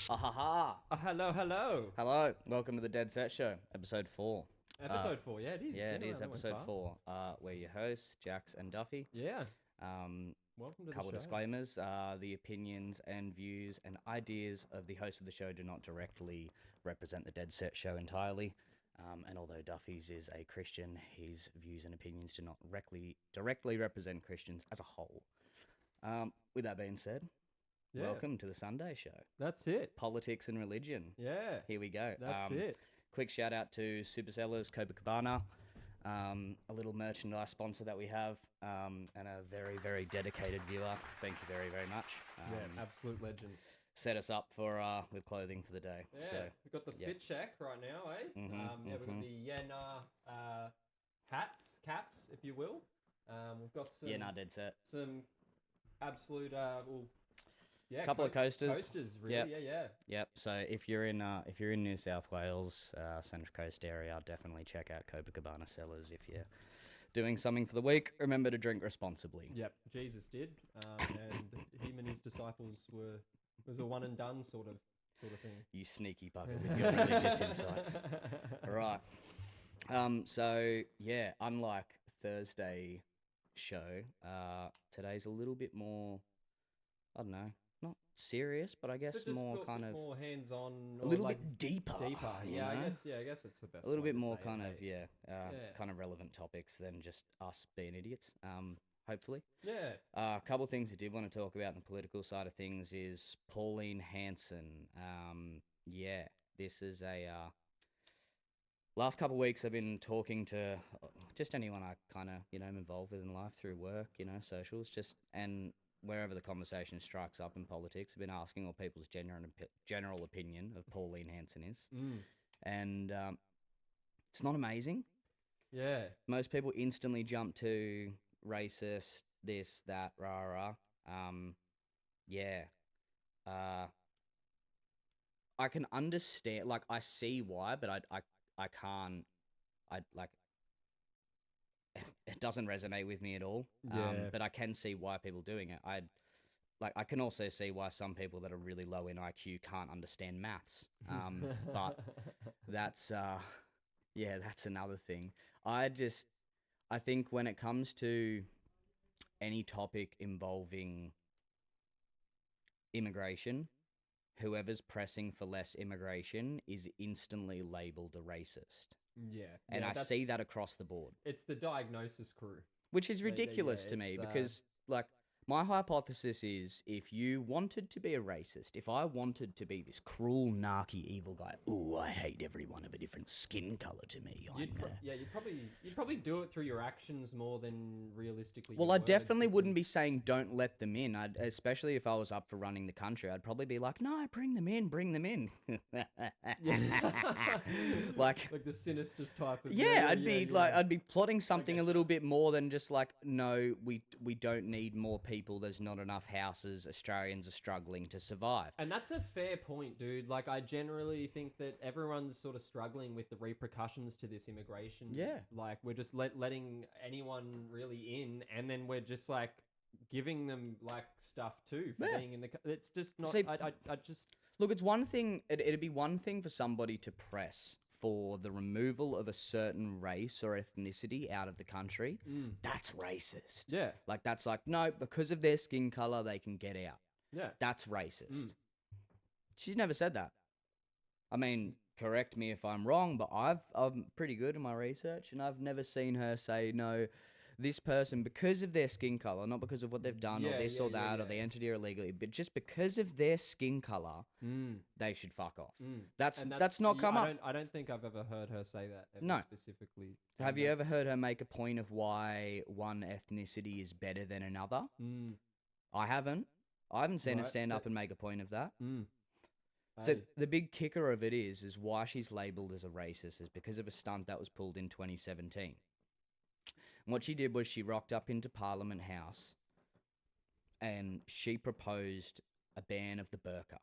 Ahaha! Hello, hello. Hello, welcome to the Deadset Show, episode 4. Episode 4, yeah, it is. Yeah, it wow, is that went episode fast. 4. We're your hosts, Jax and Duffy. Yeah, Um, welcome to couple the show. disclaimers: the opinions and views and ideas of the host of the show do not directly represent the Deadset Show entirely. And although Duffy's is a Christian, his views and opinions do not directly represent Christians as a whole. With that being said, Yeah, welcome to the Sunday Show. that's it. Politics and religion. Yeah, Here we go. that's it. Quick shout out to Supersellers, Copacabana, a little merchandise sponsor that we have, and a very, very dedicated viewer. Thank you very, very much. Yeah, absolute legend. Set us up for with clothing for the day. Yeah, So we've got the fit check right now, eh? Yeah, we've got the hats, caps, if you will. We've got some dead set. some absolute Couple of coasters. Coasters, really. Yep. Yeah. Yep. So if you're in New South Wales, Central Coast area, definitely check out Copacabana Sellers if you're doing something for the week. Remember to drink responsibly. Yep, Jesus did, and him and his disciples was a one and done sort of thing. You sneaky bugger with your religious insights. Right. So yeah, unlike Thursday show, today's a little bit more, I don't know, not serious, but I guess Just more a kind bit of more hands-on, a or little like bit deeper. you Yeah, know? I guess it's the best. A little way bit to more say kind it, of kind of relevant topics than just us being idiots. Hopefully. Yeah. A couple of things I did want to talk about in the political side of things is Pauline Hanson. Yeah, this is a last couple of weeks I've been talking to just anyone I kind of am involved with in life through work, socials, and wherever the conversation strikes up in politics. I've been asking what people's general opinion of Pauline Hanson is, and it's not amazing. Yeah. Most people instantly jump to racist, this, that, rah, rah. Yeah. I can understand, like, I see why, but I can't, like, it doesn't resonate with me at all. Yeah. But I can see why people doing it. I can also see why some people that are really low in IQ can't understand maths. But that's, that's another thing. I think when it comes to any topic involving immigration, whoever's pressing for less immigration is instantly labeled a racist. Yeah. And I see that across the board. It's the diagnosis crew. Which is ridiculous to me because, like, my hypothesis is if you wanted to be a racist, if I wanted to be this cruel, narky, evil guy, ooh, I hate everyone of a different skin color to me. You'd probably do it through your actions more than realistically. Well, I definitely wouldn't be saying don't let them in. Especially if I was up for running the country, I'd probably be like, no, bring them in. like the sinister type of. I'd be plotting something a little bit more than just like, no, we don't need more people. There's not enough houses. Australians are struggling to survive. And that's a fair point, dude. Like, I generally think that everyone's sort of struggling with the repercussions to this immigration. Yeah. Like, we're just letting anyone really in, and then we're just like giving them like stuff too for being in the. It's just not. See, I just look. It's one thing. It'd be one thing for somebody to press for the removal of a certain race or ethnicity out of the country. That's racist. Yeah. Like, that's like, no, because of their skin color, they can get out. Yeah. That's racist. She's never said that. I mean, correct me if I'm wrong, but I'm pretty good in my research, and I've never seen her say, no, this person, because of their skin color, not because of what they've done or this or that, or they entered here illegally, but just because of their skin color, they should fuck off. That's not come up. I don't think I've ever heard her say that. No. Specifically. Have you ever heard her make a point of why one ethnicity is better than another? I haven't. I haven't seen her stand up and make a point of that. So the big kicker of it is why she's labelled as a racist is because of a stunt that was pulled in 2017. And what she did was she rocked up into Parliament House and she proposed a ban of the burqa.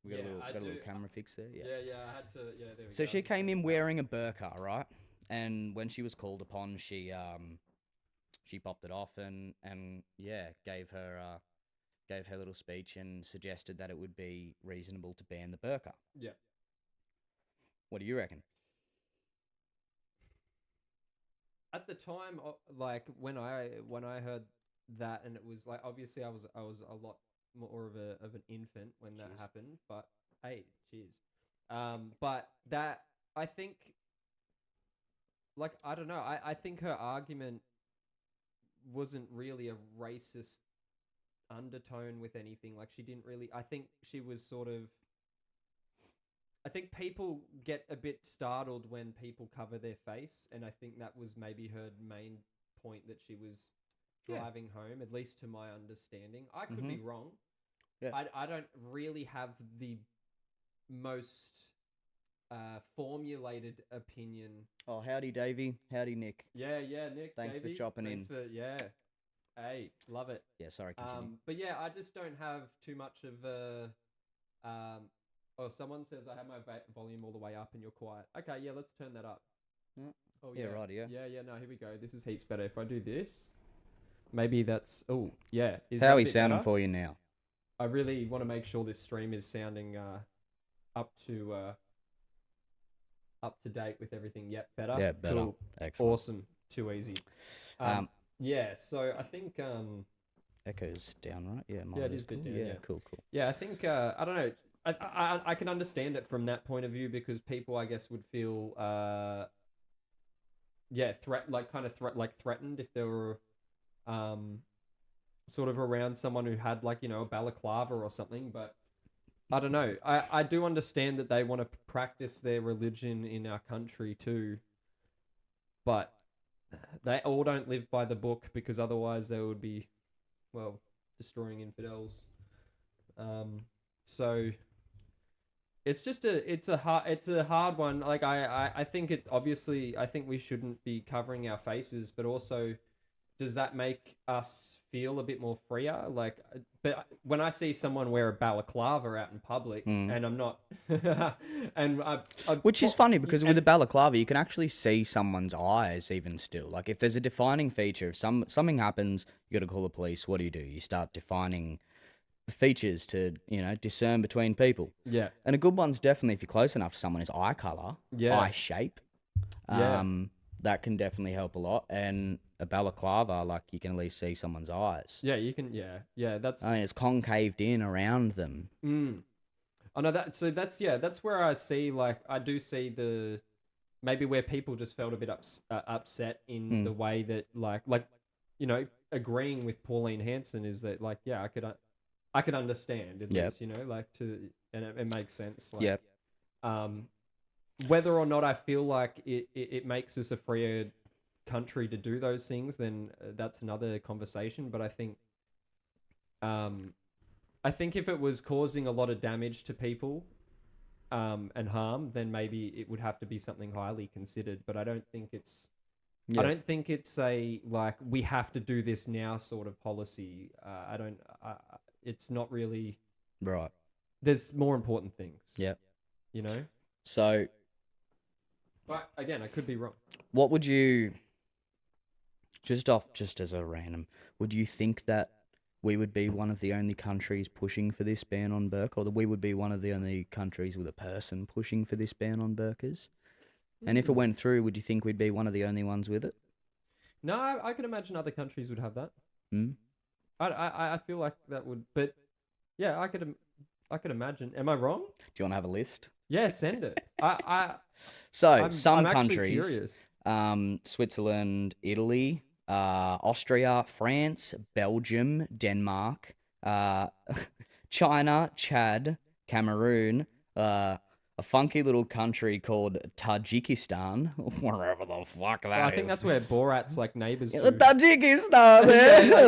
We got a little camera fix there? Yeah. I had to, there we go. So she came in wearing a burqa, right? And when she was called upon, she popped it off and gave her gave her little speech and suggested that it would be reasonable to ban the burqa. Yeah. What do you reckon? At the time, like when I heard that, and it was like obviously I was a lot more of an infant when that happened. But hey, cheers. But that I think, like I don't know, I think her argument wasn't really a racist undertone with anything. Like she didn't really. I think she was sort of. I think people get a bit startled when people cover their face, and I think that was maybe her main point that she was driving home, at least to my understanding. I could be wrong. Yeah. I don't really have the most formulated opinion. Oh, howdy, Davey. Howdy, Nick. Yeah, Nick. Thanks Davey. for chopping in. Hey, love it. Yeah, sorry, continue. But yeah, I just don't have too much of a. Oh, someone says I have my volume all the way up and you're quiet. Okay, yeah, let's turn that up. Oh Yeah, right, yeah. Yeah, no, here we go. This is heaps better. If I do this, maybe that's... Oh, yeah. How are we sounding for you now? I really want to make sure this stream is sounding up to date with everything. Yep, better. Yeah, better. Cool. Excellent. Awesome. Too easy. Yeah, so I think... Echo's down, right? Yeah, yeah, it is a bit down, yeah. Cool. Yeah, I think... I don't know. I can understand it from that point of view because people, I guess, would feel, threatened if they were, sort of around someone who had like, a balaclava or something. But I don't know. I do understand that they want to practice their religion in our country too, but they all don't live by the book because otherwise they would be, well, destroying infidels. So. It's just it's a hard one. Like I think I think we shouldn't be covering our faces, but also does that make us feel a bit more freer? Like, but when I see someone wear a balaclava out in public and I'm not, and which is funny because with a balaclava you can actually see someone's eyes even still. Like if there's a defining feature, if something happens, you got to call the police. What do? You start defining features to discern between people. Yeah, and a good one's definitely, if you're close enough to someone, is eye color, eye shape. That can definitely help a lot. And a balaclava, like you can at least see someone's eyes. Yeah, you can. Yeah. That's. I mean, it's concaved in around them. I know that. So that's where I see, like, I do see the maybe where people just felt a bit upset in the way that like agreeing with Pauline Hanson is that like I could understand at least, like and it makes sense. Like, whether or not I feel like it makes us a freer country to do those things, then that's another conversation. But I think if it was causing a lot of damage to people, and harm, then maybe it would have to be something highly considered. But I don't think it's. I don't think it's a like we have to do this now sort of policy. It's not really right. There's more important things. Yeah. So. But again, I could be wrong. What would you, just as a random, would you think that we would be one of the only countries pushing for this ban on burqa, or that we would be one of the only countries with a person pushing for this ban on burqas? And if it went through, would you think we'd be one of the only ones with it? No, I could imagine other countries would have that. I feel like that would, but yeah, I could imagine. Am I wrong? Do you want to have a list? Yeah, send it. Some I'm countries, Switzerland, Italy, Austria, France, Belgium, Denmark, China, Chad, Cameroon, a funky little country called Tajikistan, wherever the fuck that is. I think that's where Borat's like neighbors do. Tajikistan,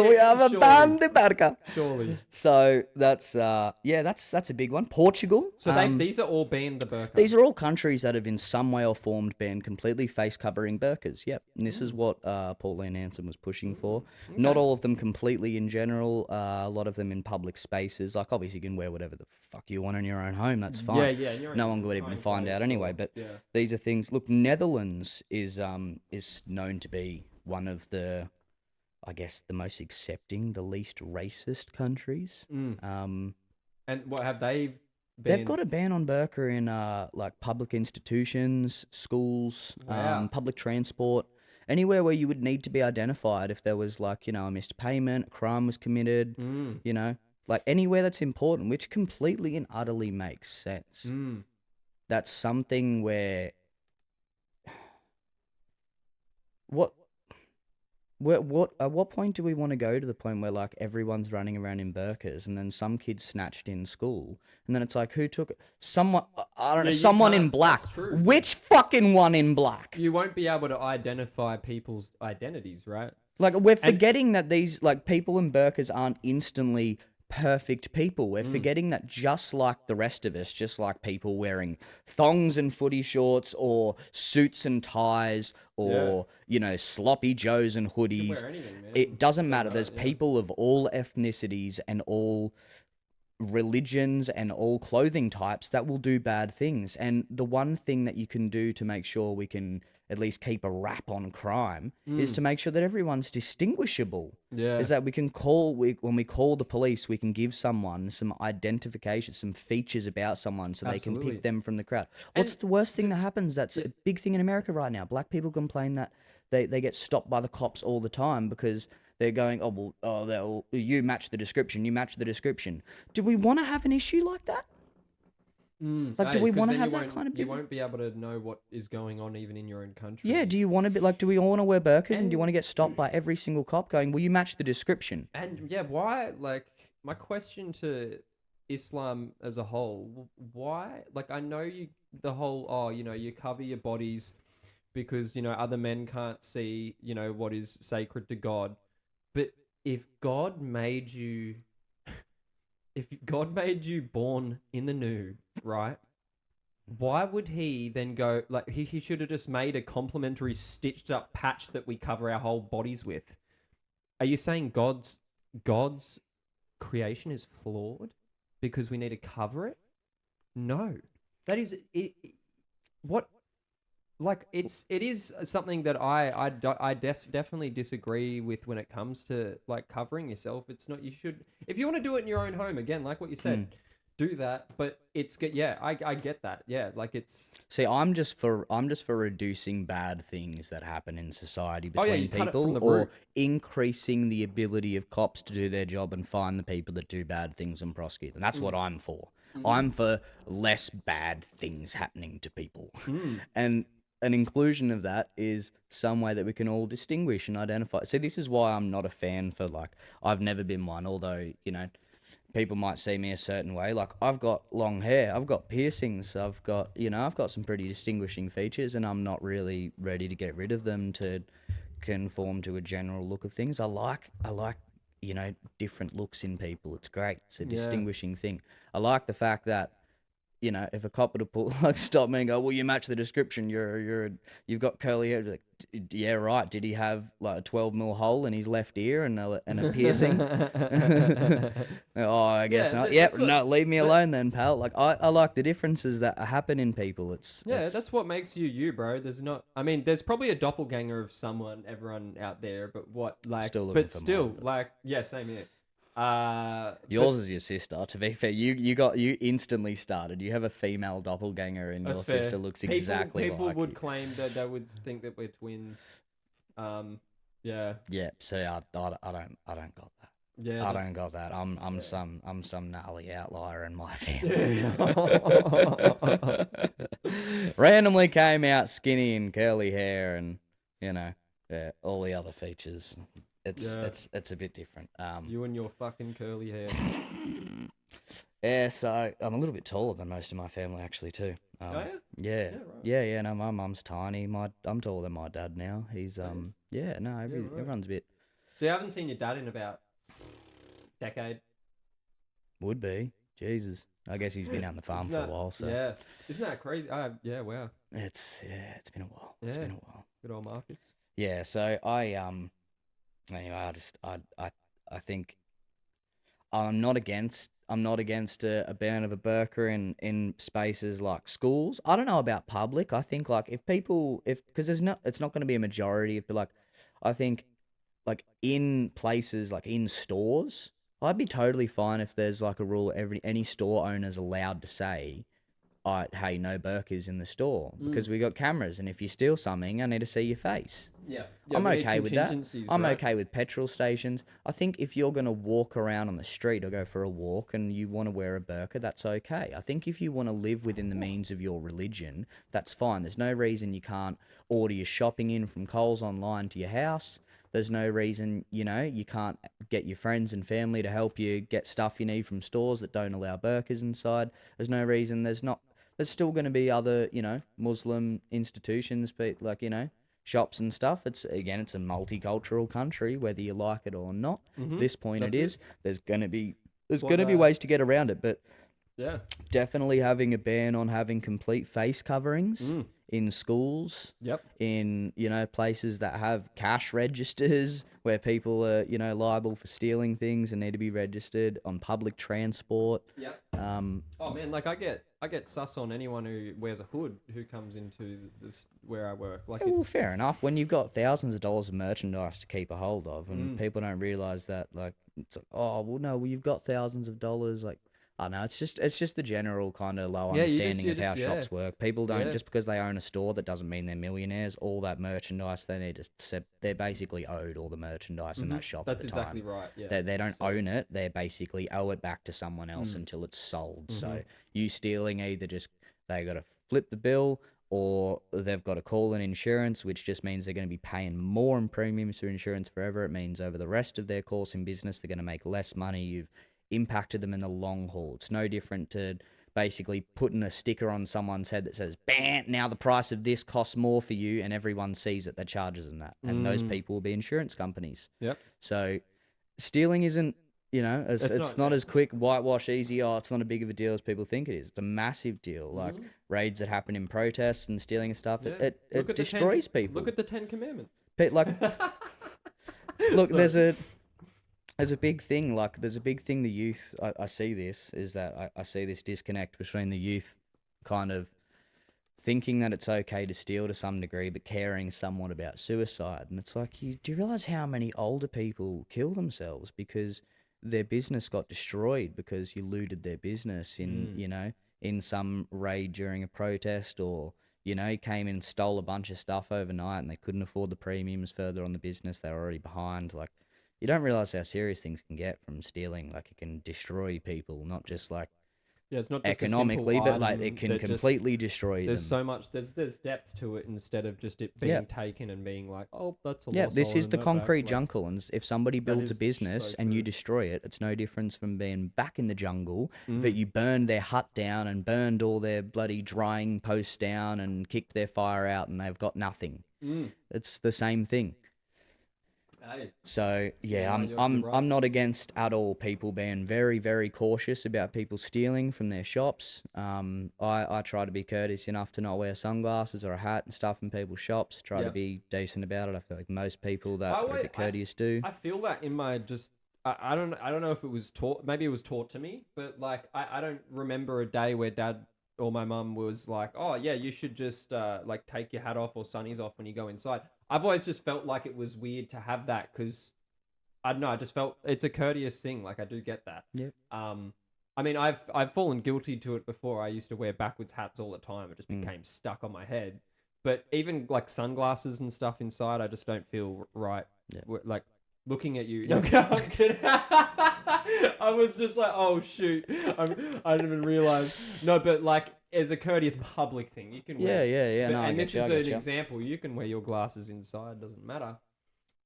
we have a ban de burqa. Surely. So that's that's a big one. Portugal. So these are all banned the burqa. These are all countries that have in some way or form banned completely face covering burqas. Yep. And this is what Pauline Hanson was pushing for. Okay. Not all of them completely in general. A lot of them in public spaces. Like obviously you can wear whatever the fuck you want in your own home. That's fine. Yeah. No one would even find out anyway. But these are things. Look, Netherlands is known to be one of the I guess, the most accepting, the least racist countries. And what have they They've got a ban on burqa in like public institutions, schools, Wow. public transport, anywhere where you would need to be identified if there was like, you know, a missed payment, a crime was committed, you know, like anywhere that's important, which completely and utterly makes sense. That's something where at what point do we want to go to the point where like everyone's running around in burqas and then some kid's snatched in school and then it's like who took it? Someone, I don't know, someone in black. That's true. Which fucking one in black? You won't be able to identify people's identities, right? Like we're forgetting that these like people in burqas aren't instantly perfect people. We're forgetting that just like the rest of us, just like people wearing thongs and footy shorts or suits and ties or, you know, sloppy joes and hoodies. Wear anything, man. It doesn't matter. There's people of all ethnicities and all religions and all clothing types that will do bad things. And the one thing that you can do to make sure we can at least keep a wrap on crime is to make sure that everyone's distinguishable. Is that we can when we call the police, we can give someone some identification, some features about someone so they can pick them from the crowd. What's the worst thing that happens? That's a big thing in America right now. Black people complain that they get stopped by the cops all the time because they're going, you match the description, you match the description. Do we want to have an issue like that? Like, do we want to have that kind of... You won't be able to know what is going on even in your own country. Yeah, do you want to be... Like, do we all want to wear burqas and do you want to get stopped by every single cop going, will you match the description? And, yeah, why... Like, my question to Islam as a whole, why... Like, I know the whole, you cover your bodies because, other men can't see, what is sacred to God. But if God made you born in the nude, right? Why would he then go, like, he should have just made a complimentary stitched up patch that we cover our whole bodies with. Are you saying God's creation is flawed because we need to cover it? No. That is it. What? Like, it is something that I definitely disagree with when it comes to, like, covering yourself. It's not, you should, if you want to do it in your own home, again, like what you said, do that. But I get that. Yeah, like it's... See, I'm just for reducing bad things that happen in society between people or increasing the ability of cops to do their job and find the people that do bad things and prosecute them. That's what I'm for. I'm for less bad things happening to people. And an inclusion of that is some way that we can all distinguish and identify. See, this is why I'm not a fan for, like, I've never been one, although, people might see me a certain way. Like, I've got long hair, I've got piercings, I've got some pretty distinguishing features, and I'm not really ready to get rid of them to conform to a general look of things. I like, different looks in people. It's great. It's a distinguishing thing. I like the fact that, if a cop would have stop me and go, well, you match the description. You've got curly hair. Like, yeah, right. Did he have like a 12mm hole in his left ear and a piercing? Oh, I guess not. Yep. No, leave me alone then, pal. Like, I like the differences that happen in people. That's what makes you, bro. There's probably a doppelganger of everyone out there, but same here. Yours is your sister. To be fair, you instantly started. You have a female doppelganger, and your sister looks exactly like you. People would claim that they would think that we're twins. Yeah. Yeah. So I don't got that. Yeah, I don't got that. I'm some gnarly outlier in my family. Randomly came out skinny and curly hair, and all the other features. It's a bit different. You and your fucking curly hair. Yeah, so I'm a little bit taller than most of my family actually too. Oh yeah? Right. Yeah. No, my mum's tiny. I'm taller than my dad now. He's everyone's a bit. So you haven't seen your dad in about decade? Would be. Jesus. I guess he's been on the farm for a while. So yeah, isn't that crazy? Yeah, wow. It's been a while. Yeah. It's been a while. Good old Marcus. Yeah. So Anyway, I think I'm not against a ban of a burqa in spaces like schools. I don't know about public. I think like because it's not going to be a majority of, but like I think like in places, like in stores, I'd be totally fine if there's like a rule any store owner's allowed to say, hey, no burkas in the store because we got cameras, and if you steal something, I need to see your face. Yeah, I'm we need okay with that. contingencies, I'm right? okay with petrol stations. I think if you're going to walk around on the street or go for a walk and you want to wear a burqa, that's okay. I think if you want to live within the means of your religion, that's fine. There's no reason you can't order your shopping in from Coles online to your house. There's no reason, you know, you can't get your friends and family to help you get stuff you need from stores that don't allow burqas inside. There's no reason there's still going to be other, you know, Muslim institutions, but like, you know, shops and stuff. It's a multicultural country, whether you like it or not. This point it is. There's gonna be ways to get around it, but yeah, definitely having a ban on having complete face coverings in schools. Yep. In, you know, places that have cash registers where people are, you know, liable for stealing things and need to be registered, on public transport. Yep. Oh man, like I get sus on anyone who wears a hood who comes into this where I work. Like, well, fair enough. When you've got thousands of dollars of merchandise to keep a hold of, and people don't realize that, like, it's like, oh well, no, well, you've got thousands of dollars, like. I know, it's just the general kind of low understanding of how shops work. People don't, just because they own a store, that doesn't mean they're millionaires. All that merchandise they need to, they're basically owed all the merchandise in that shop. That's at the exactly time. right. Yeah, They don't own it. They basically owe it back to someone else until it's sold. So you stealing, either just they got to flip the bill, or they've got to call in insurance, which just means they're going to be paying more in premiums for insurance forever. It means over the rest of their course in business, they're going to make less money. You've impacted them in the long haul. It's no different to basically putting a sticker on someone's head that says, "Bam! Now the price of this costs more for you," and everyone sees it that charges them that. And those people will be insurance companies. Yep. So stealing isn't, you know, it's not as quick, whitewash, easy. Oh, it's not as big of a deal as people think it is. It's a massive deal. Like raids that happen in protests and stealing and stuff. Yeah. It destroys people. Look at the 10 Commandments. Like, look, there's a big thing. Like, there's a big thing. The youth, I see this, is that I see this disconnect between the youth kind of thinking that it's okay to steal to some degree, but caring somewhat about suicide. And it's like, do you realize how many older people kill themselves because their business got destroyed because you looted their business in, you know, in some raid during a protest, or, you know, came in and stole a bunch of stuff overnight and they couldn't afford the premiums further on the business. They were already behind. Like, you don't realize how serious things can get from stealing. Like, it can destroy people, not just like it's not just economically, but like it can completely destroy there's them. So much, there's depth to it, instead of just it being taken and being like, oh, that's a loss. Yeah, this is the concrete jungle, and if somebody builds a is business so and you true. destroy it, it's no difference from being back in the jungle, but you burned their hut down and burned all their bloody drying posts down and kicked their fire out, and they've got nothing. It's the same thing. So yeah, I'm not against at all people being very, very cautious about people stealing from their shops. I try to be courteous enough to not wear sunglasses or a hat and stuff in people's shops. Try to be decent about it. I feel like most people that are a bit courteous do. I feel that in my I don't know if it was taught. Maybe it was taught to me, but like I don't remember a day where Dad or my mum was like, "Oh yeah, you should just like take your hat off or sunnies off when you go inside." I've always just felt like it was weird to have that, because I don't know. I just felt it's a courteous thing. Like, I do get that. Yep. I mean, I've fallen guilty to it before. I used to wear backwards hats all the time. It just became stuck on my head. But even like sunglasses and stuff inside, I just don't feel right. Yeah. Like, looking at you. No, I'm kidding. I was just like, oh shoot, I didn't even realize. No, but like, as a courteous public thing, you can wear. Yeah. But, and this is an example. You can wear your glasses inside. Doesn't matter.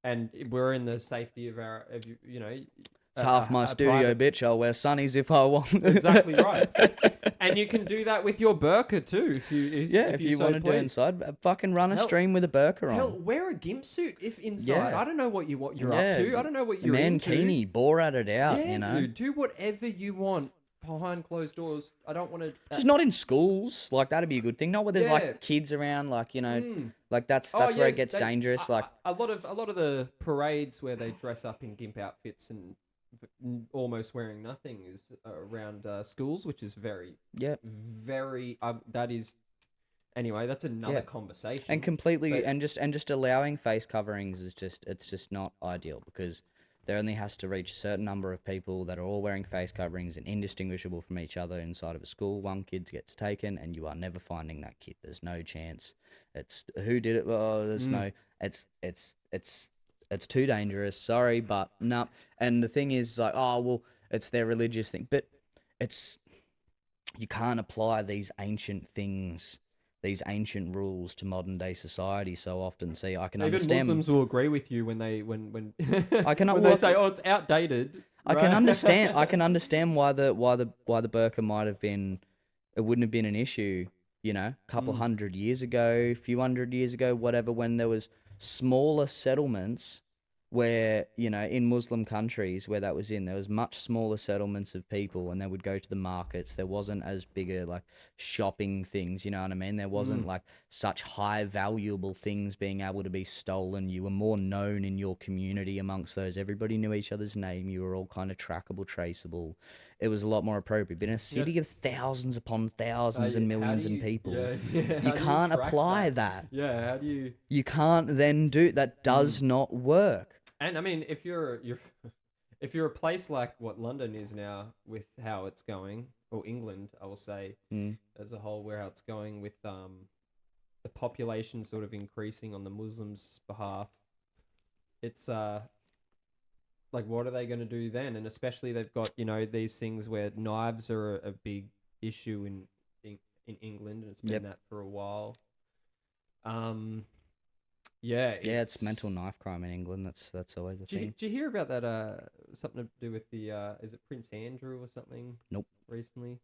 And we're in the safety of our, you know. It's half my studio, bitch. I'll wear sunnies if I want. Exactly right. And you can do that with your burqa too, if you want to do inside. Fucking run a stream with a burqa on. Hell, wear a gimp suit if inside. I don't know what you're up to. I don't know what you're into. Mankini, bore at it out. Yeah, you know, dude, do whatever you want behind closed doors. I don't want to. Just not in schools. Like, that'd be a good thing. Not where there's like kids around. Like, you know, like that's where it gets dangerous. Like a lot of the parades where they dress up in gimp outfits and almost wearing nothing is around schools, which is very that is anyway, that's another conversation. And completely, and just allowing face coverings is it's just not ideal, because there only has to reach a certain number of people that are all wearing face coverings and indistinguishable from each other inside of a school. One kid gets taken, and you are never finding that kid. There's no chance. It's who did it? Oh, there's no. It's too dangerous. Sorry, but no. And the thing is, like, oh well, it's their religious thing, but you can't apply these ancient things, these ancient rules to modern day society so often. See, I can understand. Even Muslims will agree with you when they I can when they say, "Oh, it's outdated." I can understand. I can understand why the burqa might have been. It wouldn't have been an issue, a couple 100 years ago, few 100 years ago, whatever. When there was smaller settlements, where in Muslim countries where that was there was much smaller settlements of people, and they would go to the markets. There wasn't as bigger like shopping things, you know what I mean? There wasn't like such high valuable things being able to be stolen. You were more known in your community amongst those. Everybody knew each other's name. You were all kind of trackable, traceable. It was a lot more appropriate. But in a city of thousands upon thousands and millions of people, you can't apply that. Yeah, how do you? You can't then do that. Does not work. And I mean, if you're a place like what London is now, with how it's going, or England, I will say, as a whole, where how it's going with the population sort of increasing on the Muslims' behalf, it's like, what are they going to do then? And especially they've got these things where knives are a big issue in England, and it's been that for a while. Yeah, it's mental knife crime in England. That's always a thing. Did you hear about that? Something to do with the is it Prince Andrew or something? Nope. Recently,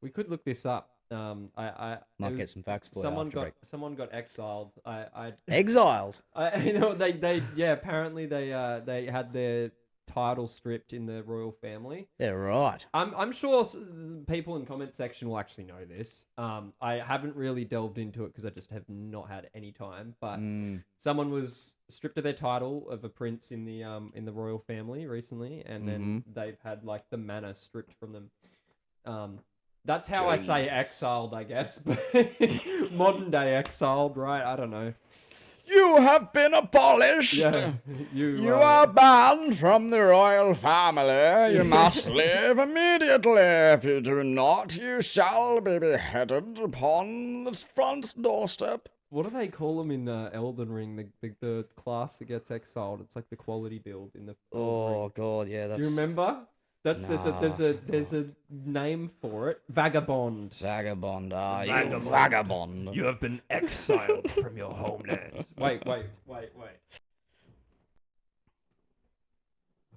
we could look this up. I might get some facts for you. Someone got exiled. Exiled. They apparently they had their title stripped in the royal family. Yeah, right. I'm sure people in the comment section will actually know this. I haven't really delved into it because I just have not had any time. But someone was stripped of their title of a prince in the royal family recently, and then they've had like the manor stripped from them. That's how I say exiled, I guess. Modern day exiled, right? I don't know. You have been abolished. Yeah, you are banned from the royal family. You must leave immediately. If you do not, you shall be beheaded upon the front doorstep. What do they call them in Elden Ring? The class that gets exiled. It's like the quality build in the. Oh God, yeah. Do you remember? There's a name for it. Vagabond. Vagabond. You vagabond. You have been exiled from your homeland. Wait. Vagabond.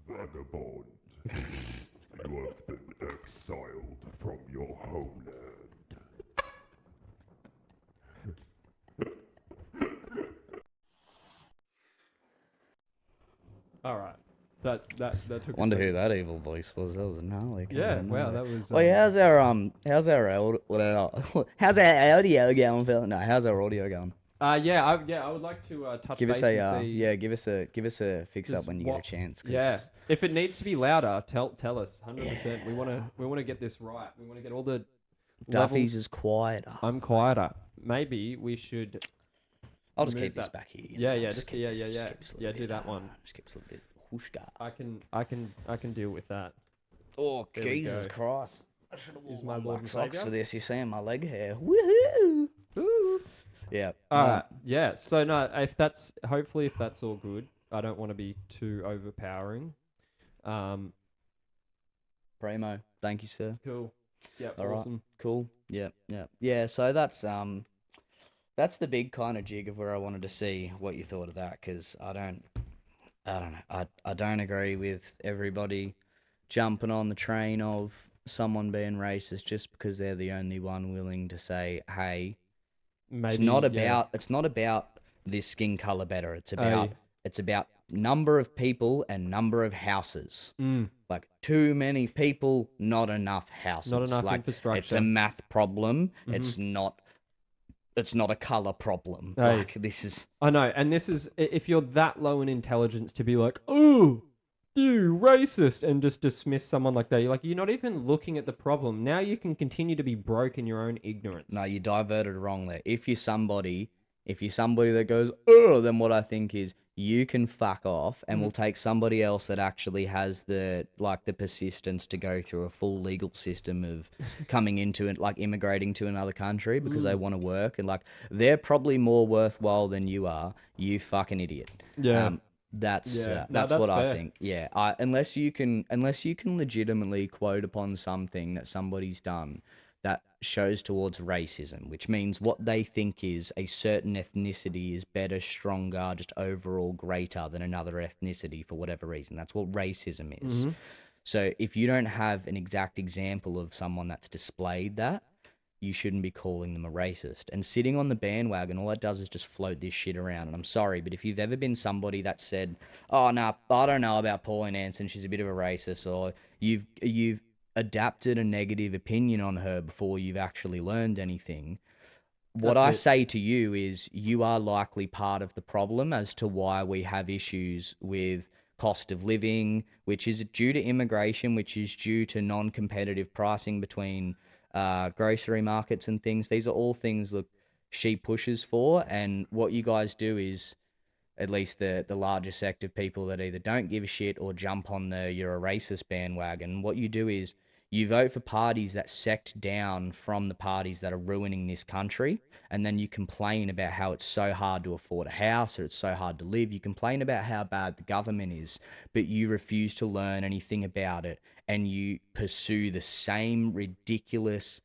You have been exiled from your homeland. All right. That took. Wonder who that evil voice was. That was gnarly. Yeah, wow, that was. Wait, how's our audio going, Phil? No, how's our audio going? I would like to touch base and see. Give us a fix up when you get a chance. Yeah, if it needs to be louder, tell us. 100%. We want to get this right. We want to get all the. Duffy's is quieter. I'm quieter. Maybe we should. I'll just keep this back here. Yeah. Do that one. Just keep us a little bit. I can deal with that. Oh, there Jesus Christ! I should have worn my Lord and socks Savior for this. You're seeing my leg hair. Woohoo! Ooh. Yeah. Yeah. So no, if that's all good. I don't want to be too overpowering. Primo, thank you, sir. Cool. Yeah. All awesome. Right. Cool. Yeah. So that's the big kind of jig of where I wanted to see what you thought of that, because I don't know. I don't agree with everybody jumping on the train of someone being racist just because they're the only one willing to say, "Hey, maybe, it's not about this skin color better. It's about number of people and number of houses. Like too many people, not enough houses. Not enough infrastructure. It's a math problem. It's not a color problem. Like this is. I know, and this is if you're that low in intelligence to be like, oh, you racist, and just dismiss someone like that. You're not even looking at the problem. Now you can continue to be broke in your own ignorance. No, you diverted wrong there. If you're somebody that goes, oh, then what I think is you can fuck off and we'll take somebody else that actually has the persistence to go through a full legal system of coming into it, like immigrating to another country because they want to work, and like they're probably more worthwhile than you are, you fucking idiot. Yeah. That's that's what fair. I think. Yeah, unless you can legitimately quote upon something that somebody's done that shows towards racism, which means what they think is a certain ethnicity is better, stronger, just overall greater than another ethnicity for whatever reason. That's what racism is. So if you don't have an exact example of someone that's displayed that, you shouldn't be calling them a racist. And sitting on the bandwagon, all that does is just float this shit around. And I'm sorry, but if you've ever been somebody that said, oh, no, I don't know about Pauline Hanson, she's a bit of a racist, or you've adapted a negative opinion on her before you've actually learned anything, what I say to you is you are likely part of the problem as to why we have issues with cost of living, which is due to immigration, which is due to non-competitive pricing between grocery markets and things. These are all things that she pushes for, and what you guys do is, at least the larger sect of people that either don't give a shit or jump on the you're a racist bandwagon, what you do is you vote for parties that sect down from the parties that are ruining this country, and then you complain about how it's so hard to afford a house or it's so hard to live. You complain about how bad the government is, but you refuse to learn anything about it, and you pursue the same ridiculous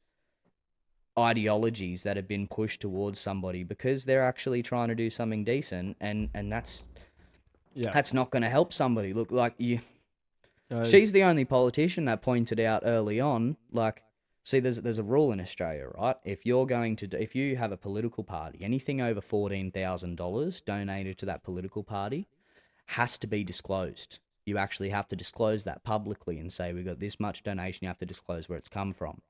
ideologies that have been pushed towards somebody because they're actually trying to do something decent, and that's not going to help somebody. Look, like she's the only politician that pointed out early on, like, see, there's a rule in Australia, right? If you have a political party, anything over $14,000 donated to that political party has to be disclosed. You actually have to disclose that publicly and say, we've got this much donation, you have to disclose where it's come from.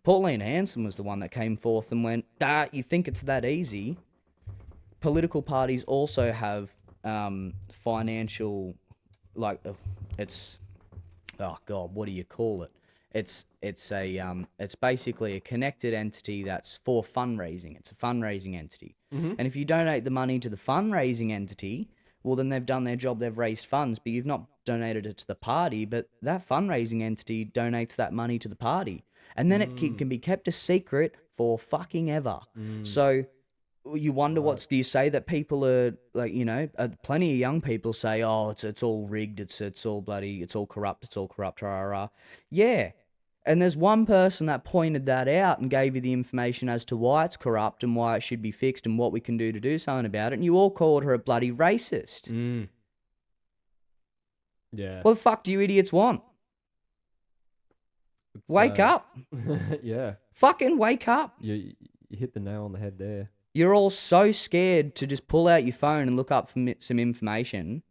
Pauline Hanson was the one that came forth and went, you think it's that easy? Political parties also have financial, like, it's, oh God, what do you call it? It's basically a connected entity that's for fundraising. It's a fundraising entity. And if you donate the money to the fundraising entity, well, then they've done their job, they've raised funds, but you've not donated it to the party, but that fundraising entity donates that money to the party. And then it can be kept a secret for fucking ever. So you wonder do you say that people are, like, plenty of young people say, oh, it's all rigged, it's all bloody, it's all corrupt, rah, rah. Yeah. And there's one person that pointed that out and gave you the information as to why it's corrupt and why it should be fixed and what we can do to do something about it, and you all called her a bloody racist. Yeah. What the fuck do you idiots want? Wake up. Yeah. Fucking wake up. You hit the nail on the head there. You're all so scared to just pull out your phone and look up some information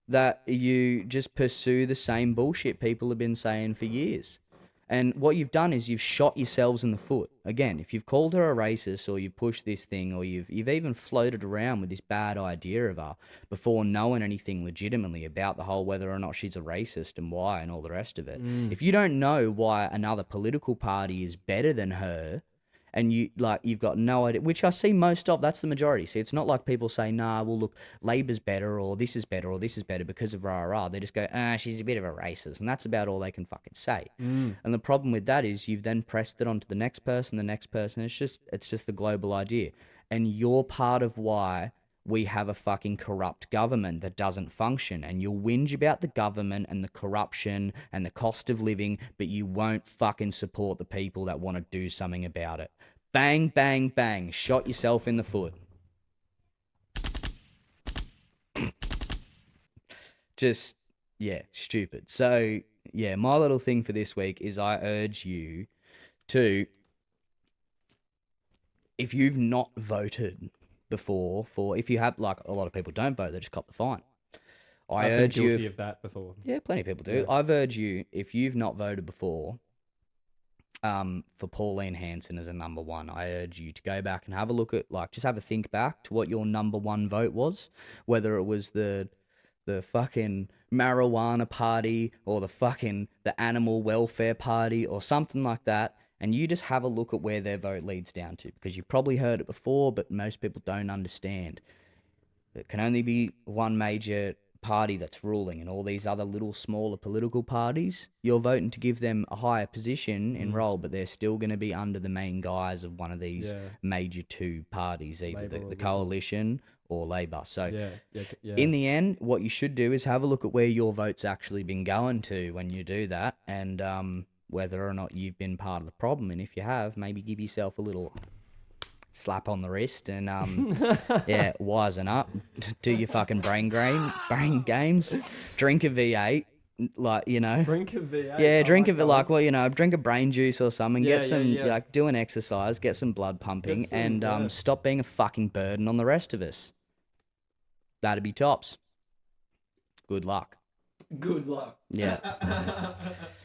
that you just pursue the same bullshit people have been saying for years. And what you've done is you've shot yourselves in the foot. Again, if you've called her a racist, or you've pushed this thing, or you've even floated around with this bad idea of her before knowing anything legitimately about the whole whether or not she's a racist and why and all the rest of it. If you don't know why another political party is better than her, and you've got no idea, which I see most of, that's the majority. See, it's not like people say, nah, well, look, Labor's better, or this is better, or this is better because of rah-rah. They just go, she's a bit of a racist, and that's about all they can fucking say. And the problem with that is you've then pressed it onto the next person. It's just the global idea. And you're part of why we have a fucking corrupt government that doesn't function. And you'll whinge about the government and the corruption and the cost of living, but you won't fucking support the people that want to do something about it. Bang, bang, bang. Shot yourself in the foot. Just, yeah, stupid. So, yeah, my little thing for this week is I urge you to, if you've not voted before, if you have, like, a lot of people don't vote, they just cop the fine. I've been guilty of that before. Yeah, plenty of people do. Yeah. I've urged you, if you've not voted before, for Pauline Hanson as a number one, I urge you to go back and have a look at, like, just have a think back to what your number one vote was, whether it was the the fucking marijuana party or the animal welfare party or something like that, and you just have a look at where their vote leads down to, because you've probably heard it before, but most people don't understand. It can only be one major party that's ruling, and all these other little smaller political parties, you're voting to give them a higher position in role, but they're still going to be under the main guise of one of these major two parties, either the coalition or Labour. So in the end, what you should do is have a look at where your vote's actually been going to when you do that, and whether or not you've been part of the problem. And if you have, maybe give yourself a little slap on the wrist and yeah, wisen up. Do your fucking brain games. Drink a V8, like, you know. Drink a V8. Yeah, drink a brain juice or something. Get some like do an exercise, get some blood pumping, and stop being a fucking burden on the rest of us. That'd be tops. Good luck. Good luck. Yeah.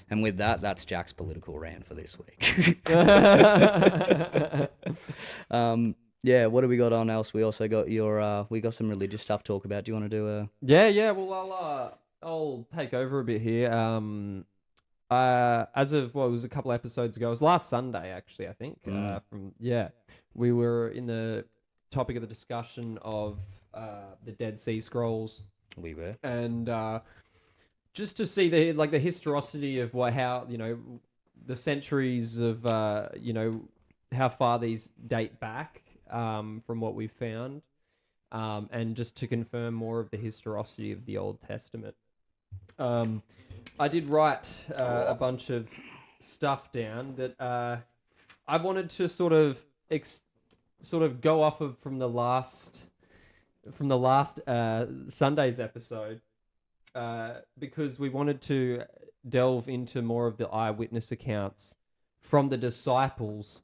And with that, that's Jack's political rant for this week. Yeah, what do we got on else? We also got we got some religious stuff to talk about. Do you want to do a... Yeah, well, I'll take over a bit here. As of, it was a couple episodes ago, it was last Sunday, actually, I think. We were in the topic of the discussion of the Deadsea Scrolls. We were. And just to see the historicity of how, the centuries of, how far these date back from what we've found, and just to confirm more of the historicity of the Old Testament. I did write a bunch of stuff down that I wanted to sort of go off of from the last Sunday's episode, because we wanted to delve into more of the eyewitness accounts from the disciples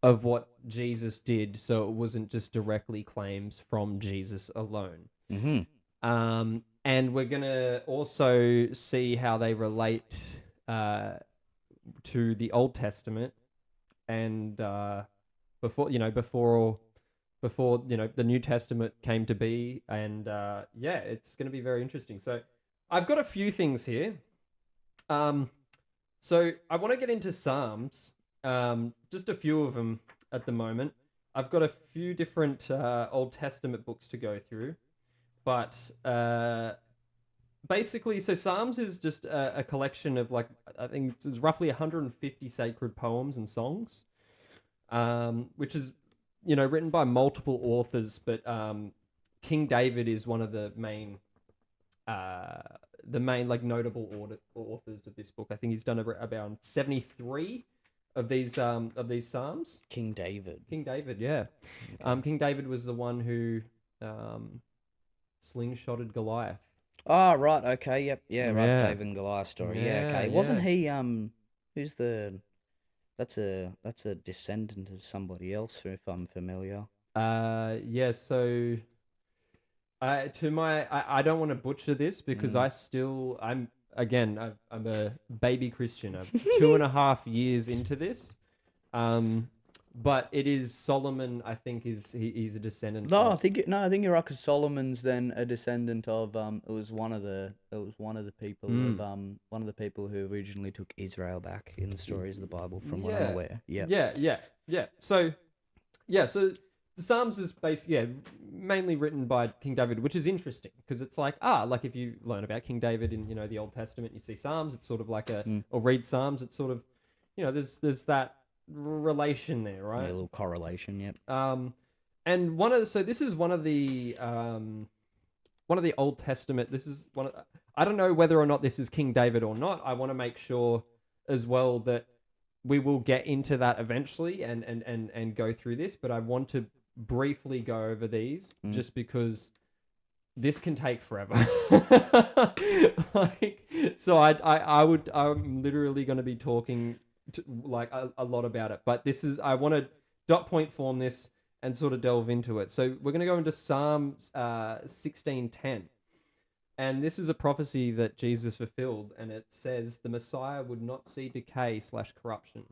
of what Jesus did, so it wasn't just directly claims from Jesus alone. Mm-hmm. And we're going to also see how they relate to the Old Testament, and before the New Testament came to be, and it's going to be very interesting. So I've got a few things here. So I want to get into Psalms, just a few of them at the moment. I've got a few different Old Testament books to go through, but basically, so Psalms is just a collection of, I think it's roughly 150 sacred poems and songs, which is, written by multiple authors, but King David is one of the main notable authors of this book. I think he's done about 73 of these Psalms. King David, yeah. Okay. King David was the one who slingshotted Goliath. Oh, right, okay, yep, yeah, right, yeah. David and Goliath story, yeah, okay. Yeah. Wasn't he, that's a descendant of somebody else, if I'm familiar. Yeah, so I don't want to butcher this because I'm a baby Christian. I'm 2.5 years into this. But it is Solomon, I think, he's a descendant. I think you're right, because Solomon's then a descendant of it was one of the people of, one of the people who originally took Israel back in the stories of the Bible, from what I'm aware. Yeah. So the Psalms is mainly written by King David, which is interesting because it's like if you learn about King David in the Old Testament, you see Psalms, it's sort of like or read Psalms, it's sort of there's that relation there, right? Yeah, a little correlation, yep. And this is one of the Old Testament. This is I don't know whether or not this is King David or not. I want to make sure as well that we will get into that eventually and go through this, but I want to briefly go over these just because this can take forever. I'm literally going to be talking a lot about it, but I want to dot point form this and sort of delve into it. So we're going to go into Psalms 16:10, and this is a prophecy that Jesus fulfilled, and it says the Messiah would not see decay / corruption.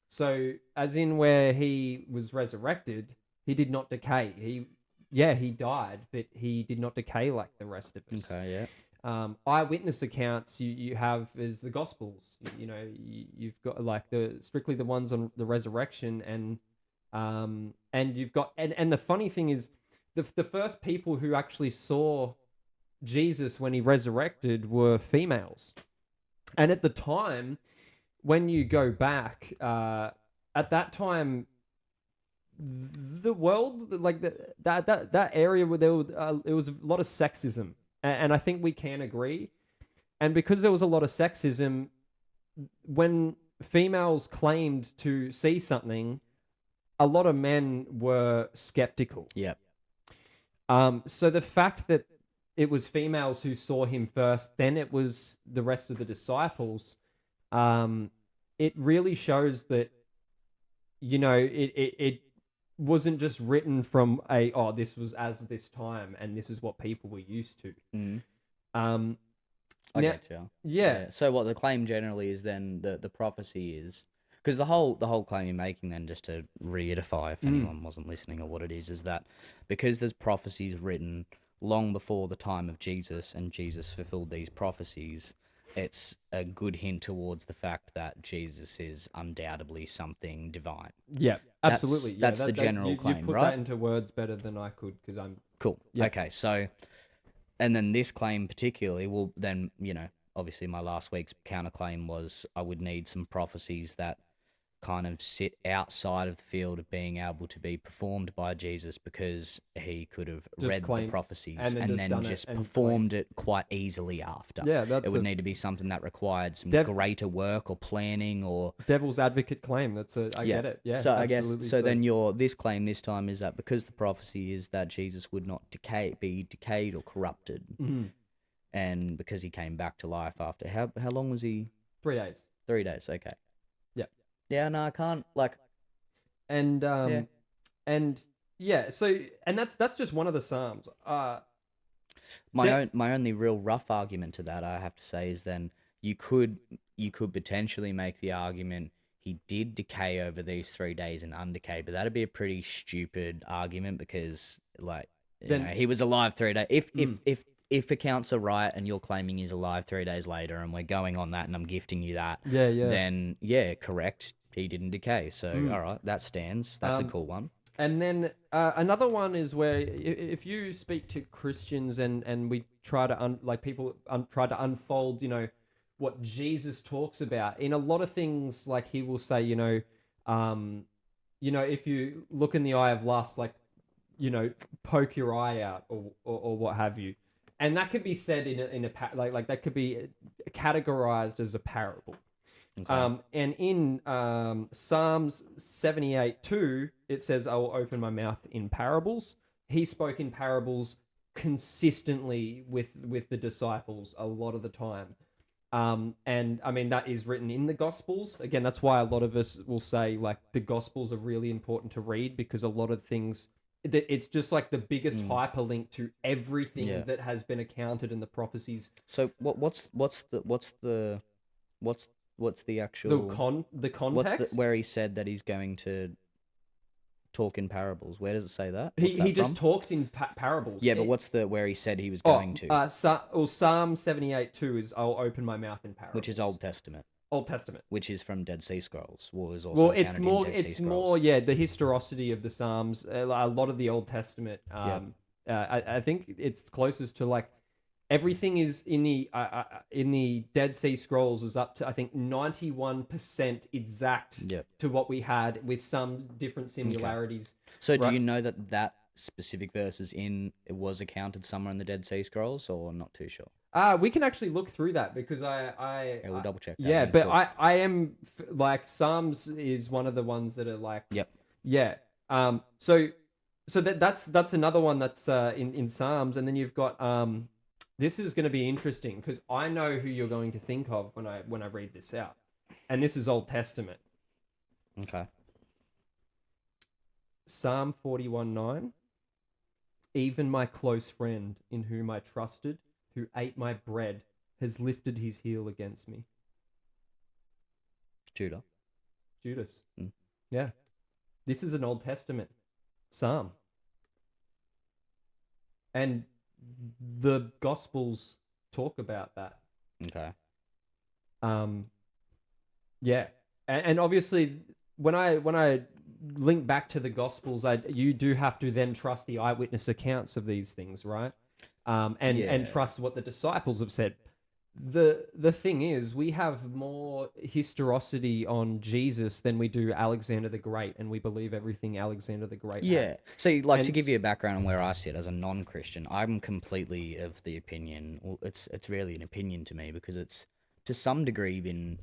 So as in where he was resurrected, he did not decay. he died, but he did not decay like the rest of us. Okay, yeah. Eyewitness accounts you have is the Gospels. You've got like strictly the ones on the resurrection, and you've got and the funny thing is, the first people who actually saw Jesus when he resurrected were females, and at the time, when you go back, at that time, the world, like that area where it was a lot of sexism, and I think we can agree. And because there was a lot of sexism, when females claimed to see something, a lot of men were skeptical. Yep. So the fact that it was females who saw him first, then it was the rest of the disciples, it really shows that, it wasn't just written from this was as this time and this is what people were used to. I get you. Yeah. So what the claim generally is then the prophecy is, because the whole claim you're making then, just to reiterify if anyone wasn't listening or what it is that because there's prophecies written long before the time of Jesus and Jesus fulfilled these prophecies, it's a good hint towards the fact that Jesus is undoubtedly something divine. Yeah, absolutely. That's the general claim, you put right? that into words better than I could, because I'm... Cool. Yeah. Okay, so, and then this claim particularly will then, obviously my last week's counterclaim was I would need some prophecies that kind of sit outside of the field of being able to be performed by Jesus, because he could have Just read claim, the prophecies and then and then just just done it and performed it quite easily after. Yeah, it would need to be something that required some greater work or planning or devil's advocate claim. I get it. Yeah. So absolutely. I guess then this claim this time is that because the prophecy is that Jesus would not be decayed or corrupted, and because he came back to life after how long was he? 3 days. 3 days. Okay. Yeah, no, I can't and that's just one of the Psalms. My only real rough argument to that, I have to say, is then you could potentially make the argument he did decay over these 3 days and undecay, but that'd be a pretty stupid argument, because he was alive 3 days. If accounts are right and you're claiming he's alive 3 days later and we're going on that and I'm gifting you that, then correct, he didn't decay. So all right, that stands. That's a cool one. And then another one is where if you speak to Christians and we try to try to unfold, what Jesus talks about in a lot of things, like he will say, if you look in the eye of lust, poke your eye out or what have you. And that could be said in a that could be categorized as a parable. Okay. And in Psalms 78:2, it says, "I will open my mouth in parables." He spoke in parables consistently with the disciples a lot of the time. And I mean, that is written in the Gospels. Again, that's why a lot of us will say the Gospels are really important to read, because a lot of things, it's just like the biggest hyperlink to everything that has been accounted in the prophecies. So what's the actual the context? where he said that he's going to talk in parables? Where does it say that? He just talks in parables. Yeah, but what's where he said he was going to? Psalm 78:2 is, "I'll open my mouth in parables," which is Old Testament. Old Testament, which is from Deadsea Scrolls. Is also it's more the historicity of the Psalms. A lot of the Old Testament. I think it's closest to everything is in the Deadsea Scrolls is up to, I think, 91% exact to what we had, with some different similarities. Okay. So do you know that specific verse was accounted somewhere in the Deadsea Scrolls, or not too sure? We can actually look through that, because we'll double check that. Yeah, but cool. I am Psalms is one of the ones that are yeah. So that's another one that's in Psalms, and then you've got this is going to be interesting, because I know who you're going to think of when I read this out, and this is Old Testament. Okay. Psalm 41:9. "Even my close friend, in whom I trusted, who ate my bread, has lifted his heel against me." Judas. Yeah. This is an Old Testament psalm. And the Gospels talk about that. Okay. Yeah, and obviously when I link back to the Gospels, you do have to then trust the eyewitness accounts of these things, right? And trust what the disciples have said. The thing is, we have more historicity on Jesus than we do Alexander the Great, and we believe everything Alexander the Great had. So, like, to give you a background on where I sit as a non-Christian, I'm completely of the opinion. Well, it's really an opinion to me because it's to some degree been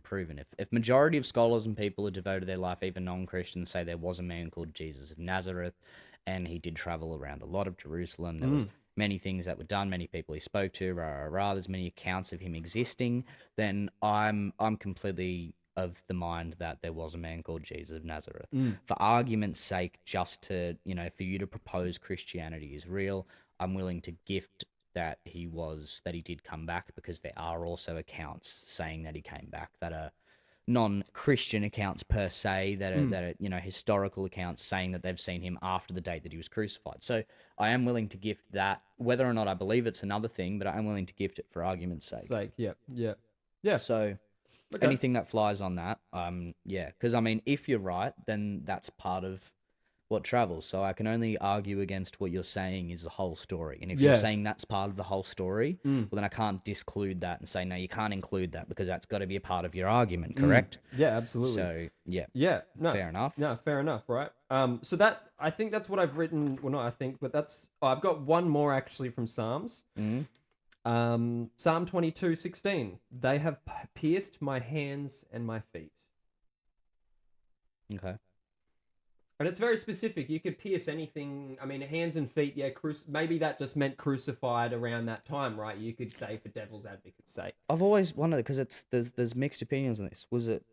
proven. If majority of scholars and people who devoted their life, even non-Christians, say there was a man called Jesus of Nazareth, and he did travel around a lot of Jerusalem. There was many things that were done, many people he spoke to, there's many accounts of him existing, then I'm completely of the mind that there was a man called Jesus of Nazareth. For argument's sake, just to, for you to propose Christianity is real, I'm willing to gift that he did come back, because there are also accounts saying that he came back that are non-Christian accounts per se, that are historical accounts saying that they've seen him after the date that he was crucified. So I am willing to gift that. Whether or not I believe it's another thing, but I am willing to gift it for argument's sake. Yeah. So anything that flies on that, because I mean, if you're right, then that's part of what travels. So I can only argue against what you're saying is the whole story. And if you're saying that's part of the whole story, well, then I can't disclude that and say, no, you can't include that because that's got to be a part of your argument, correct? Yeah, absolutely. So, no, fair enough. No, fair enough, right? So I think that's what I've written. Well, not I think, but I've got one more actually from Psalms. Psalm 22:16. They have pierced my hands and my feet. Okay. And it's very specific. You could pierce anything. I mean, hands and feet, maybe that just meant crucified around that time, right? You could say, for devil's advocate's sake. I've always wondered, because there's mixed opinions on this. Was it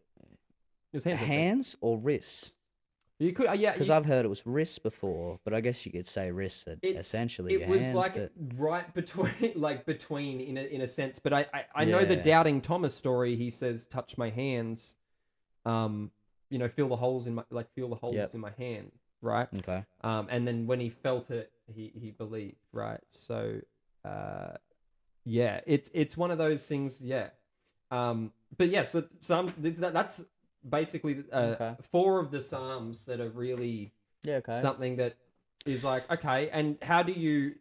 hands or wrists? You could, because I've heard it was wrists before, but I guess you could say wrists are essentially your hands. It was like right between in a sense. But I know the Doubting Thomas story. He says, "Touch my hands." Feel the holes in my hand, right? Okay. And then when he felt it, he believed, right? So, it's one of those things, but yeah, so that's basically 4 of the Psalms that are really something that is like, okay, and how do you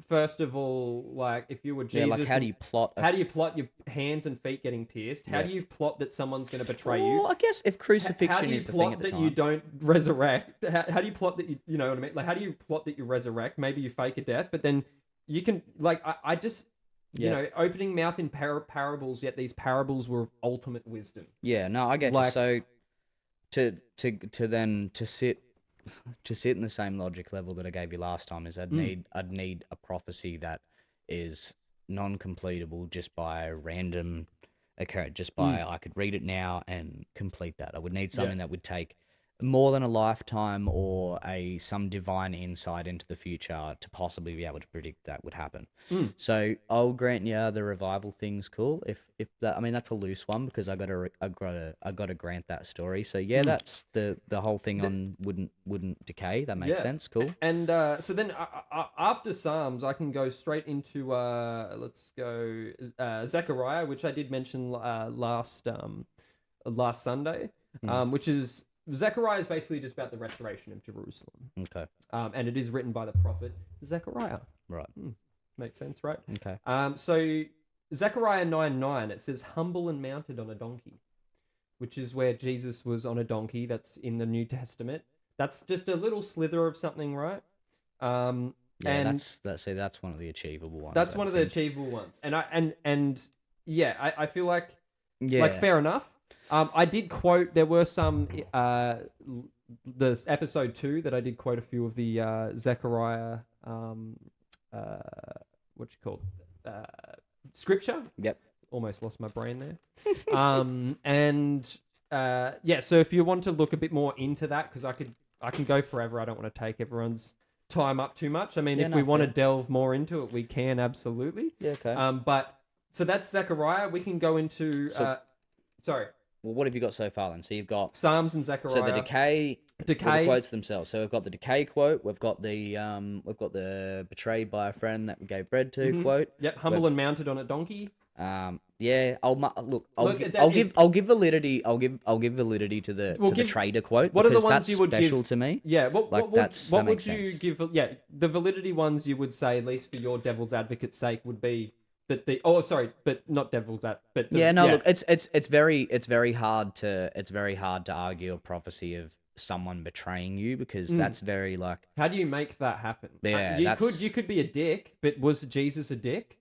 first of all, like, if you were Jesus, how do you plot your hands and feet getting pierced? How do you plot that someone's going to betray you? Well, I guess if crucifixion is the thing at the time. How do you plot that you don't resurrect? How do you plot that you know what I mean? Like, how do you plot that you resurrect? Maybe you fake a death, but then you can, like, I just, opening mouth in parables, yet these parables were of ultimate wisdom. Yeah, no, I get you. So to sit in the same logic level that I gave you last time is I'd need a prophecy that is non-completable just by random occurrence, I could read it now and complete that. I would need something that would take more than a lifetime or some divine insight into the future to possibly be able to predict that would happen. So I'll grant you the revival thing's cool. If that, I mean, that's a loose one because I gotta grant that story. So that's the whole thing on wouldn't decay. That makes sense. Cool. And so then after Psalms, I can go straight into let's go Zechariah, which I did mention last Sunday, which is. Zechariah is basically just about the restoration of Jerusalem. Okay. And it is written by the prophet Zechariah. Right. Makes sense, right? Okay. So Zechariah 9:9, it says, humble and mounted on a donkey, which is where Jesus was on a donkey. That's in the New Testament. That's just a little slither of something, right? That's one of the achievable ones. That's one of the achievable ones. And I feel like fair enough. I did quote, there were some, this episode 2 that I did quote a few of the Zechariah, scripture. Yep. Almost lost my brain there. So if you want to look a bit more into that, because I can go forever. I don't want to take everyone's time up too much. I mean, if we want to delve more into it, we can absolutely. Yeah, okay. But so that's Zechariah. We can go into, sorry. Well, what have you got so far then? So you've got Psalms and Zechariah. So the decay Decay. Well, the quotes themselves. So we've got the decay quote. We've got the betrayed by a friend that we gave bread to quote. Yep. Humble and mounted on a donkey. Yeah. I'll give validity. I'll give validity to the traitor quote. What are the because ones that's you would special give to me? Yeah. What would you sense. give? Yeah. The validity ones you would say, at least for your devil's advocate's sake, would be that but not devil's advocate. But look, it's very hard to argue a prophecy of someone betraying you because that's very like. How do you make that happen? Yeah, you could be a dick, but was Jesus a dick?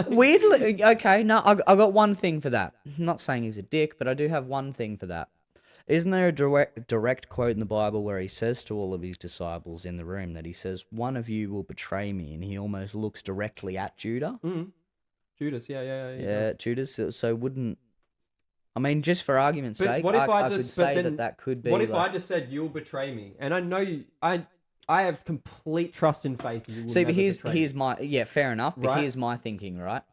Weirdly, okay, no, I got one thing for that. I'm not saying he's a dick, but I do have one thing for that. Isn't there a direct quote in the Bible where he says to all of his disciples in the room that he says, "One of you will betray me," and he almost looks directly at Judah? Judas, yeah. Yeah, Judas. So wouldn't. I mean, just for argument's sake, what if I could just say that could be. What if I just said you'll betray me, and I know you, I have complete trust and faith that you will. See, but here's my fair enough. But right? Here's my thinking, right?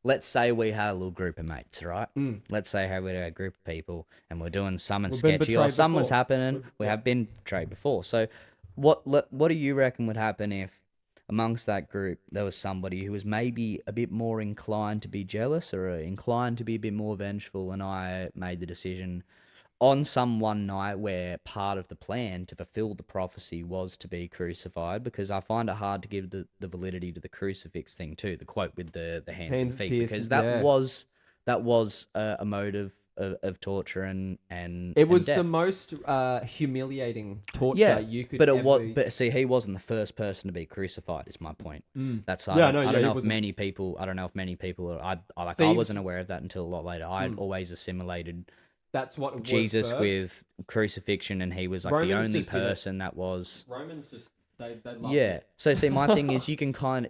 Let's say we had a little group of mates, right? Let's say we had a group of people and we're doing something sketchy or something was happening. We have been betrayed before. So what do you reckon would happen if amongst that group there was somebody who was maybe a bit more inclined to be jealous or inclined to be a bit more vengeful, and I made the decision on some one night where part of the plan to fulfill the prophecy was to be crucified, because I find it hard to give the validity to the crucifix thing too, the quote with the hands and feet, because that was a mode of torture and it was death. The most humiliating torture you could but see, he wasn't the first person to be crucified is my point. That's I don't know if many people I wasn't aware of that until a lot later. I'd always assimilated that's what it Jesus was first. With crucifixion, and he was like Romans the only person that was. Romans just they love it. So see, my thing is you can plan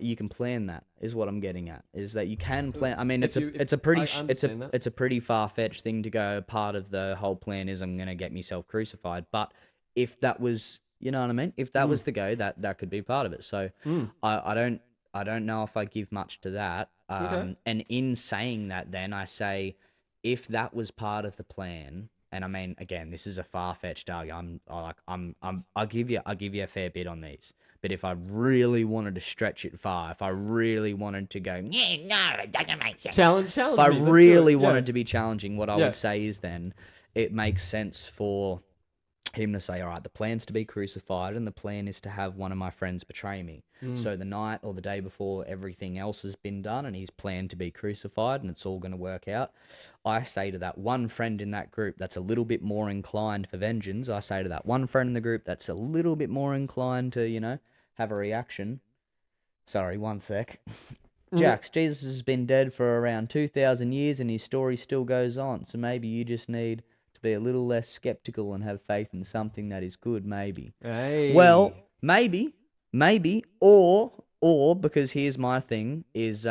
that is what I'm getting at, is that you can plan. I mean, it's a pretty far fetched thing to go. Part of the whole plan is I'm gonna get myself crucified, but if that was, you know what I mean, if that was the go, that could be part of it. So I don't know if I give much to that. And in saying that, then I say, if that was part of the plan, and I mean, again, this is a far-fetched argument. I'll give you a fair bit on these. But if I really wanted to stretch it far, if I really wanted to go, yeah, no, it doesn't make sense. Challenge. If I really wanted to be challenging, what I would say is then it makes sense for him to say, all right, the plan's to be crucified, and the plan is to have one of my friends betray me. So the night or the day before everything else has been done and he's planned to be crucified and it's all going to work out, I say to that one friend in that group that's a little bit more inclined for vengeance, I say to that one friend in the group that's a little bit more inclined to, have a reaction. Sorry, one sec. Jax, Jesus has been dead for around 2,000 years and his story still goes on. So maybe you just need to be a little less skeptical and have faith in something that is good, maybe. Hey. Well, maybe, or because here's my thing, is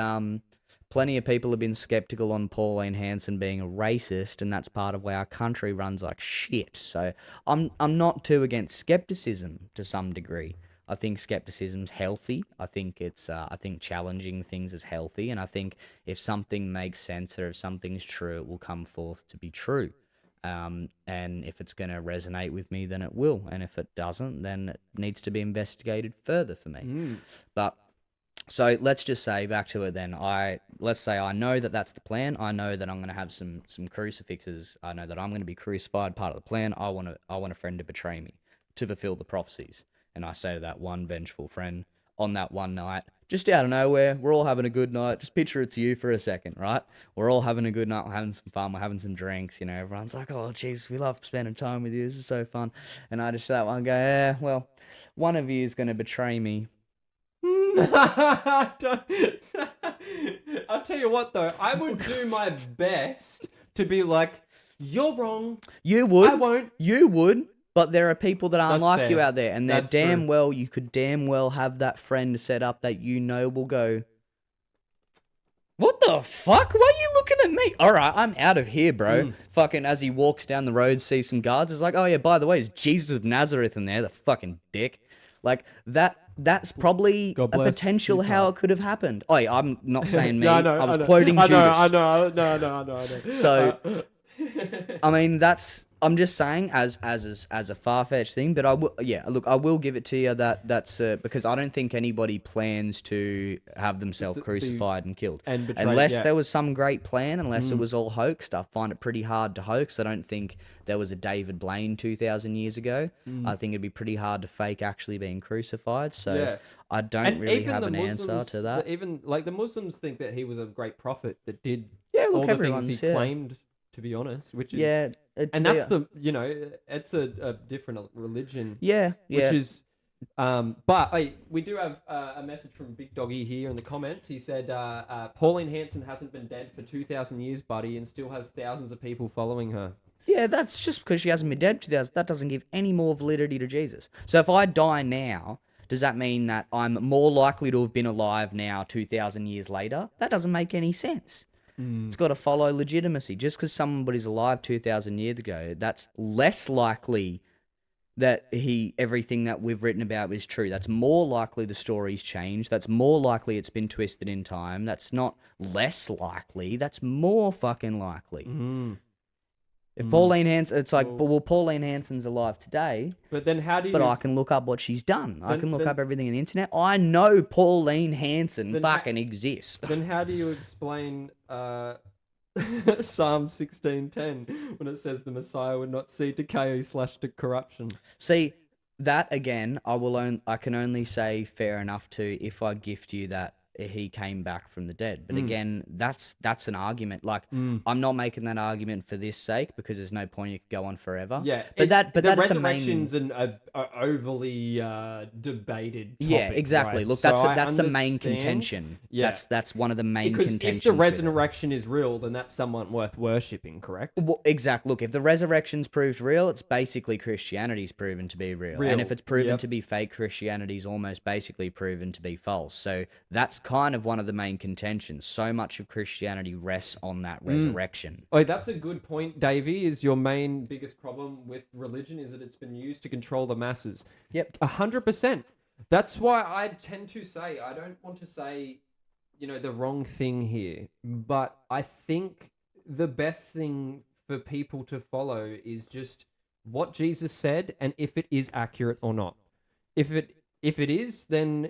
plenty of people have been skeptical on Pauline Hanson being a racist, and that's part of why our country runs like shit. So I'm not too against skepticism to some degree. I think skepticism's healthy. I think I think challenging things is healthy, and I think if something makes sense or if something's true, it will come forth to be true. And if it's going to resonate with me, then it will. And if it doesn't, then it needs to be investigated further for me. But so let's just say, back to it then, let's say I know that that's the plan. I know that I'm going to have some crucifixes. I know that I'm going to be crucified, part of the plan. I want a friend to betray me to fulfill the prophecies. And I say to that one vengeful friend on that one night, just out of nowhere, we're all having a good night. Just picture it to you for a second, right? We're all having a good night. We're having some fun. We're having some drinks. Everyone's like, oh, jeez, we love spending time with you. This is so fun. And I just that one go, yeah, well, one of you is going to betray me. I'll tell you what, though. I would do my best to be like, you're wrong. You would. I won't. You would. But there are people that aren't like you out there, and they're you could damn well have that friend set up that will go, what the fuck? Why are you looking at me? All right, I'm out of here, bro. Fucking as he walks down the road, sees some guards, it's like, oh yeah, by the way, it's Jesus of Nazareth in there, the fucking dick. Like, that's probably a potential how it could have happened. Oh yeah, I'm not saying me. I was quoting Judas. I know. So... I mean, I'm just saying as a far-fetched thing, but I will give it to you that's because I don't think anybody plans to have themselves crucified and killed. And betrayed, unless there was some great plan, unless it was all hoaxed. I find it pretty hard to hoax. I don't think there was a David Blaine 2,000 years ago. I think it'd be pretty hard to fake actually being crucified. So I don't really have an answer to that. Even like the Muslims think that he was a great prophet that did all the things he claimed, to be honest, which is that's it's a different religion. Which is but we do have a message from Big Doggy here in the comments. He said Pauline Hanson hasn't been dead for 2,000 years, buddy, and still has thousands of people following her. Yeah, that's just because she hasn't been dead 2,000. That doesn't give any more validity to Jesus. So if I die now, does that mean that I'm more likely to have been alive now 2,000 years later? That doesn't make any sense. It's got to follow legitimacy. Just because somebody's alive 2,000 years ago, that's less likely that everything that we've written about is true. That's more likely the story's changed. That's more likely it's been twisted in time. That's not less likely. That's more fucking likely. If Pauline Hanson, it's like, well, Pauline Hanson's alive today. But then how do you... But I can look up what she's done. I can look up everything on the internet. I know Pauline Hanson fucking exists. Then how do you explain Psalm 16:10 when it says the Messiah would not see decay / corruption? See, that again, I can only say fair enough to if I gift you that he came back from the dead. But again, that's an argument. Like, I'm not making that argument for this sake because there's no point. You could go on forever. Yeah, but the resurrection's an overly debated topic. Yeah, exactly. Right? Look, that's the main contention. Yeah, that's one of the main contentions. If the resurrection is real, then that's someone worth worshipping, correct? Well, exactly. Look, if the resurrection's proved real, it's basically Christianity's proven to be real. And if it's proven to be fake, Christianity's almost basically proven to be false. So that's kind of one of the main contentions. So much of Christianity rests on that resurrection. Oh, that's a good point, Davey. Is your biggest problem with religion is that it's been used to control the masses? Yep. 100%. That's why I tend to say, I don't want to say, the wrong thing here, but I think the best thing for people to follow is just what Jesus said and if it is accurate or not. If it is, then,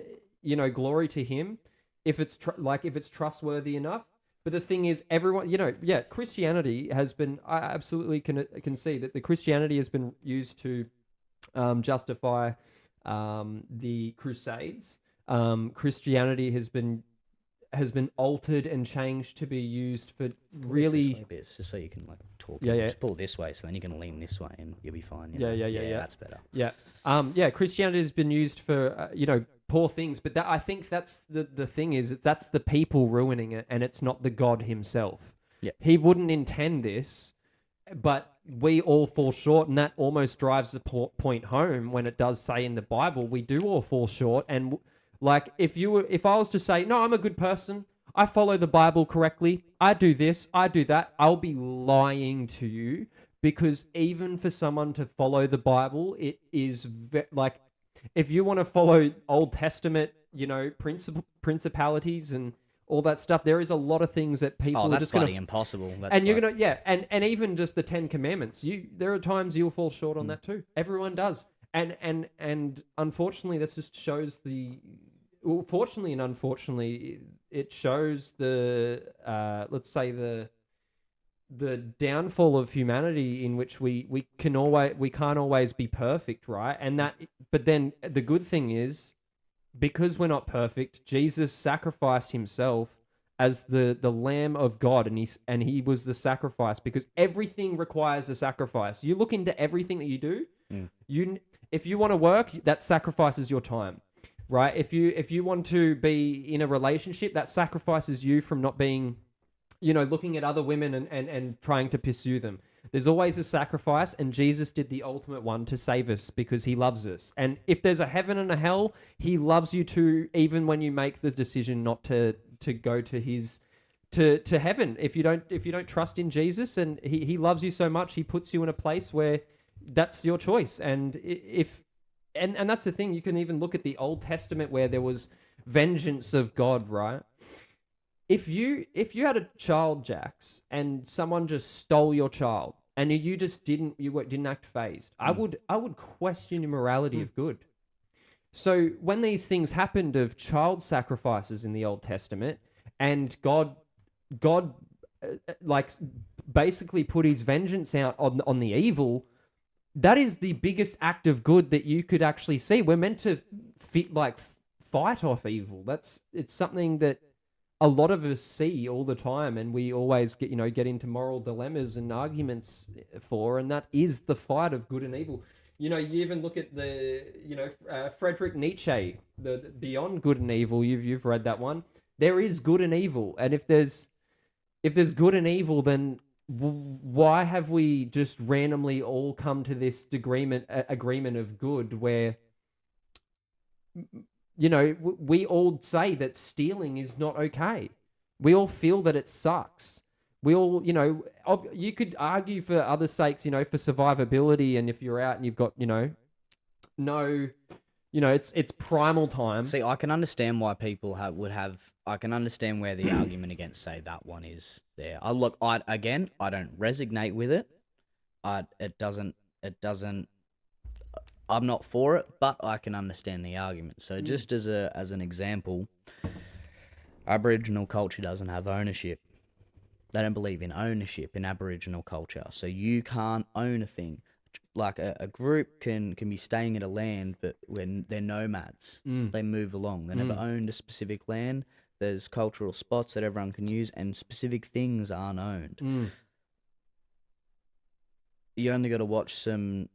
glory to him. If it's if it's trustworthy enough. But the thing is, everyone, Christianity has been, I absolutely can see that the Christianity has been used to justify the Crusades. Christianity has been altered and changed to be used for really... Just so you can talk. Yeah. Just pull it this way, so then you can lean this way and you'll be fine. Yeah. That's better. Yeah. Christianity has been used for, poor things, but I think that's the thing is that's the people ruining it, and it's not the God himself. Yeah. He wouldn't intend this, but we all fall short, and that almost drives the point home when it does say in the Bible we do all fall short. And like if I was to say, no, I'm a good person, I follow the Bible correctly, I do this, I do that, I'll be lying to you, because even for someone to follow the Bible, it is if you want to follow Old Testament, principalities and all that stuff, there is a lot of things that people are just going to... impossible. And you're going to... And even just the 10 Commandments, there are times you'll fall short on that too. Everyone does. And unfortunately, this just shows fortunately and unfortunately, it shows let's say the downfall of humanity, in which we can't always be perfect, right? But then the good thing is, because we're not perfect, Jesus sacrificed himself as the Lamb of God, and he was the sacrifice, because everything requires a sacrifice. You look into everything that you do. If you want to work, that sacrifices your time, right? If you want to be in a relationship, that sacrifices you from not being, looking at other women and trying to pursue them. There's always a sacrifice, and Jesus did the ultimate one to save us because he loves us. And if there's a heaven and a hell, he loves you too, even when you make the decision not to go to heaven. If you don't trust in Jesus, and he loves you so much, he puts you in a place where that's your choice. And and that's the thing, you can even look at the Old Testament where there was vengeance of God, right? If you had a child, Jax, and someone just stole your child, and you just didn't act phased. I would question your morality of good. So when these things happened of child sacrifices in the Old Testament, and God like basically put his vengeance out on the evil, that is the biggest act of good that you could actually see. We're meant to fight off evil. It's something that a lot of us see all the time, and we always get into moral dilemmas and arguments for, and that is the fight of good and evil. You even look at the Friedrich Nietzsche, the Beyond Good and Evil. You've read that one. There is good and evil, and if there's good and evil, then why have we just randomly all come to this agreement of good, where we all say that stealing is not okay. We all feel that it sucks. We all, you could argue for other sakes, for survivability, and if you're out and you've got, it's primal time. See, I can understand why people I can understand where the argument against, say, that one is there. I don't resonate with it. It doesn't, I'm not for it, but I can understand the argument. So just as an example, Aboriginal culture doesn't have ownership. They don't believe in ownership in Aboriginal culture. So you can't own a thing. Like a group can be staying at a land, but when they're nomads, they move along. They never owned a specific land. There's cultural spots that everyone can use, and specific things aren't owned. You only got to watch some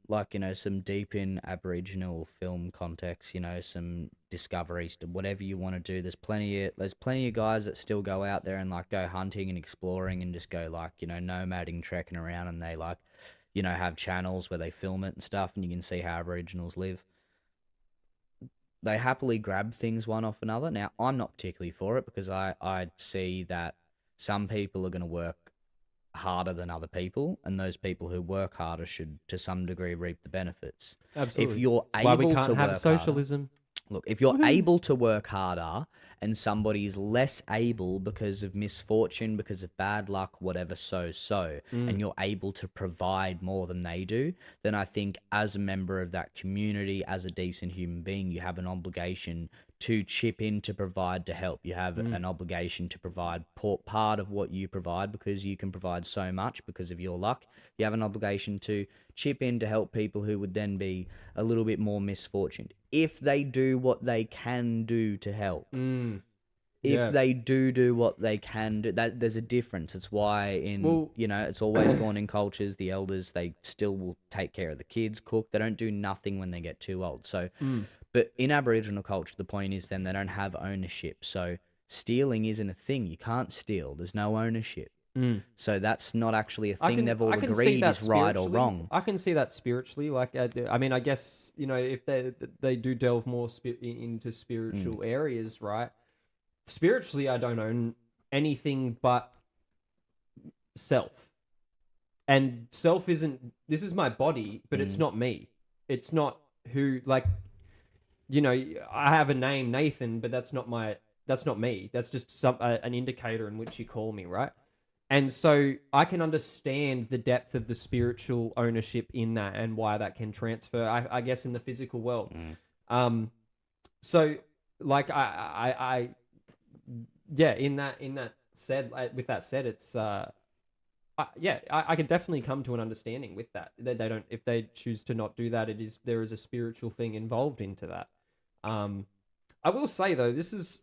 deep in Aboriginal film context, some discoveries, whatever you want to do. There's plenty of guys that still go out there and go hunting and exploring and just go nomading, trekking around, and they have channels where they film it and stuff, and you can see how Aboriginals live. They happily grab things one off another. Now, I'm not particularly for it, because I see that some people are going to work harder than other people, and those people who work harder should, to some degree, reap the benefits. Absolutely. If you're That's why we able can't to have work socialism. Look, if you're able to work harder and somebody's less able because of misfortune, because of bad luck, whatever, and you're able to provide more than they do, then I think as a member of that community, as a decent human being, you have an obligation to chip in, to provide, to help. You have an obligation to provide part of what you provide, because you can provide so much because of your luck. You have an obligation to chip in to help people who would then be a little bit more misfortunate, if they do what they can do to help. If they do what they can do, that there's a difference. It's why it's always gone in cultures, the elders, they still will take care of the kids, cook. They don't do nothing when they get too old. So, but in Aboriginal culture, the point is then they don't have ownership. So stealing isn't a thing. You can't steal. There's no ownership. So that's not actually a thing they've all agreed is right or wrong. I can see that spiritually. I guess, if they do delve more into spiritual areas, right? Spiritually, I don't own anything but self. And self isn't, this is my body, but it's not me. It's not who, I have a name, Nathan, but that's not me. That's just an indicator in which you call me, right? And so I can understand the depth of the spiritual ownership in that, and why that can transfer, I guess, in the physical world. So in that said, with that said, it's I could definitely come to an understanding with that. They don't, if they choose to not do that, there is a spiritual thing involved into that. I will say though, this is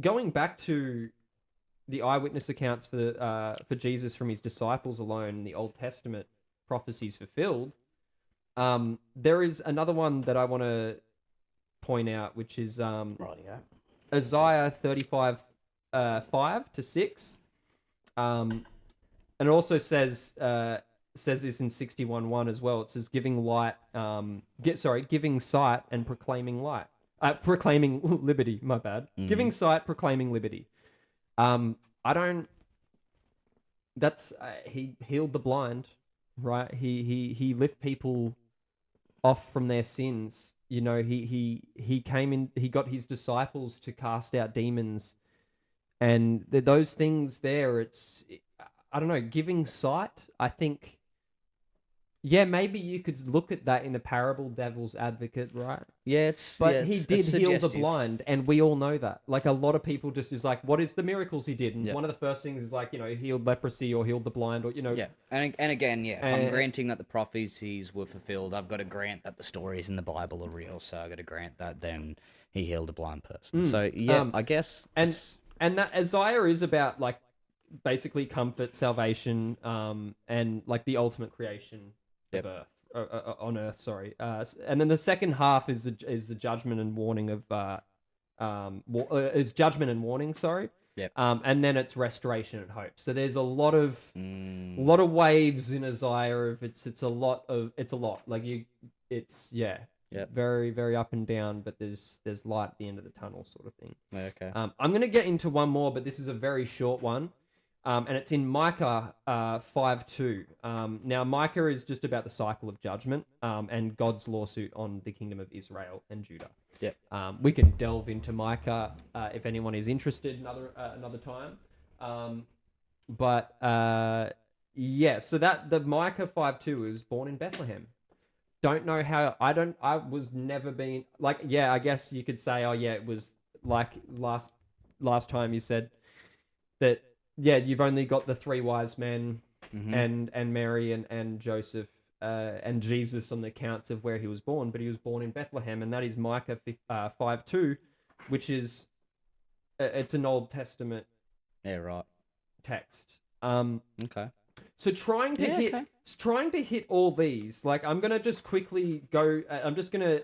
going back to the eyewitness accounts for Jesus from his disciples alone in the Old Testament, prophecies fulfilled. There is another one that I want to point out, which is Isaiah 35, 5-6. And it also says this in 61:1 as well. It says giving sight and proclaiming light. Proclaiming liberty, my bad. Giving sight, proclaiming liberty. He healed the blind, right? He lift people off from their sins. He came in, he got his disciples to cast out demons, and those things there, I don't know, giving sight, I think Yeah, maybe you could look at that in a parable, devil's advocate, right? Yeah, He did it's heal the suggestive. blind, and we all know that. Like, a lot of people just is like, what is the miracles he did? And Yep. one of the first things is like, healed leprosy or healed the blind, or Yeah, and again, yeah, if I'm And- granting that the prophecies were fulfilled, I've got to grant that the stories in the Bible are real. So I got to grant that then he healed a blind person. So yeah, I guess and that Isaiah is about like basically comfort, salvation, and like the ultimate creation of Earth. On Earth, sorry. And then the second half is the judgment and warning of is judgment and warning, sorry. Yep. And then it's restoration and hope. So there's a lot of waves in Isaiah. Of it's a lot. Like very, very up and down. But there's light at the end of the tunnel, sort of thing. Okay. I'm gonna get into one more, but this is a very short one. And it's in Micah 5:2. Now, Micah is just about the cycle of judgment and God's lawsuit on the kingdom of Israel and Judah. Yep. We can delve into Micah if anyone is interested another time. So that the Micah 5:2 is born in Bethlehem. Don't know how. I was never been like. Yeah, I guess you could say. Oh, yeah, it was like last time you said that. Yeah, you've only got the three wise men and Mary and Joseph and Jesus on the accounts of where he was born, but he was born in Bethlehem, and that is Micah 5:2, which is it's an Old Testament text. Okay. So trying to hit all these, like I'm gonna just quickly go. I'm just gonna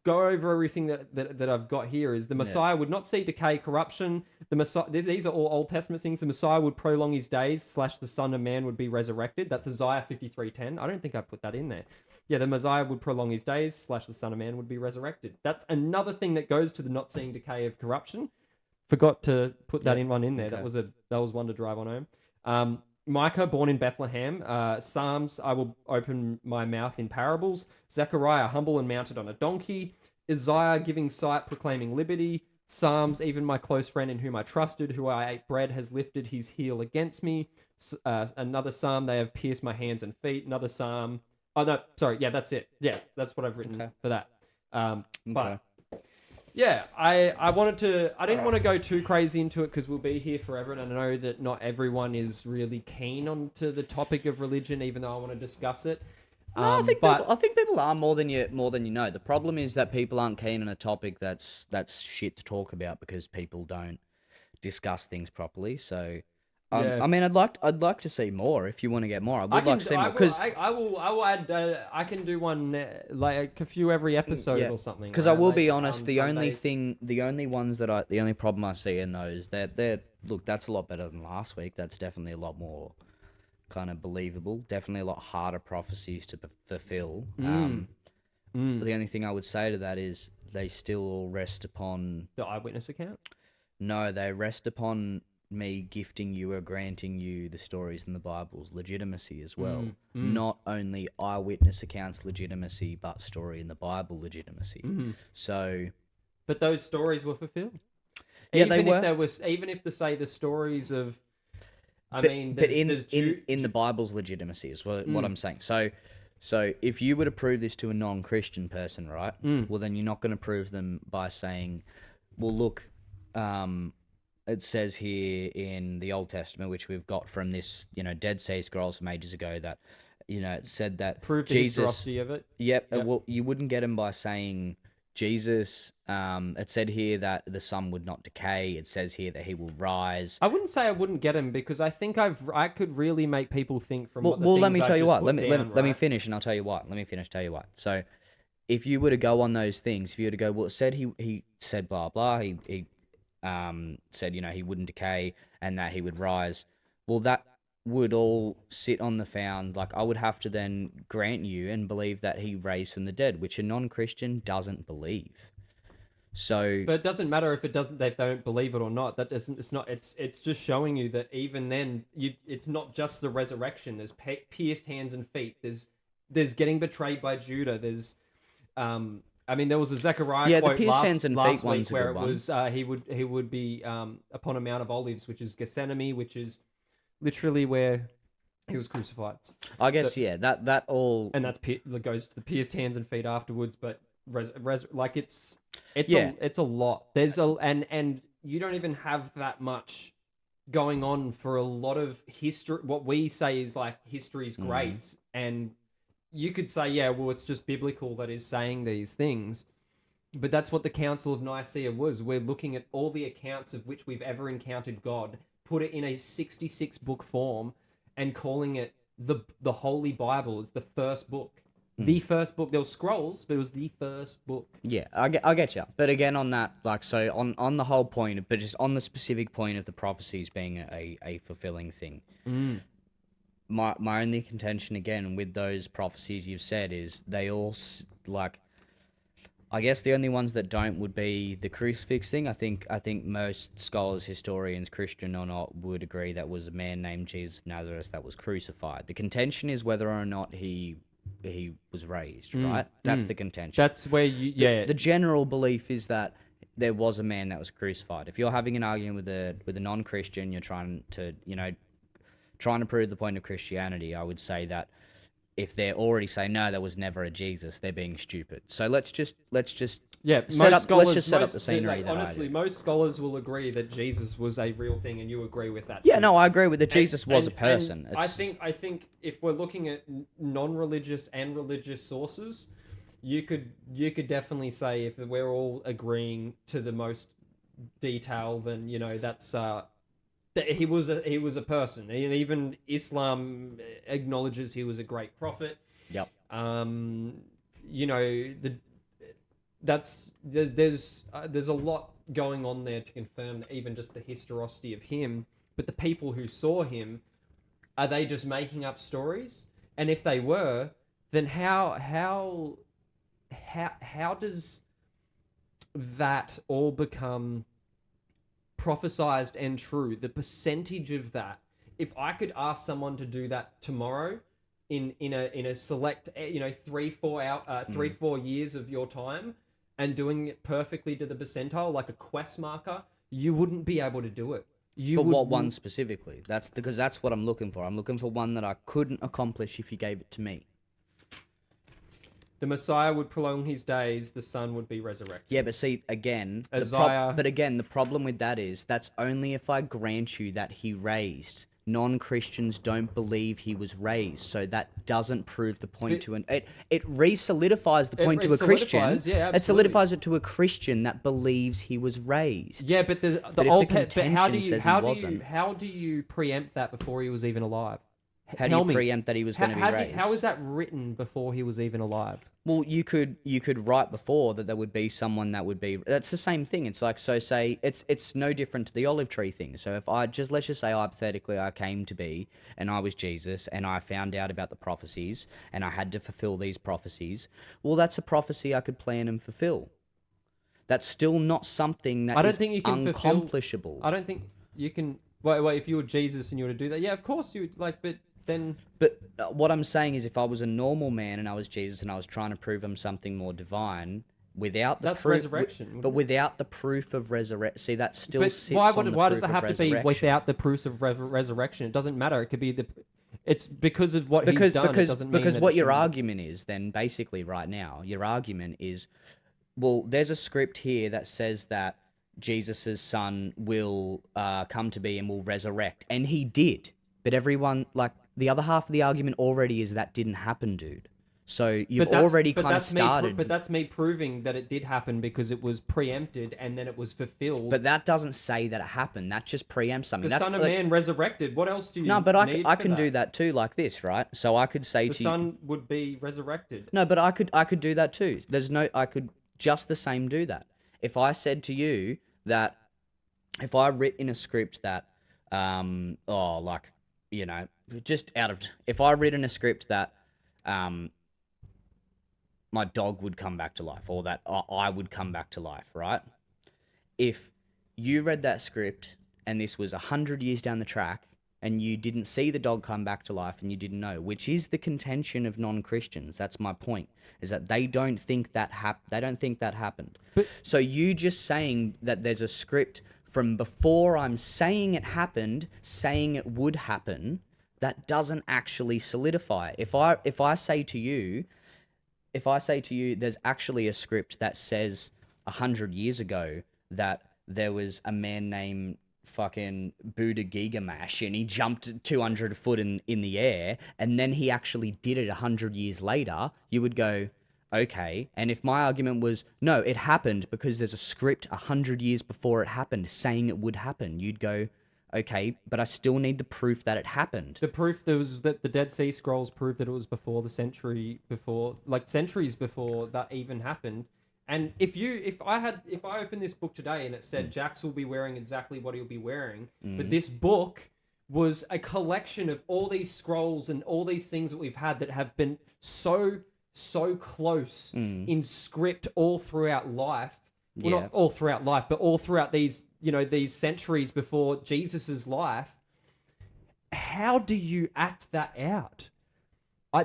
go over everything that I've got here. Is the Messiah would not see decay, corruption. The Messiah, these are all Old Testament things. The Messiah would prolong his days. / the Son of Man would be resurrected. That's Isaiah 53:10. I don't think I put that in there. Yeah, the Messiah would prolong his days. / the Son of Man would be resurrected. That's another thing that goes to the not seeing decay of corruption. Forgot to put that one in there. Okay. That was one to drive on home. Micah, born in Bethlehem. Psalms, I will open my mouth in parables. Zechariah, humble and mounted on a donkey. Isaiah, giving sight, proclaiming liberty. Psalms, even my close friend in whom I trusted, who I ate bread, has lifted his heel against me. Another psalm, they have pierced my hands and feet. Another psalm. Oh, no, sorry. Yeah, that's it. Yeah, that's what I've written for that. But yeah, I didn't want to go too crazy into it because we'll be here forever, and I know that not everyone is really keen onto the topic of religion, even though I want to discuss it. No, I think people are more than you know. The problem is that people aren't keen on a topic that's shit to talk about because people don't discuss things properly. So, I mean, I'd like to see more. If you want to get more, I would like to see more. Because I will add. I can do one like a few every episode or something. Because I will be honest, the only problem I see in those, they're look, that's a lot better than last week. That's definitely a lot more kind of believable. Definitely a lot harder prophecies to fulfill. The only thing I would say to that is they still all rest upon the eyewitness account. No, they rest upon me gifting you or granting you the stories in the Bible's legitimacy as well. Not only eyewitness accounts legitimacy, but story in the Bible legitimacy. So, but those stories were fulfilled. Yeah, even they if were. Even if the stories of. But in the Bible's legitimacy is what I'm saying. So if you were to prove this to a non-Christian person, right? Well, then you're not going to prove them by saying, well, look, it says here in the Old Testament, which we've got from this, Deadsea scrolls from ages ago, that, it said that prove Jesus, the historicity of it. Yep. Well, you wouldn't get them by saying Jesus, it said here that the sun would not decay. It says here that he will rise. I wouldn't say I wouldn't get him because I think I could really make people think from what the well, things let me tell you what. Let me finish, and I'll tell you why. Let me finish. Tell you why. So, if you were to go on those things, if you were to go, well, it said he said blah blah. He said he wouldn't decay and that he would rise. Well, that would all sit on the found. Like, I would have to then grant you and believe that he raised from the dead, which a non-Christian doesn't believe. So, but it doesn't matter if they don't believe it or not. That doesn't. It's not. It's just showing you that even then, it's not just the resurrection. There's pierced hands and feet. There's getting betrayed by Judah. There's, I mean, there was a Zechariah quote the pierced hands and feet week where it was he would be upon a Mount of Olives, which is Gethsemane, which is literally where He was crucified. I guess that all, and that goes to the pierced hands and feet afterwards. But like it's a lot. There's and you don't even have that much going on for a lot of history. What we say is like history's greats, and you could say, yeah, well, it's just biblical that is saying these things. But that's what the Council of Nicaea was. We're looking at all the accounts of which we've ever encountered God, put it in a 66 book form, and calling it the Holy Bible is the first book. The first book. There were scrolls, but it was the first book. Yeah, I get you. But again, on that, like, so on the whole point, but just on the specific point of the prophecies being a fulfilling thing, my only contention again with those prophecies you've said is they all like. I guess the only ones that don't would be the crucifix thing. I think most scholars, historians, Christian or not, would agree that was a man named Jesus of Nazareth that was crucified. The contention is whether or not he was raised, right? That's the contention. That's where the general belief is that there was a man that was crucified. If you're having an argument with a non-Christian, you're trying to prove the point of Christianity, I would say that if they're already saying no, there was never a Jesus, they're being stupid. So let's just set up the scenery. Honestly, most scholars will agree that Jesus was a real thing, and you agree with that. Yeah, too. no, I agree with that. Jesus was a person. I think if we're looking at non-religious and religious sources, you could definitely say if we're all agreeing to the most detail, then that's. He was a person, and even Islam acknowledges he was a great prophet. Yep. There's a lot going on there to confirm even just the historicity of him. But the people who saw him, are they just making up stories? And if they were, then how does that all become prophesized and true? The percentage of that, if I could ask someone to do that tomorrow in a select 3-4 years of your time and doing it perfectly to the percentile like a quest marker, you wouldn't be able to do it. What one specifically? That's because that's what I'm looking for. I'm looking for one that I couldn't accomplish if you gave it to me. The Messiah would prolong his days, the Son would be resurrected. Yeah, but see, again, the problem with that is, that's only if I grant you that he raised. Non-Christians don't believe he was raised, so that doesn't prove the point to an... It re-solidifies the point to a Christian. Yeah, it solidifies it to a Christian that believes he was raised. Yeah, but how do you preempt that before he was even alive? How do you preempt that he was going to be raised? How is that written before he was even alive? Well, you could write before that there would be someone that would be... That's the same thing. It's like, so say, it's no different to the olive tree thing. So if let's just say hypothetically I came to be and I was Jesus and I found out about the prophecies and I had to fulfill these prophecies, well, that's a prophecy I could plan and fulfill. That's still not something that is unaccomplishable. I don't think you can... Wait, if you were Jesus and you were to do that, yeah, of course you would, But what I'm saying is, if I was a normal man and I was Jesus and I was trying to prove him something more divine, without the resurrection. But without the proof of resurrection, see, that still sits why on the why proof does it of have to be without the proof of resurrection? It doesn't matter. It could be it's because of what he's done. Because what your argument is, then basically right now, your argument is, well, there's a script here that says that Jesus' son will come to be and will resurrect, and he did. But everyone, like, the other half of the argument already is that didn't happen, dude. So you've already kind of started. But that's me proving that it did happen because it was preempted and then it was fulfilled. But that doesn't say that it happened. That just preempts something. The Son of Man resurrected. What else do you need? No, but I can do that too, like this, right? So I could say the Son would be resurrected. No, but I could do that too. I could just the same do that. If I said to you that, if I writ in a script that, if I read in a script that my dog would come back to life, or that I would come back to life, right? If you read that script and this was 100 years down the track and you didn't see the dog come back to life and you didn't know, which is the contention of non-Christians, that's my point, is that they don't think that happened. So you just saying that there's a script from before I'm saying it happened, saying it would happen, that doesn't actually solidify. If I say to you, there's actually a script that says 100 years ago that there was a man named fucking Buddha Gigamash and he jumped 200 foot in the air, and then he actually did it 100 years later, you would go, okay. And if my argument was, no, it happened because there's a script 100 years before it happened saying it would happen, you'd go, okay, but I still need the proof that it happened. The proof was that the Deadsea Scrolls proved that it was before the centuries before that even happened. And if I opened this book today and it said Jax will be wearing exactly what he'll be wearing, but this book was a collection of all these scrolls and all these things that we've had that have been so close in script all throughout life. Well, not all throughout life, but all throughout these centuries before Jesus's life. How do you act that out?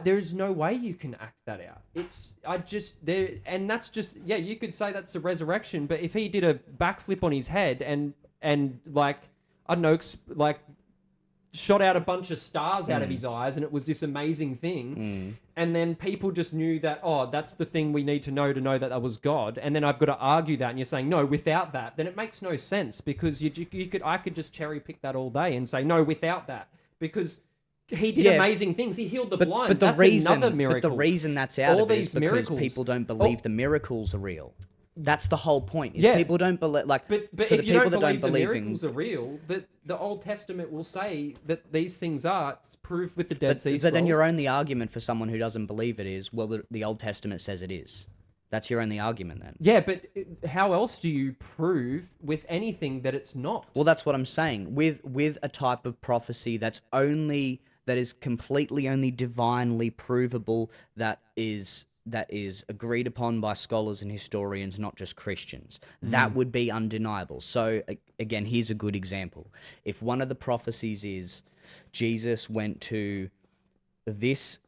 There is no way you can act that out. That's just, you could say that's a resurrection, but if he did a backflip on his head and like, I don't know, like shot out a bunch of stars out of his eyes and it was this amazing thing, and then people just knew that, oh, that's the thing we need to know that was God, and then I've got to argue that, and you're saying, no, without that, then it makes no sense, because I could just cherry pick that all day and say, no, without that, because he did amazing things. He healed the blind. But that's another miracle. But the reason that's out all of it these is because miracles, people don't believe the miracles are real. That's the whole point. Is people don't believe, like, but so if the you people don't that don't believe the believe miracles in, are real, the Old Testament will say that these things are proved with the Dead Sea Scrolls. but then your only argument for someone who doesn't believe it is, well, the Old Testament says it is. That's your only argument then. Yeah, but how else do you prove with anything that it's not? Well, that's what I'm saying. With a type of prophecy that is completely only divinely provable, that is agreed upon by scholars and historians, not just Christians. That would be undeniable. So again, here's a good example. If one of the prophecies is Jesus went to this,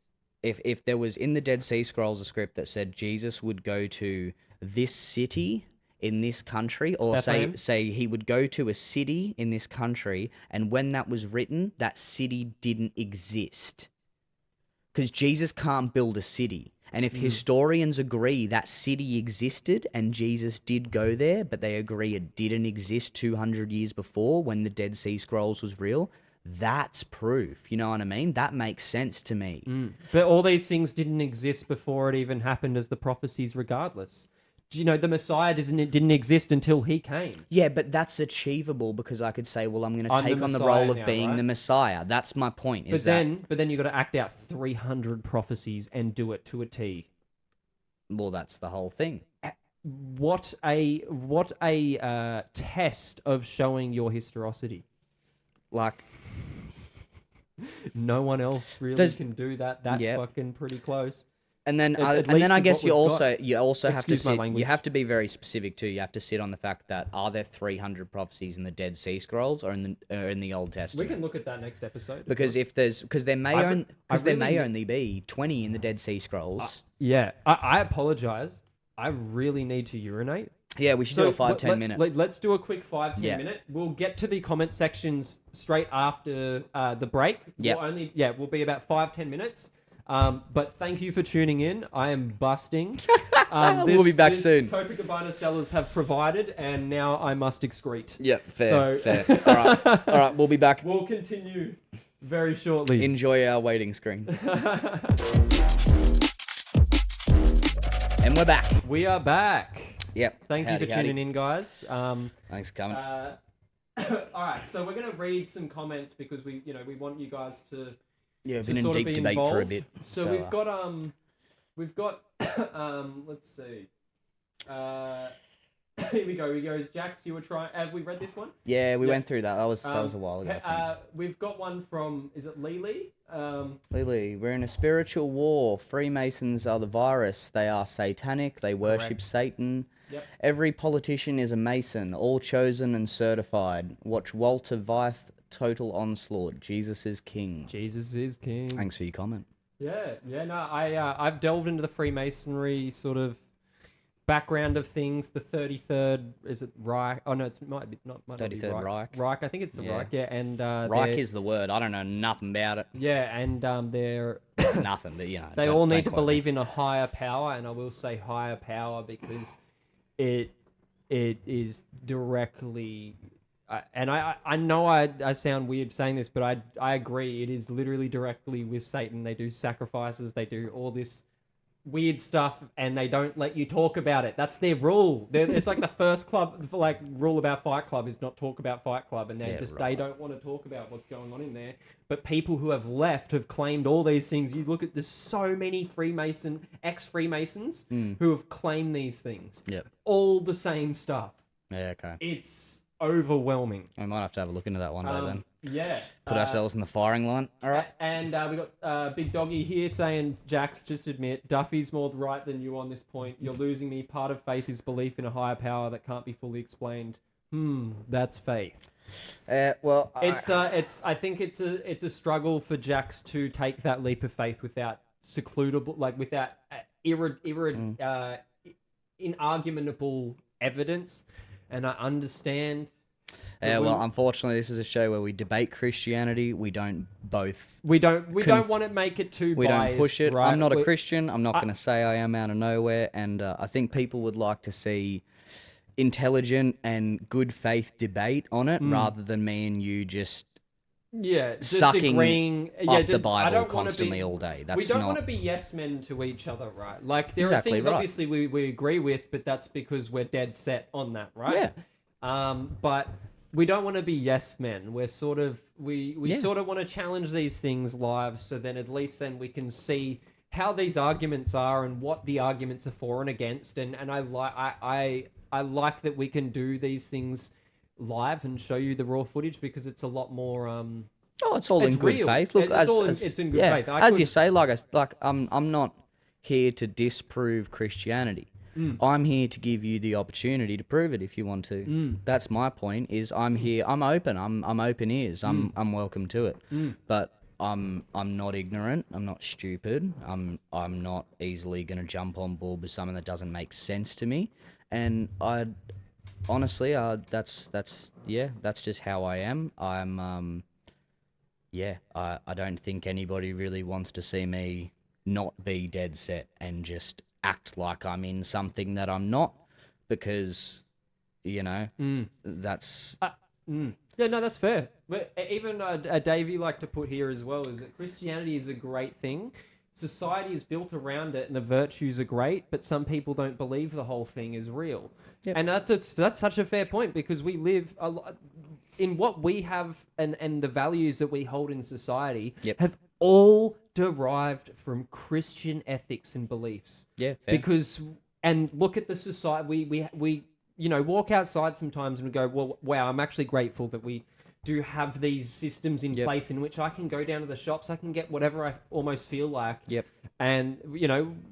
if there was in the Deadsea Scrolls a script that said Jesus would go to this city in this country, or say he would go to a city in this country, and when that was written, that city didn't exist. Because Jesus can't build a city. And if historians agree that city existed and Jesus did go there, but they agree it didn't exist 200 years before when the Deadsea Scrolls was real, that's proof. You know what I mean? That makes sense to me. But all these things didn't exist before it even happened as the prophecies regardless. Do you know, the Messiah didn't exist until he came. Yeah, but that's achievable because I could say, well, I'm going to take on the role of being the Messiah. That's my point. But then you've got to act out 300 prophecies and do it to a T. Well, that's the whole thing. What a test of showing your historicity. Like, no one else really can do that. Fucking pretty close. And then I guess you also have to sit, you have to be very specific too. You have to sit on the fact that, are there 300 prophecies in the Deadsea Scrolls or in the Old Testament? We can look at that next episode. Because there may only be 20 in the Deadsea Scrolls. I apologize. I really need to urinate. Yeah, we should do a 5-10 minute. Let's do a quick 5-10 minute. We'll get to the comment sections straight after the break. We'll be about 5-10 minutes. But thank you for tuning in. I am busting. We'll be back soon. Copacabana sellers have provided, and now I must excrete. Yep, fair. All right, we'll be back. We'll continue very shortly. Enjoy our waiting screen. And we're back. We are back. Yep. Thank you for tuning in, guys. Thanks for coming. All right, so we're going to read some comments because we want you guys to. Yeah, we've been in deep debate for a bit. So we've got let's see. Here we go. He goes, Jax, you were trying. Have we read this one? Yeah, we went through that. That was a while ago. We've got one from. Is it Lily? Lily, we're in a spiritual war. Freemasons are the virus. They are satanic. They worship Satan. Yep. Every politician is a Mason, all chosen and certified. Watch Walter Veith. Total onslaught. Jesus is king. Jesus is king. Thanks for your comment. Yeah. No, I've delved into the Freemasonry sort of background of things. The 33rd, is it Reich? Oh no, it might not be 33rd Reich. Reich, I think it's the Reich. Yeah, and Reich is the word. I don't know nothing about it. Yeah, and they're nothing, but they all need to believe in a higher power, and I will say higher power because it is directly. And I know I sound weird saying this, but I agree. It is literally directly with Satan. They do sacrifices. They do all this weird stuff, and they don't let you talk about it. That's their rule. It's like the first club, like rule about Fight Club is not talk about Fight Club, and they don't want to talk about what's going on in there. But people who have left have claimed all these things. You look at there's so many ex-Freemasons who have claimed these things. Yep. All the same stuff. Yeah, okay. It's overwhelming. I might have to have a look into that one day then. Yeah. Put ourselves in the firing line. All right. And we got Big Doggy here saying, Jax, just admit, Duffy's more right than you on this point. You're losing me. Part of faith is belief in a higher power that can't be fully explained. That's faith. Well, I think it's a struggle for Jax to take that leap of faith without without inarguable evidence. And I understand. Well, unfortunately, this is a show where we debate Christianity. We don't both. We don't want to make it too. We biased, don't push it. right? I'm not a Christian. I'm not going to say I am out of nowhere. And I think people would like to see intelligent and good faith debate on it, rather than me and you just sucking agreeing, up the Bible constantly all day. We don't want to be yes men to each other, right? Like there are things obviously we agree with, but that's because we're dead set on that, right? Yeah. But we don't want to be yes men. We're sort of we sort of want to challenge these things live, so then at least then we can see how these arguments are and what the arguments are for and against. And I like that we can do these things live and show you the raw footage because it's a lot more. It's all in good faith. Look, it's in good faith. You say, I'm not here to disprove Christianity. I'm here to give you the opportunity to prove it if you want to. That's my point. Is I'm here. I'm open. I'm open ears. I'm welcome to it. But I'm not ignorant. I'm not stupid. I'm not easily going to jump on board with something that doesn't make sense to me. And honestly, that's just how I am. I'm I don't think anybody really wants to see me not be dead set and just act like I'm in something that I'm not, because that's yeah, no, that's fair. But even Davey like to put here as well is that Christianity is a great thing. Society is built around it, and the virtues are great, but some people don't believe the whole thing is real. Yep. And that's such a fair point, because we live in what we have, and the values that we hold in society have all derived from Christian ethics and beliefs. Yeah, fair. And look at the society. We walk outside sometimes and we go, well, wow, I'm actually grateful that we do have these systems in place in which I can go down to the shops, I can get whatever I almost feel like. Yep. And,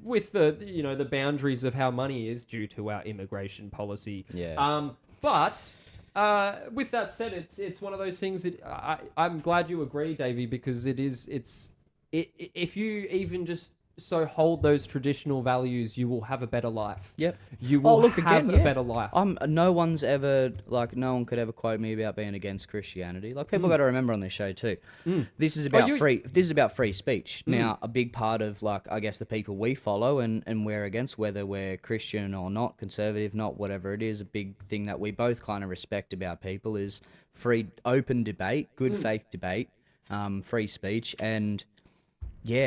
with the boundaries of how money is due to our immigration policy. Yeah. But with that said, it's one of those things that I'm glad you agree, Davey, because if you even just so hold those traditional values, you will have a better life. Yep. You will have a better life. No one could ever quote me about being against Christianity. Like, people got to remember on this show too. This is about free speech. Now, a big part of, I guess, the people we follow and we're against, whether we're Christian or not, conservative, not, whatever it is, a big thing that we both kind of respect about people is free, open debate, good faith debate, free speech. And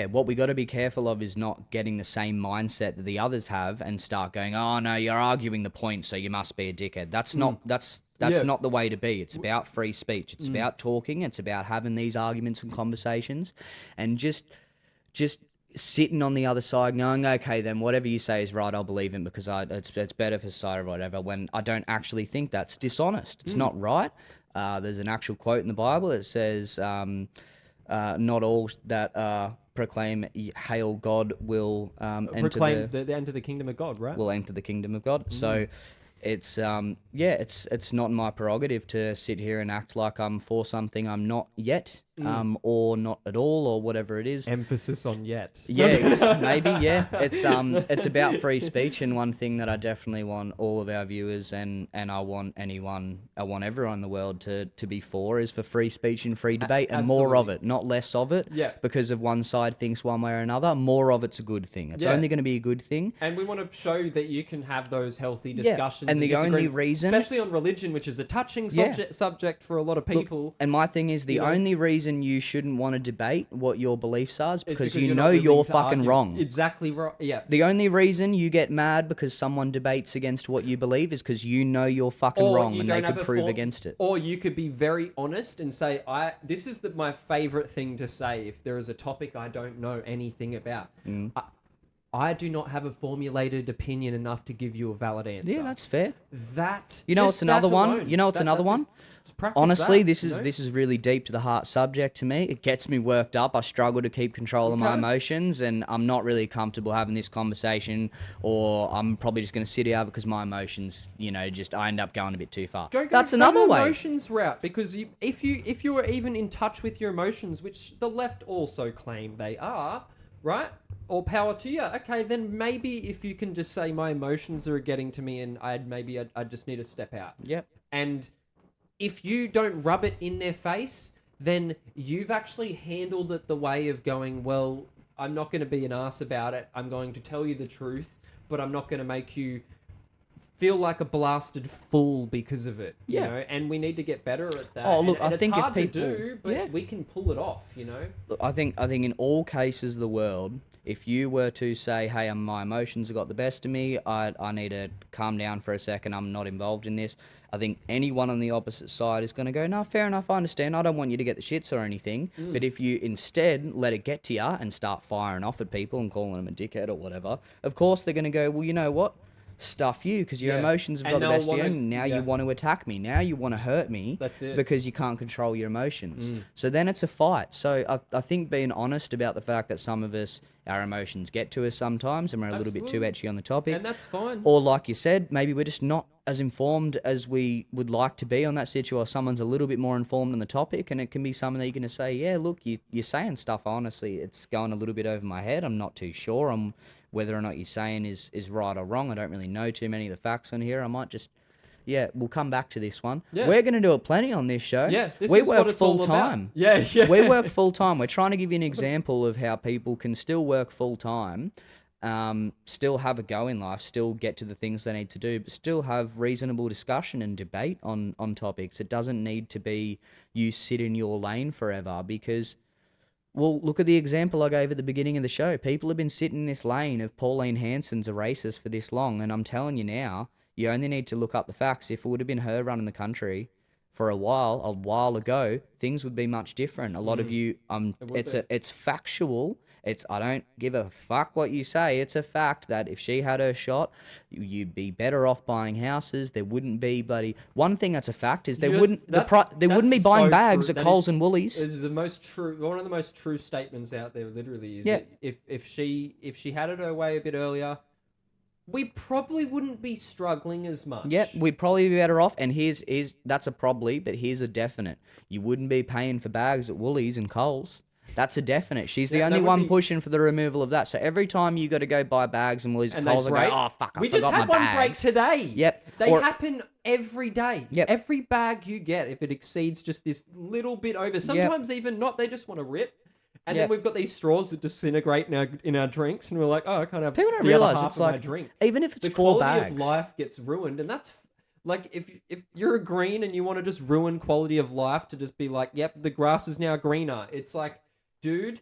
what we got to be careful of is not getting the same mindset that the others have and start going, oh no, you're arguing the point, so you must be a dickhead. That's not the way to be. It's about free speech. It's about talking. It's about having these arguments and conversations, and just sitting on the other side going, okay, then whatever you say is right, I'll believe in, because it's better for society or whatever, when I don't actually think that's dishonest. It's not right. There's an actual quote in the Bible that says, not all that proclaim hail God will enter the kingdom of God, right? Will enter the kingdom of God. So it's it's not my prerogative to sit here and act like I'm for something I'm not yet, or not at all, or whatever it is. Emphasis on yet. Yeah, maybe. Yeah, it's about free speech, and one thing that I definitely want all of our viewers and I want everyone in the world to be for is for free speech and free debate, and more of it, not less of it. Yeah. Because if one side thinks one way or another, more of it's a good thing. It's only going to be a good thing. And we want to show that you can have those healthy discussions. And the only reason, especially on religion, which is a touching subject for a lot of people. Look, and my thing is, the only reason you shouldn't want to debate what your beliefs are is because you you're know not willing you're to fucking argue. wrong. Exactly right. Yeah. The only reason you get mad because someone debates against what you believe is because you know you're fucking wrong, and they could prove against it. Or you could be very honest and say, this is my favorite thing to say if there is a topic I don't know anything about. I do not have a formulated opinion enough to give you a valid answer. Yeah, that's fair. That You know, it's another one. alone, You know, it's another one. Honestly, this is really deep to the heart subject to me. It gets me worked up. I struggle to keep control of my emotions, and I'm not really comfortable having this conversation, or I'm probably just going to sit here because my emotions, I end up going a bit too far. That's another way. Emotions route, because if you are even in touch with your emotions, which the left also claim they are, right? Or power to you. Okay, then maybe if you can just say my emotions are getting to me, and I just need to step out. Yep. And if you don't rub it in their face, then you've actually handled it the way of going, well, I'm not going to be an ass about it. I'm going to tell you the truth, but I'm not going to make you feel like a blasted fool because of it. Yeah. You know? And we need to get better at that. Oh, look, and I think it's hard if people, to do, but we can pull it off, Look, I think in all cases of the world, if you were to say, hey, my emotions have got the best of me, I need to calm down for a second, I'm not involved in this, I think anyone on the opposite side is going to go, no, fair enough, I understand, I don't want you to get the shits or anything, but if you instead let it get to you and start firing off at people and calling them a dickhead or whatever, of course they're going to go, well, you know what? Stuff you, because your emotions have got the best of you, and now you want to attack me. Now you want to hurt me. That's it. Because you can't control your emotions. So then it's a fight. So I think being honest about the fact that some of us, our emotions get to us sometimes, and we're a little bit too edgy on the topic. And that's fine. Or like you said, maybe we're just not as informed as we would like to be on that situation, or someone's a little bit more informed on the topic, and it can be something that you're going to say, yeah, look, you're saying stuff, honestly, it's going a little bit over my head. I'm not too sure. Whether or not you're saying is right or wrong. I don't really know too many of the facts on here. I might just, we'll come back to this one. Yeah. We're going to do it plenty on this show. Yeah, we work full time. Yeah. We work full time. We're trying to give you an example of how people can still work full time, still have a go in life, still get to the things they need to do, but still have reasonable discussion and debate on topics. It doesn't need to be you sit in your lane forever, because... Well, look at the example I gave at the beginning of the show. People have been sitting in this lane of Pauline Hanson's a racist for this long, and I'm telling you now, you only need to look up the facts. If it would have been her running the country for a while ago, things would be much different. A lot of you, it's factual. I don't give a fuck what you say. It's a fact that if she had her shot, you'd be better off buying houses. There wouldn't be one thing that's a fact is they wouldn't be buying bags at Coles and Woolies. Is the most true, one of the most true statements out there. Literally, is that if she had it her way a bit earlier, we probably wouldn't be struggling as much. Yeah, we'd probably be better off. And here's that's a probably, but here's a definite. You wouldn't be paying for bags at Woolies and Coles. That's a definite. She's the only one pushing for the removal of that. So every time you got to go buy bags and Woolies and Coles, I go, oh, fuck, I forgot my bag. We just had one break today. Yep. They happen every day. Yep. Every bag you get, if it exceeds just this little bit over, sometimes even not, they just want to rip. And then we've got these straws that disintegrate in our drinks, and we're like, oh, I can't have people don't the realize other half it's of like, my drink. Even if it's the 4 bags. The quality of life gets ruined, and that's... Like, if you're a green and you want to just ruin quality of life to just be like, yep, the grass is now greener. It's like, dude...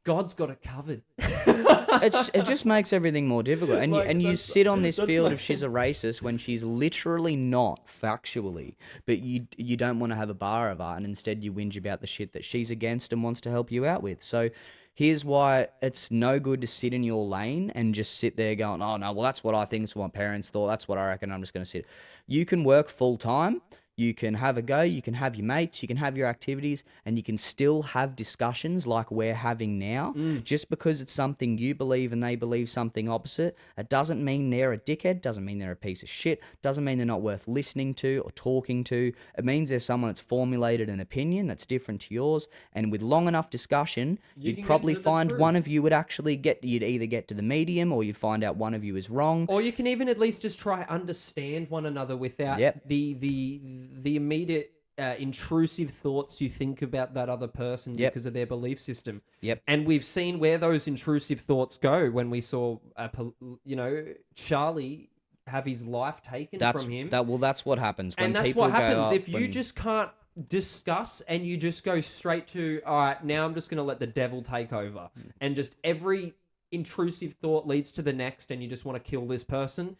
God's got it covered. It just makes everything more difficult. And you sit on this field of she's a racist when she's literally not, factually. But you don't want to have a bar of her, and instead you whinge about the shit that she's against and wants to help you out with. So here's why it's no good to sit in your lane and just sit there going, oh, no, well, that's what I think is what my parents thought. That's what I reckon. I'm just going to sit. You can work full time. You can have a go, you can have your mates, you can have your activities, and you can still have discussions like we're having now. Just because it's something you believe and they believe something opposite, it doesn't mean they're a dickhead, doesn't mean they're a piece of shit, doesn't mean they're not worth listening to or talking to. It means there's someone that's formulated an opinion that's different to yours, and with long enough discussion, you'd probably find one of you would actually you'd either get to the medium, or you'd find out one of you is wrong. Or you can even at least just try understand one another without the immediate intrusive thoughts you think about that other person because of their belief system. And we've seen where those intrusive thoughts go when we saw, Charlie have his life taken from him. That's what happens. When and that's people what happens go up, if you just can't discuss and you just go straight to, all right, now I'm just going to let the devil take over. And just every intrusive thought leads to the next and you just want to kill this person.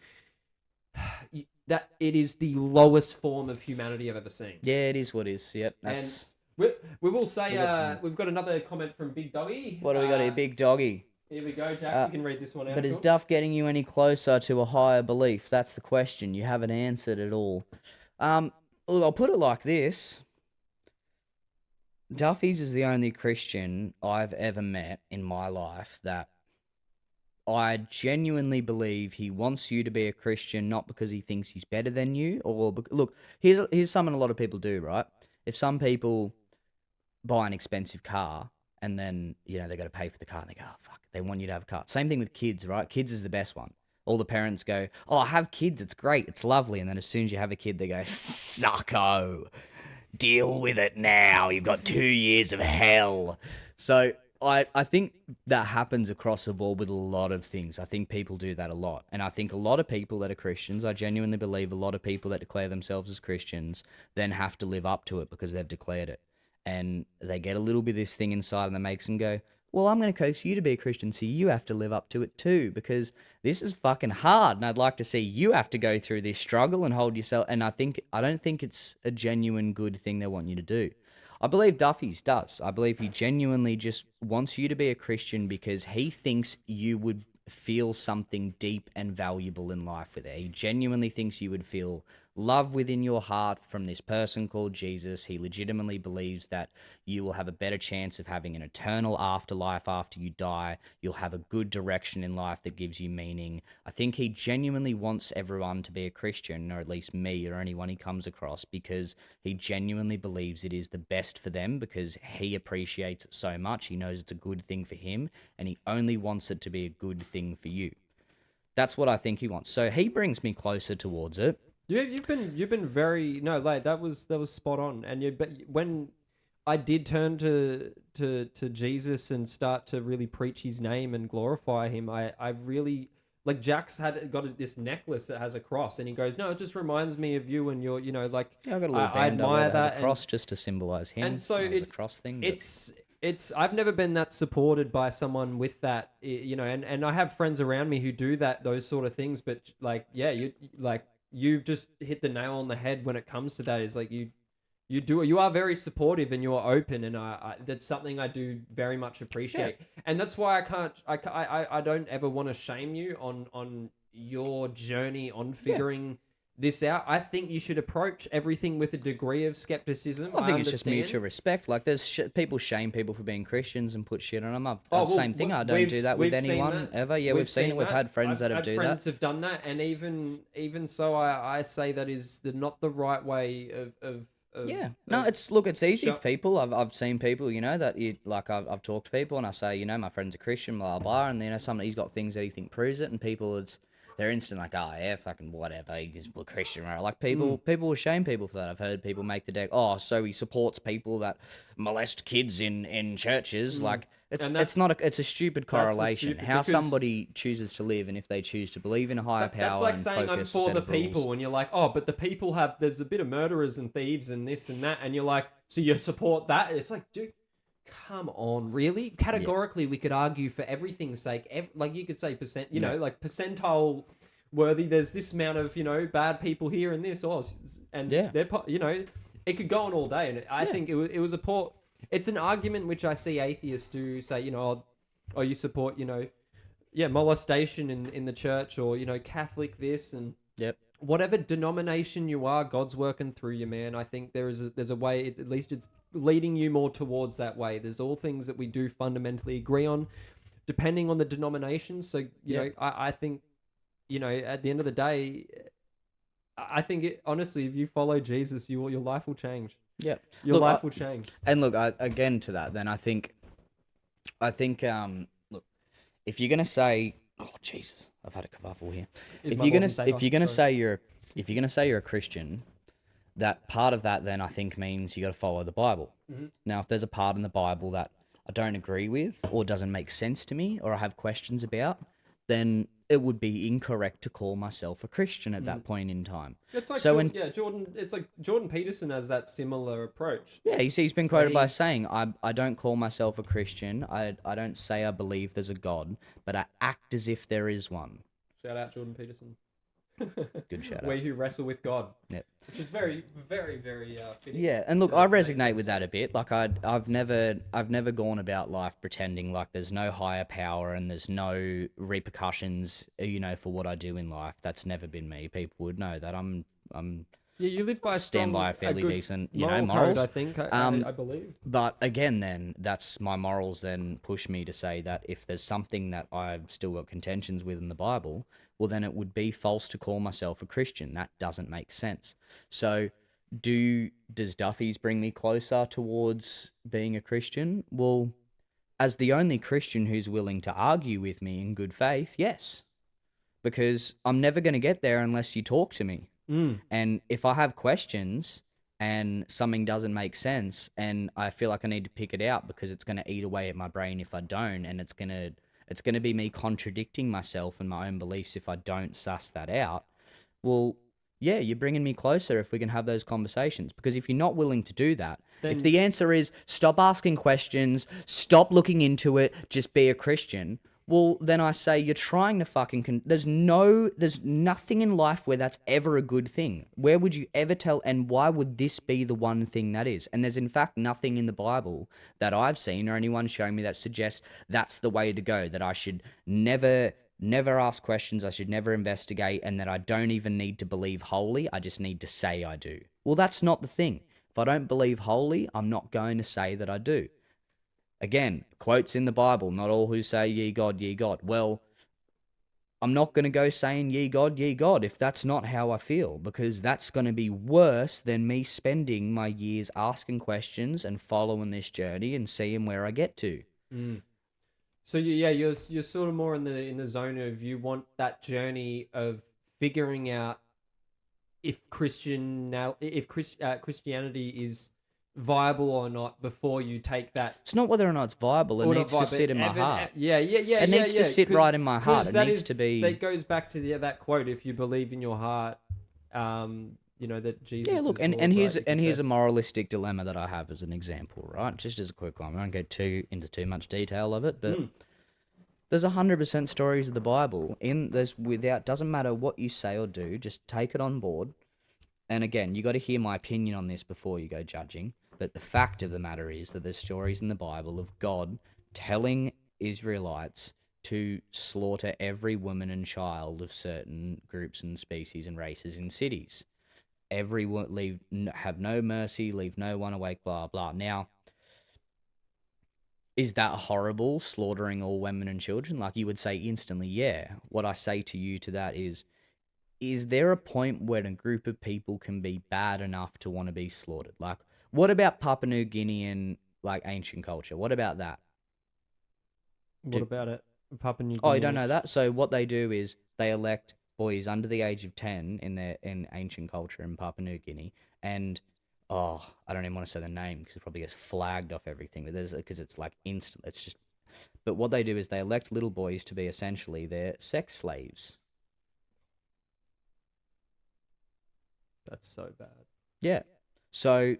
That it is the lowest form of humanity I've ever seen. Yeah, it is what it is. Yep. And we will say we've got another comment from Big Doggy. What do we got here, Big Doggy? Here we go, Jax. You can read this one out. But is Duff getting you any closer to a higher belief? That's the question. You haven't answered at all. Look, I'll put it like this. Duffy's is the only Christian I've ever met in my life that I genuinely believe he wants you to be a Christian, not because he thinks he's better than you. Look, here's something a lot of people do, right? If some people buy an expensive car and then, they got to pay for the car and they go, oh, fuck, they want you to have a car. Same thing with kids, right? Kids is the best one. All the parents go, oh, I have kids, it's great, it's lovely. And then as soon as you have a kid, they go, sucko, deal with it now. You've got 2 years of hell. So I think that happens across the board with a lot of things. I think people do that a lot. And I think a lot of people that are Christians, I genuinely believe a lot of people that declare themselves as Christians then have to live up to it because they've declared it. And they get a little bit of this thing inside and that makes them go, well, I'm going to coax you to be a Christian, so you have to live up to it too, because this is fucking hard. And I'd like to see you have to go through this struggle and hold yourself. And I don't think it's a genuine good thing they want you to do. I believe Duffy's does. I believe he genuinely just wants you to be a Christian because he thinks you would feel something deep and valuable in life with it. He genuinely thinks you would feel love within your heart from this person called Jesus. He legitimately believes that you will have a better chance of having an eternal afterlife after you die. You'll have a good direction in life that gives you meaning. I think he genuinely wants everyone to be a Christian, or at least me or anyone he comes across, because he genuinely believes it is the best for them because he appreciates it so much. He knows it's a good thing for him and he only wants it to be a good thing for you. That's what I think he wants. So he brings me closer towards it. Yeah, you've been very that was spot on. And but when I did turn to Jesus and start to really preach his name and glorify him, I really, like, Jax had got this necklace that has a cross, and he goes, no, it just reminds me of you and your, I've got a little band admire that has a cross just to symbolize him. And so it's a cross thing. It's I've never been that supported by someone with that, and I have friends around me who do those sort of things, but you've just hit the nail on the head when it comes to that. Is like you are very supportive and you're open, and I that's something I do very much appreciate. Yeah. And that's why I don't ever want to shame you on your journey on figuring this out. I think you should approach everything with a degree of skepticism. I think it's just mutual respect. Like, there's people shame people for being Christians and put shit on them. Same thing. I don't do that with anyone ever. Yeah, we've seen it. We've had friends that have done that. Friends have done that, and even so, I say that is not the right way of it's easy for people. I've seen people, I've talked to people and I say, my friend's a Christian, blah blah, and he's got things that he thinks proves it, and people they're instant like, oh yeah, fucking whatever, he's a Christian, right? Like, people will shame people for that. I've heard people make the deck, so he supports people that molest kids in churches. Like, it's a stupid correlation. How somebody chooses to live, and if they choose to believe in a higher power. That's like saying I'm for the people, and you're like, but the people there's a bit of murderers and thieves and this and that, and you're like, so you support that? It's like, dude, come on, really? Categorically, we could argue for everything's sake. Like, you could say like percentile worthy. There's this amount of bad people here and this, they're it could go on all day. And I think it was a poor. It's an argument which I see atheists do say, you support molestation in the church, or Catholic this and. Yep. whatever denomination you are, God's working through you, man. I think there's a way. At least it's leading you more towards that way. There's all things that we do fundamentally agree on, depending on the denomination. So you know, I think, you know, at the end of the day, I think honestly, if you follow Jesus, your life will change. Yeah, your life will change. And look, again to that, then I think, look, if you're gonna say, oh Jesus, I've had a kerfuffle here. If you're gonna say you're a Christian, that part of that then I think means you got to follow the Bible. Now, if there's a part in the Bible that I don't agree with or doesn't make sense to me or I have questions about, then it would be incorrect to call myself a Christian at that point in time. It's like Jordan. It's like Jordan Peterson has that similar approach. Yeah, you see, he's been quoted by saying, "I don't call myself a Christian. I don't say I believe there's a God, but I act as if there is one." Shout out Jordan Peterson. Good shout out. Where you wrestle with God. Yep. Which is very, very, very fitting. Yeah, and look, I resonate with that a bit. Like I've never gone about life pretending like there's no higher power and there's no repercussions, you know, for what I do in life. That's never been me. People would know that I'm yeah, you live by a fairly decent, you know, morals. code, I think. I believe. But again, then that's my morals. Then push me to say that if there's something that I've still got contentions with in the Bible, well, then it would be false to call myself a Christian. That doesn't make sense. So, does Duffy's bring me closer towards being a Christian? Well, as the only Christian who's willing to argue with me in good faith, yes, because I'm never going to get there unless you talk to me. And if I have questions and something doesn't make sense and I feel like I need to pick it out because it's going to eat away at my brain if I don't, and it's going to be me contradicting myself and my own beliefs if I don't suss that out, well, yeah, you're bringing me closer if we can have those conversations. Because if you're not willing to do that, if the answer is stop asking questions, stop looking into it, just be a Christian, well, then I say you're trying to fucking... There's nothing in life where that's ever a good thing. Where would you ever tell... And why would this be the one thing that is? And there's in fact nothing in the Bible that I've seen or anyone showing me that suggests that's the way to go, that I should never ask questions, I should never investigate, and that I don't even need to believe wholly, I just need to say I do. Well, that's not the thing. If I don't believe wholly, I'm not going to say that I do. Again, quotes in the Bible, not all who say ye God, ye God. Well, I'm not going to go saying ye God, if that's not how I feel, because that's going to be worse than me spending my years asking questions and following this journey and seeing where I get to. So you're sort of more in the zone of you want that journey of figuring out if Christianity is viable or not before you take that. It's not whether or not it's viable. It needs to sit in my heart. It needs to sit right in my heart. It needs to be. That goes back to that quote: "If you believe in your heart, you know that Jesus." Yeah, look, is Lord, here's a moralistic dilemma that I have as an example, right? Just as a quick one, I won't go into too much detail of it, but there's 100% stories of the Bible doesn't matter what you say or do, just take it on board. And again, you got to hear my opinion on this before you go judging. But the fact of the matter is that there's stories in the Bible of God telling Israelites to slaughter every woman and child of certain groups and species and races in cities. Have no mercy, leave no one awake, blah, blah. Now, is that horrible, slaughtering all women and children? Like, you would say instantly, yeah. What I say to you to that is there a point where a group of people can be bad enough to want to be slaughtered? Like, what about Papua New Guinea and, like, ancient culture? What about that? What about it? Papua New Guinea? Oh, you don't know that? So what they do is they elect boys under the age of 10 in ancient culture in Papua New Guinea, and I don't even want to say the name because it probably gets flagged off everything. But because it's like instant. It's just. But what they do is they elect little boys to be essentially their sex slaves. That's so bad. Yeah. So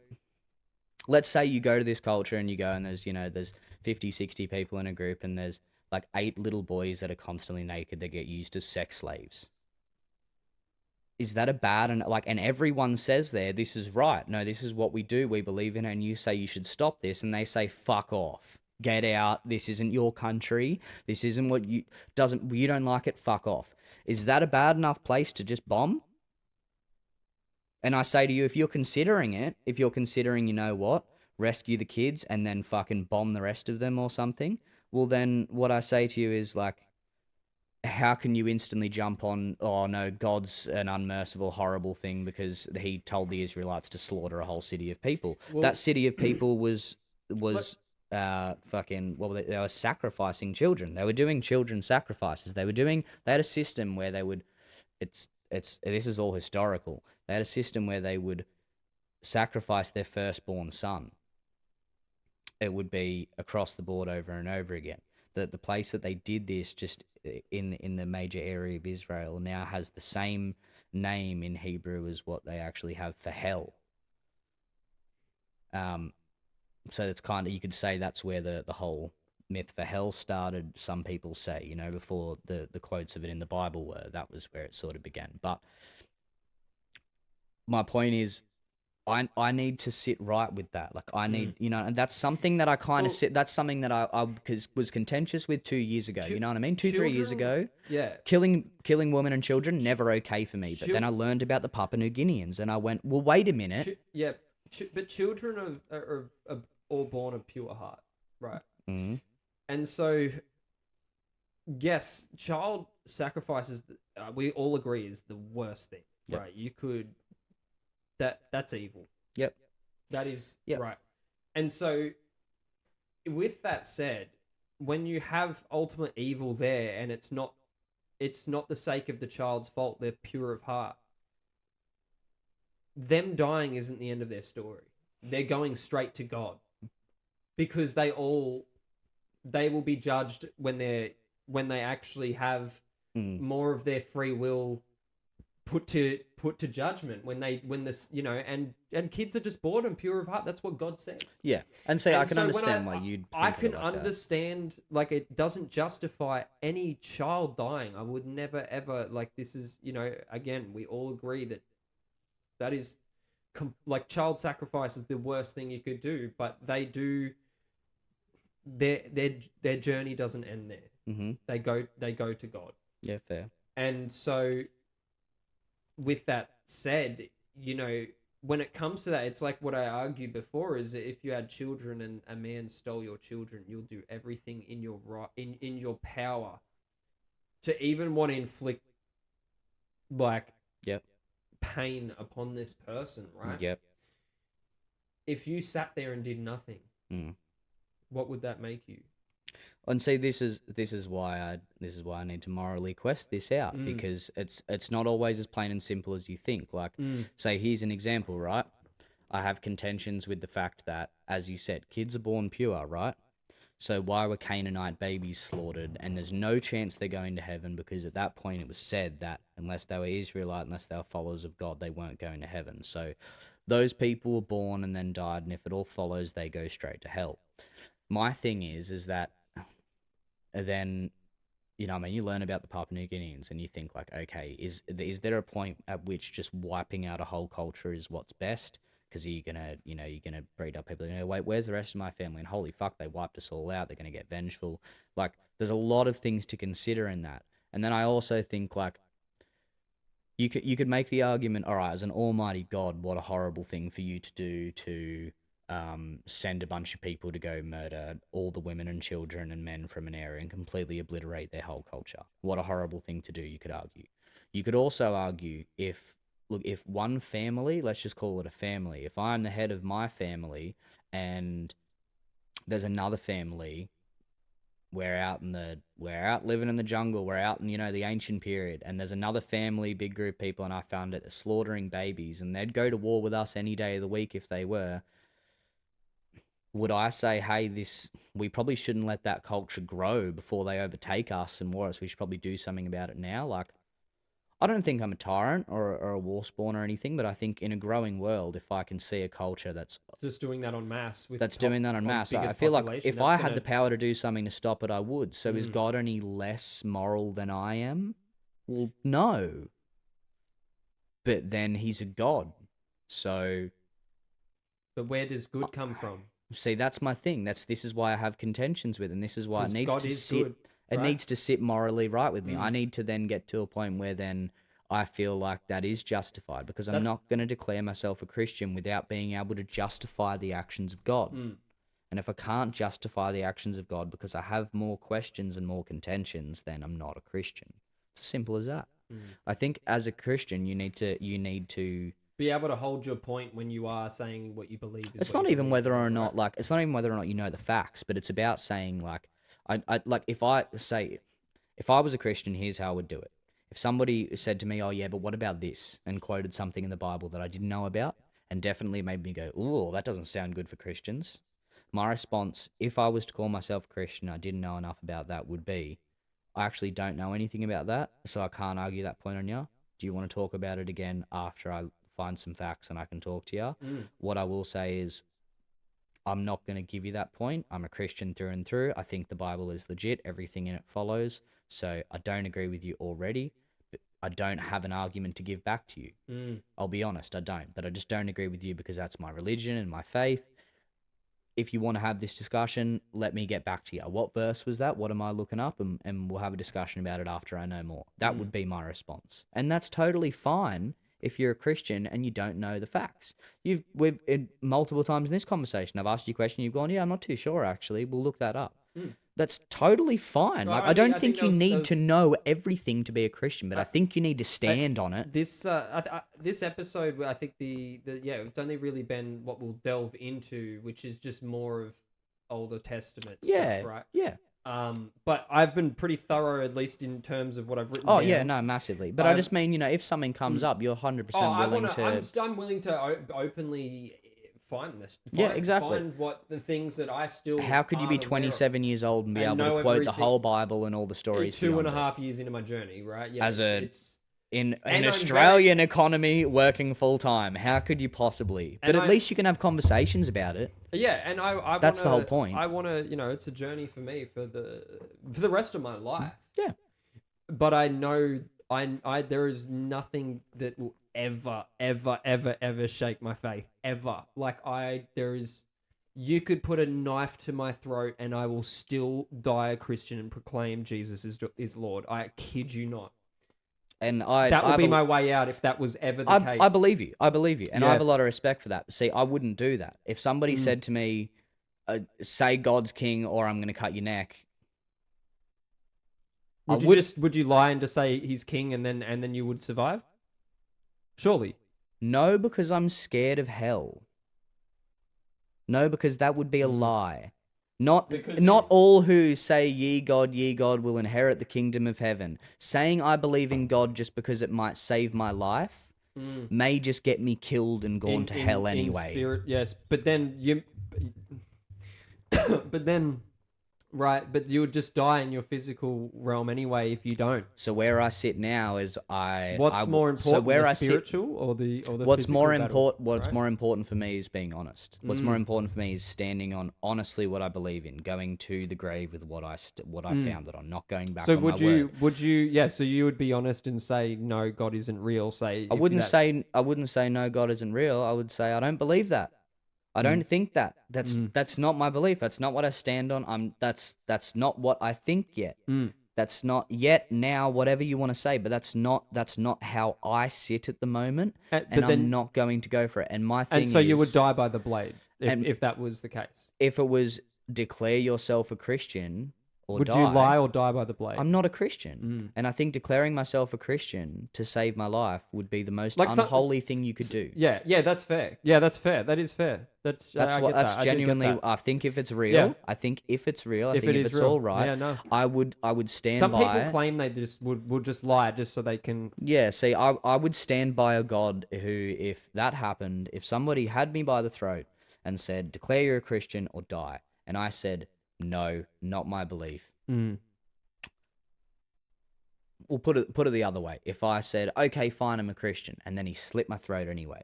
let's say you go to this culture and you go and there's 50, 60 people in a group and there's like 8 little boys that are constantly naked that get used as sex slaves. Is that a bad and everyone says this is right. No, this is what we do. We believe in it. And you say you should stop this. And they say, fuck off. Get out. This isn't your country. This isn't you don't like it. Fuck off. Is that a bad enough place to just bomb? And I say to you, if you're considering, you know what, rescue the kids and then fucking bomb the rest of them or something, well, then what I say to you is like, how can you instantly jump on, oh no, God's an unmerciful, horrible thing because he told the Israelites to slaughter a whole city of people? Well, that city of people was fucking, well, they were sacrificing children. They were doing children sacrifices. They had a system where they would, this is all historical. They had a system where they would sacrifice their firstborn son. It would be across the board over and over again. The place that they did this, just in the major area of Israel, now has the same name in Hebrew as what they actually have for hell. So it's kind of, you could say that's where the whole myth for hell started. Some people say, you know, before the quotes of it in the Bible were, that was where it sort of began. But my point is, I need to sit right with that. Like, I need, you know, and that's something that I kind of that's something that I was contentious with 2 years ago. You know what I mean? 3 years ago. Yeah. Killing women and children, never okay for me. But then I learned about the Papua New Guineans and I went, well, wait a minute. But children are all born of pure heart, right? Mm-hmm. And so, yes, child sacrifices, we all agree, is the worst thing, right? You could... That's evil. Yep. That is right. And so, with that said, when you have ultimate evil there, and it's not the sake of the child's fault, they're pure of heart. Them dying isn't the end of their story. They're going straight to God, because they will be judged when they actually have more of their free will put to judgment, when this, you know, and kids are just born and pure of heart. That's what God says. Yeah. And so I can understand why you'd think I can like understand that. Like, it doesn't justify any child dying. I would never ever, like, this is, you know, again, we all agree that is like, child sacrifice is the worst thing you could do, but they do, their journey doesn't end there. Mm-hmm. They go to God. Yeah, fair. And so, with that said, you know, when it comes to that, it's like what I argued before, is that if you had children and a man stole your children, you'll do everything in your in your power to even want to inflict, like, pain upon this person, right? Yep. If you sat there and did nothing, what would that make you? And see, this is why I need to morally quest this out, because it's not always as plain and simple as you think. Like, say, here's an example, right? I have contentions with the fact that, as you said, kids are born pure, right? So why were Canaanite babies slaughtered? And there's no chance they're going to heaven, because at that point it was said that unless they were Israelite, unless they were followers of God, they weren't going to heaven. So those people were born and then died, and if it all follows, they go straight to hell. My thing is that then, you know, I mean, you learn about the Papua New Guineans and you think, like, okay, is there a point at which just wiping out a whole culture is what's best? Because you're gonna breed up people. You know, wait, where's the rest of my family? And holy fuck, they wiped us all out. They're gonna get vengeful. Like, there's a lot of things to consider in that. And then I also think, like, you could make the argument, all right, as an almighty God, what a horrible thing for you to do, to send a bunch of people to go murder all the women and children and men from an area and completely obliterate their whole culture. What a horrible thing to do, you could argue. You could also argue, if one family, let's just call it a family, if I'm the head of my family and there's another family, we're out living in the jungle, we're out in, you know, the ancient period, and there's another family, big group of people, and I found it slaughtering babies, and they'd go to war with us any day of the week if they were. Would I say, hey, we probably shouldn't let that culture grow before they overtake us and war us? We should probably do something about it now. Like, I don't think I'm a tyrant or a war spawn or anything, but I think in a growing world, if I can see a culture that's just doing that en masse, I feel like if I had the power to do something to stop it, I would. So is God any less moral than I am? Well, no. But then he's a god. So... But where does good come from? See, that's my thing. This is why I have contentions with, and this is why it needs God to is sit. good, It right? needs to sit morally right with me. I need to then get to a point where then I feel like that is justified because I'm not going to declare myself a Christian without being able to justify the actions of God. And if I can't justify the actions of God because I have more questions and more contentions, then I'm not a Christian. It's as simple as that. I think as a Christian, you need to be able to hold your point when you are saying what you believe. It's not even whether or not it's not even whether or not you know the facts, but it's about saying like, I like if I was a Christian, here's how I would do it. If somebody said to me, "Oh yeah, but what about this?" and quoted something in the Bible that I didn't know about, and definitely made me go, "Ooh, that doesn't sound good for Christians." My response, if I was to call myself a Christian, I didn't know enough about that, would be, I actually don't know anything about that, so I can't argue that point on you. Do you want to talk about it again after I find some facts and I can talk to you? What I will say is, I'm not going to give you that point. I'm a Christian through and through. I think the Bible is legit. Everything in it follows. So I don't agree with you already, but I don't have an argument to give back to you. I'll be honest, I don't. But I just don't agree with you because that's my religion and my faith. If you want to have this discussion, let me get back to you. What verse was that? What am I looking up? And we'll have a discussion about it after I know more. That would be my response. And that's totally fine if you're a Christian and you don't know the facts. We've multiple times in this conversation, I've asked you a question, you've gone, yeah, I'm not too sure actually. We'll look that up. That's totally fine. Like, I don't think you need to know everything to be a Christian, but I think you need to stand on it. This this episode, I think it's only really been what we'll delve into, which is just more of Older Testament stuff, right? Yeah. But I've been pretty thorough, at least in terms of what I've written. Oh yeah, no, massively. But I just mean, if something comes up, you're 100% willing to. I'm willing to openly find this. Exactly. Find what the things that I still. How could you be 27 years old and be able to quote the whole Bible and all the stories? 2.5 years into my journey, right? Yeah. In an Australian economy, working full time, how could you possibly? But at least you can have conversations about it. Yeah, and that's the whole point. I want to, it's a journey for me for the rest of my life. Yeah. But I know there is nothing that will ever shake my faith ever. Like you could put a knife to my throat and I will still die a Christian and proclaim Jesus is Lord. I kid you not. And that would be my way out if that was ever the case. I believe you. And I have a lot of respect for that. See, I wouldn't do that. If somebody said to me, say God's king or I'm going to cut your neck. Would you lie and just say he's king and then you would survive? Surely. No, because I'm scared of hell. No, because that would be a lie. Not all who say ye God will inherit the kingdom of heaven. Saying I believe in God just because it might save my life may just get me killed and gone to hell anyway. In spirit, yes, but then but you would just die in your physical realm anyway if you don't. So where I sit now is What's more important, the spiritual or the what's more important? What's more important for me is being honest. What's more important for me is standing on honestly what I believe in, going to the grave with what I found that I'm not going back. So on my word. would you? Yeah. So you would be honest and say no, God isn't real. I wouldn't say no, God isn't real. I would say I don't believe that. I don't think that. That's not my belief. That's not what I stand on. That's not what I think yet. That's not yet now, whatever you want to say, but that's not how I sit at the moment. And I'm not going to go for it. And my thing is, you would die by the blade if that was the case. If it was declare yourself a Christian or would die. you lie or die by the blade? I'm not a Christian. And I think declaring myself a Christian to save my life would be the most unholy thing you could do. Yeah, that's fair. Yeah, that's fair. That is fair. That's genuinely. I think if it's real, I think if it's all right, I would stand by. Some people claim they just would just lie just so they can. Yeah, see, I would stand by a God who, if that happened, if somebody had me by the throat and said, declare you're a Christian or die, and I said, no, not my belief. We'll put it the other way. If I said, okay, fine, I'm a Christian, and then he slit my throat anyway,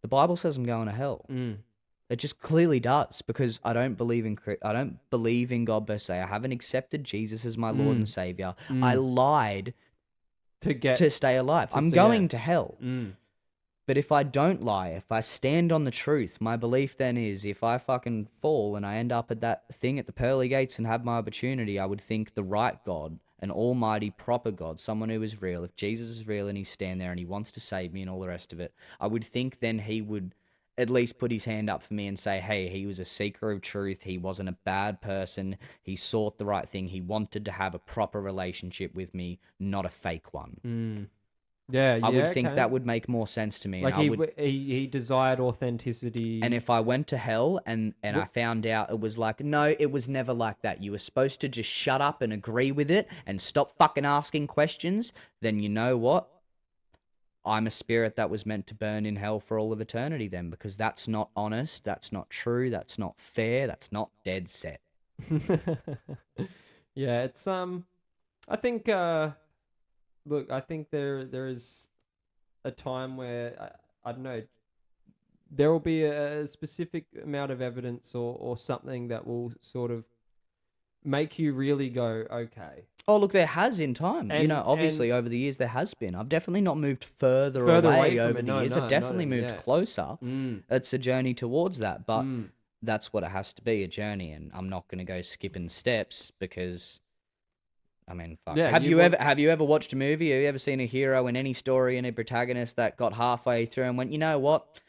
the Bible says I'm going to hell. It just clearly does, because I don't believe in God per se. I haven't accepted Jesus as my Lord and Savior. I lied to stay alive. I'm going to hell. But if I don't lie, if I stand on the truth, my belief then is if I fucking fall and I end up at that thing at the pearly gates and have my opportunity, I would think the right God an almighty, proper God, someone who is real, if Jesus is real and he's standing there and he wants to save me and all the rest of it, I would think then he would at least put his hand up for me and say, hey, he was a seeker of truth. He wasn't a bad person. He sought the right thing. He wanted to have a proper relationship with me, not a fake one. Yeah, I would think that would make more sense to me. Like and he desired authenticity. And if I went to hell and I found out it was like, no, it was never like that. You were supposed to just shut up and agree with it and stop fucking asking questions. Then you know what? I'm a spirit that was meant to burn in hell for all of eternity then, because that's not honest. That's not true. That's not fair. That's not dead set. Yeah, it's, I think, look, I think there is a time where, I don't know, there will be a specific amount of evidence or something that will sort of make you really go, okay. Oh, look, there has in time. Obviously over the years there has been. I've definitely not moved further away over the years. I've definitely moved closer. It's a journey towards that, but that's what it has to be, a journey. And I'm not going to go skipping steps because... I mean, fuck. Yeah, have you ever watched a movie? Have you ever seen a hero in any story and a protagonist that got halfway through and went, you know what?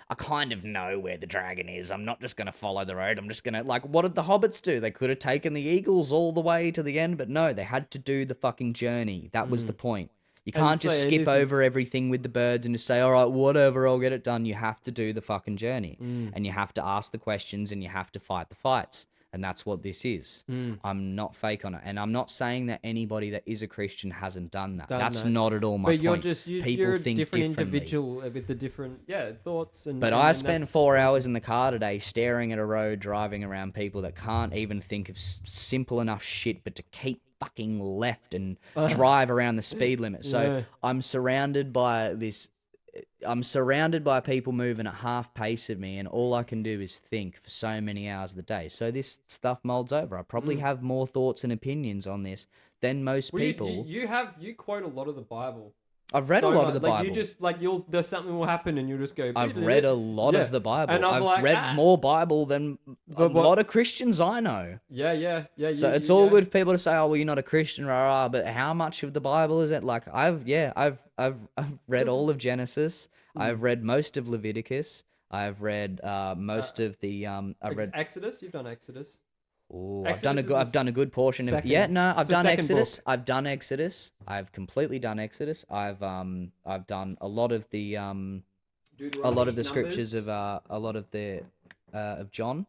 I kind of know where the dragon is. I'm not just going to follow the road. I'm just going to, like, what did the hobbits do? They could have taken the eagles all the way to the end, but no, they had to do the fucking journey. That was the point. You can't just skip over everything with the birds and just say, all right, whatever, I'll get it done. You have to do the fucking journey. And you have to ask the questions and you have to fight the fights. And that's what this is. I'm not fake on it. And I'm not saying that anybody that is a Christian hasn't done that. That's not at all my point. But you're a different individual with the different thoughts. But I spent 4 hours in the car today staring at a road, driving around people that can't even think of simple enough shit but to keep fucking left and drive around the speed limit. So I'm surrounded by people moving at half pace of me, and all I can do is think for so many hours of the day. So this stuff molds over. I probably have more thoughts and opinions on this than most people. You quote a lot of the Bible. I've read a lot of the Bible. You just there's something will happen and you'll just go. I've read a lot of the Bible. And I've read more Bible than a lot of Christians I know. Yeah. So it's all good for people to say, "Oh, well, you're not a Christian, rah." But how much of the Bible is it? Like I've read all of Genesis. I've read most of Leviticus. I've read most of the Exodus. You've done Exodus. Oh, I've done a good portion of I've done Exodus. I've done Exodus. I've completely done Exodus. I've done a lot of the scriptures of of John.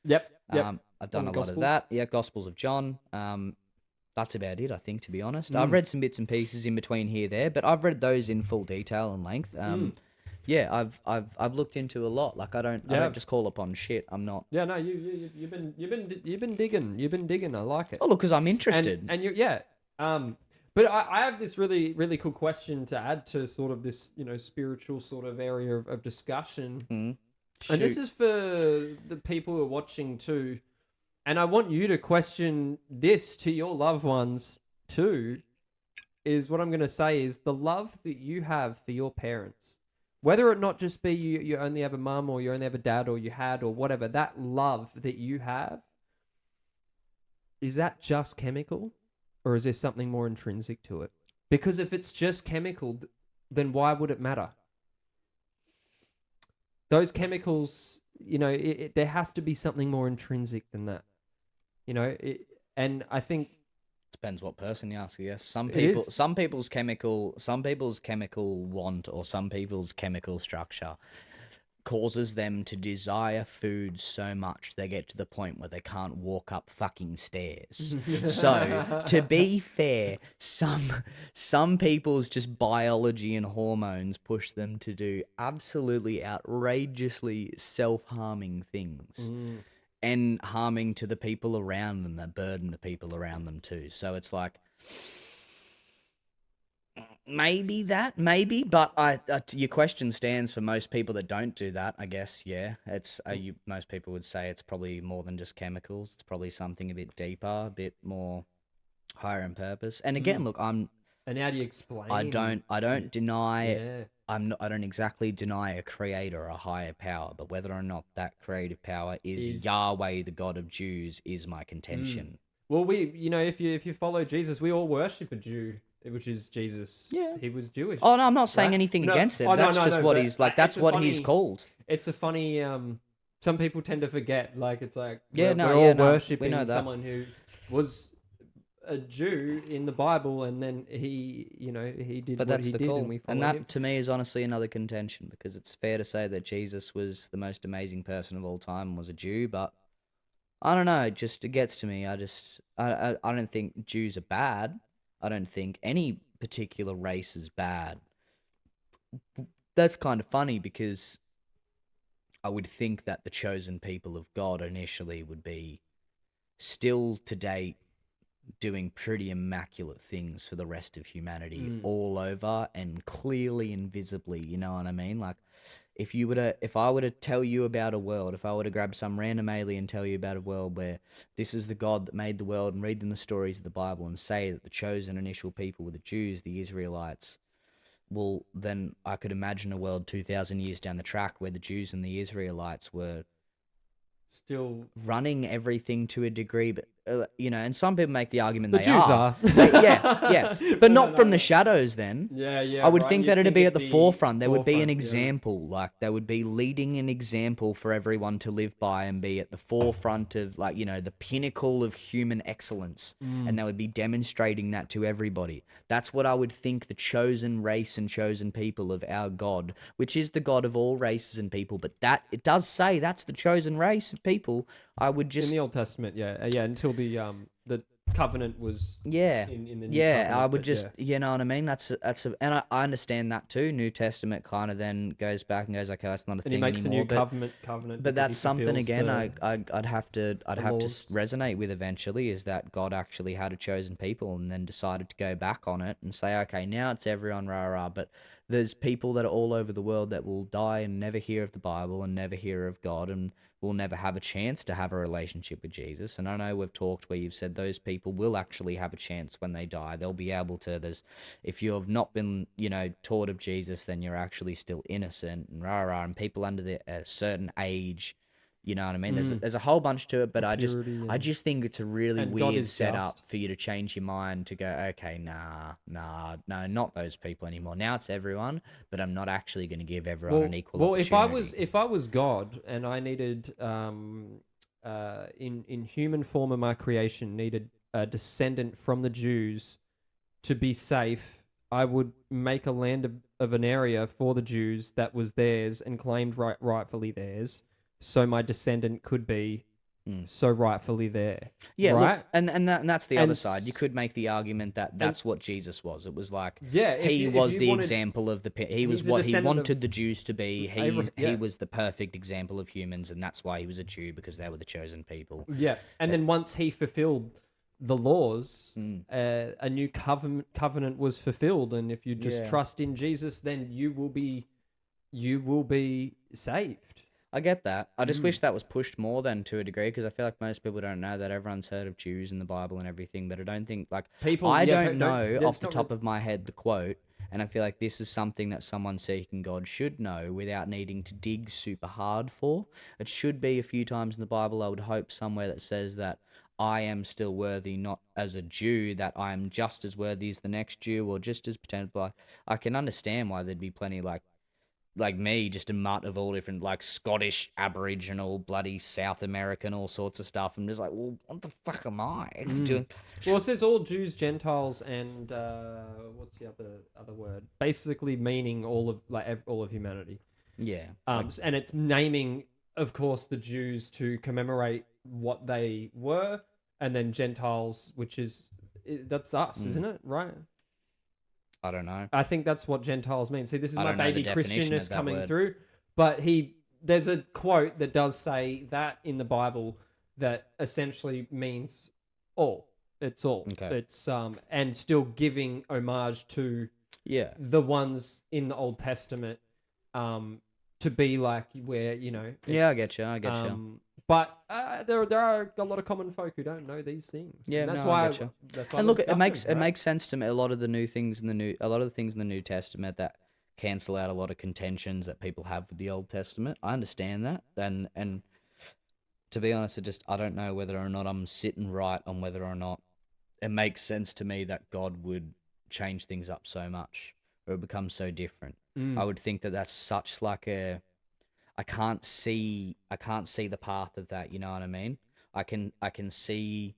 Yep. I've done a lot of that. Yeah, Gospels of John. That's about it, I think, to be honest. I've read some bits and pieces in between here there, but I've read those in full detail and length. Yeah, I've looked into a lot. Like I don't just call upon shit. I'm not. Yeah, no, you've been digging. You've been digging. I like it. Oh, look, because I'm interested. And you but I have this really really cool question to add to sort of this spiritual sort of area of discussion. And this is for the people who are watching too. And I want you to question this to your loved ones too. Is what I'm going to say is the love that you have for your parents. Whether it not just be you only have a mum or you only have a dad or you had or whatever, that love that you have, is that just chemical or is there something more intrinsic to it? Because if it's just chemical, then why would it matter? Those chemicals, there has to be something more intrinsic than that. And I think depends what person you ask. I guess some people's chemical want or some people's chemical structure causes them to desire food so much they get to the point where they can't walk up fucking stairs. So to be fair, some people's just biology and hormones push them to do absolutely outrageously self-harming things. And harming to the people around them that burden the people around them too. So it's like, maybe, but your question stands for most people that don't do that, I guess, yeah. It's most people would say it's probably more than just chemicals. It's probably something a bit deeper, a bit more higher in purpose. And again, look, And how do you explain? I don't deny I don't exactly deny a creator or a higher power, but whether or not that creative power is Yahweh, the God of Jews, is my contention. Well, if you follow Jesus, we all worship a Jew, which is Jesus. Yeah. He was Jewish. Oh no, I'm not saying right? anything No, against it. oh, no, That's no, just no, what but, he's like. That's it's a what he's funny- called. It's a funny. Some people tend to forget. Like it's like Yeah, we're all we know worshiping that. someone who was a Jew in the Bible, and then he did But what that's he the did, call. and we followed And that him. to me is honestly another contention, because it's fair to say that Jesus was the most amazing person of all time and was a Jew, but I don't know, it gets to me. I don't think Jews are bad. I don't think any particular race is bad. That's kind of funny, because I would think that the chosen people of God initially would be still to date doing pretty immaculate things for the rest of humanity all over and clearly and visibly, you know what I mean? Like, if I were to tell you about a world, if I were to grab some random alien and tell you about a world where this is the God that made the world, and read them the stories of the Bible and say that the chosen initial people were the Jews, the Israelites, well, then I could imagine a world 2,000 years down the track where the Jews and the Israelites were Still, running everything to a degree, but and some people make the argument the they Jews are. are. Yeah, but not from the shadows. Then Yeah. I would right, think you'd that it'd be at the it'd forefront. There would be an forefront, yeah. example, like they would be leading an example for everyone to live by and be at the forefront of, like, the pinnacle of human excellence, and they would be demonstrating that to everybody. That's what I would think the chosen race and chosen people of our God, which is the God of all races and people, but that it does say that's the chosen race of people. I would just in the Old Testament, until the covenant was Yeah. in the New Yeah, Covenant, I would but just, you know what I mean? And I understand that too. New Testament kind of then goes back and goes, okay, that's not a and thing he makes anymore. a new covenant. But because that's he something fulfills again. the- I'd have to laws. resonate with eventually, is that God actually had a chosen people and then decided to go back on it and say, okay, now it's everyone, rah rah. But there's people that are all over the world that will die and never hear of the Bible and never hear of God and will never have a chance to have a relationship with Jesus. And I know we've talked where you've said those people will actually have a chance when they die. They'll be able to. If you have not been, taught of Jesus, then you're actually still innocent and rah rah. And people under a certain age, you know what I mean? There's a whole bunch to it, but I just think it's a really And God weird is setup just. for you to change your mind to go, okay, no, not those people anymore. Now it's everyone, but I'm not actually going to give everyone an equal opportunity. if I was God and I needed in human form of my creation needed a descendant from the Jews to be safe, I would make a land of an area for the Jews that was theirs and claimed rightfully theirs, so my descendant could be so rightfully there. Yeah, right? look, and that's the other And side. You could make the argument that that's what Jesus was. It was like, Yeah, if he you- if was you the wanted- example of he was he's a what he descendant wanted of the Jews to be. Abraham, He yeah. was the perfect example of humans, and that's why he was a Jew, because they were the chosen people. Yeah, and then once he fulfilled the laws, Mm. a new covenant was fulfilled, and if you just Yeah. trust in Jesus, then you will be saved. I get that. I just wish that was pushed more than to a degree, because I feel like most people don't know that. Everyone's heard of Jews in the Bible and everything, but I don't think, like, People, I yeah, don't know that's off the not top of my head the quote, and I feel like this is something that someone seeking God should know without needing to dig super hard for. It should be a few times in the Bible, I would hope, somewhere that says that I am still worthy, not as a Jew, that I am just as worthy as the next Jew, or just as potential. I can understand why there'd be plenty like me, just a mutt of all different, like, Scottish, Aboriginal, bloody South American, all sorts of stuff. I'm just like, well, what the fuck am I doing? Well, it says all Jews, Gentiles, and what's the other word? Basically, meaning all of humanity. Yeah. And it's naming, of course, the Jews to commemorate what they were, and then Gentiles, that's us, isn't it? Right? I don't know. I think that's what Gentiles mean. See, this is I my don't know the baby definition Christianness of that coming word. through. But there's a quote that does say that in the Bible that essentially means all. It's all. Okay. It's and still giving homage to Yeah. the ones in the Old Testament, to be like where Yeah, I it's, get you. But there are a lot of common folk who don't know these things. Yeah, and that's no, why I get you. That's why And we're look, it discussing, right? makes sense to me. A lot of the things in the New Testament that cancel out a lot of contentions that people have with the Old Testament. I understand that, and to be honest, I don't know whether or not I'm sitting right on whether or not it makes sense to me that God would change things up so much or become so different. I would think that that's such like a, I can't see the path of that. You know what I mean? I can see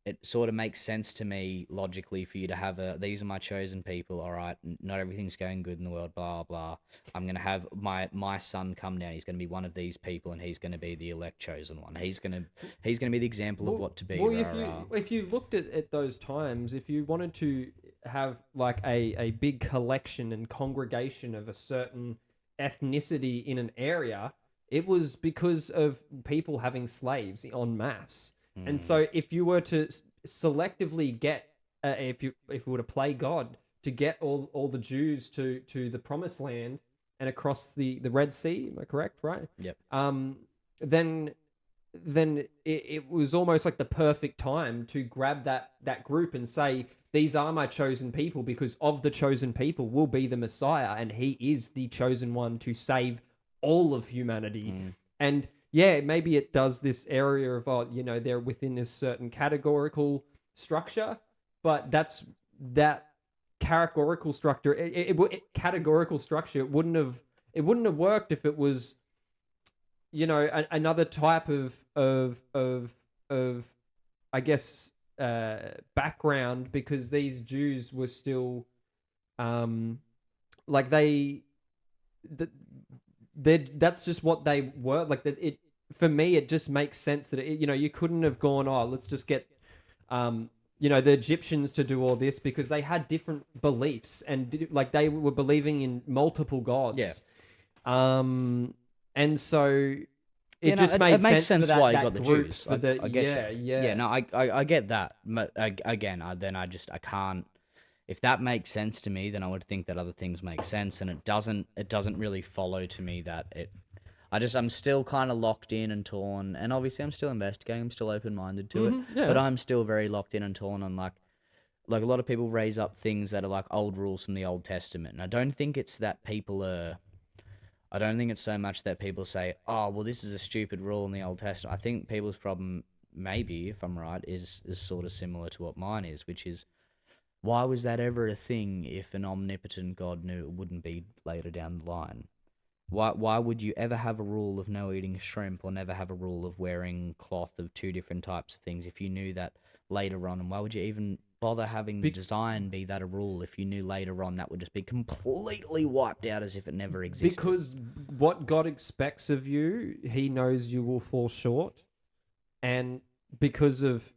it sort of makes sense to me logically for you to have these are my chosen people. All right, not everything's going good in the world. Blah blah. I'm gonna have my son come down. He's gonna be one of these people, and he's gonna be the elect chosen one. He's gonna be the example of what to be. Well, if you looked at those times, if you wanted to have like a big collection and congregation of a certain ethnicity in an we it was because of people having slaves en masse. And so if you were to selectively get, if you were to play God to get all the Jews to the promised land and across the Red Sea, am I correct? Right? Yep. Then it was almost like the perfect time to grab that group and say, these are my chosen people, because of the chosen people will be the Messiah, and he is the chosen one to save all of humanity. And yeah, maybe it does this area of, they're within this certain categorical structure, but that categorical structure. Categorical structure. It wouldn't have worked if it was, another type of I guess background, because these Jews were still, like that's just what they were. Like that, for me, it just makes sense that you couldn't have gone, let's just get the Egyptians to do all this, because they had different beliefs and like they were believing in multiple gods. Yeah. And so it just made makes sense for why you got the Jews. I get you. Yeah. No, I get that. But I can't. If that makes sense to me, then I would think that other things make sense, and it doesn't really follow to me that it. I'm still kind of locked in and torn, and obviously I'm still investigating. I'm still open-minded to it, Yeah. but I'm still very locked in and torn on like a lot of people raise up things that are like old rules from the Old Testament, and I don't think it's that people are. I don't think it's so much that people say, "Oh, well, this is a stupid rule in the Old Testament." I think people's problem, maybe if I'm right, is sort of similar to what mine is, which is, why was that ever a thing if an omnipotent God knew it wouldn't be later down the line? Why would you ever have a rule of no eating shrimp, or never have a rule of wearing cloth of two different types of things if you knew that later on? And why would you even bother having the design be that a rule if you knew later on that would just be completely wiped out as if it never existed? Because what God expects of you, he knows you will fall short. And because of,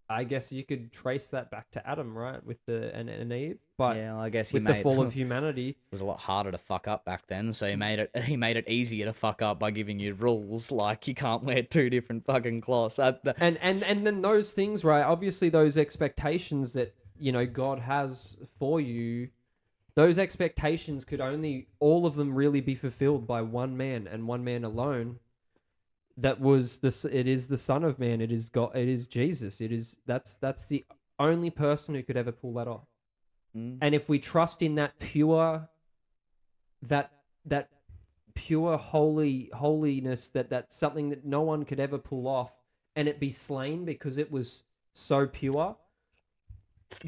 I guess you could trace that back to Adam, right? With and Eve. But yeah, I guess with the fall of humanity, it was a lot harder to fuck up back then. So he made it easier to fuck up by giving you rules like you can't wear two different fucking cloths. And then those things, right? Obviously, those expectations that God has for you, those expectations could only, all of them really be fulfilled by one man and one man alone. That was it is the Son of Man. It is God. It is Jesus. That's the only person who could ever pull that off. And if we trust in that pure, that pure holiness, that's something that no one could ever pull off, and it be slain because it was so pure,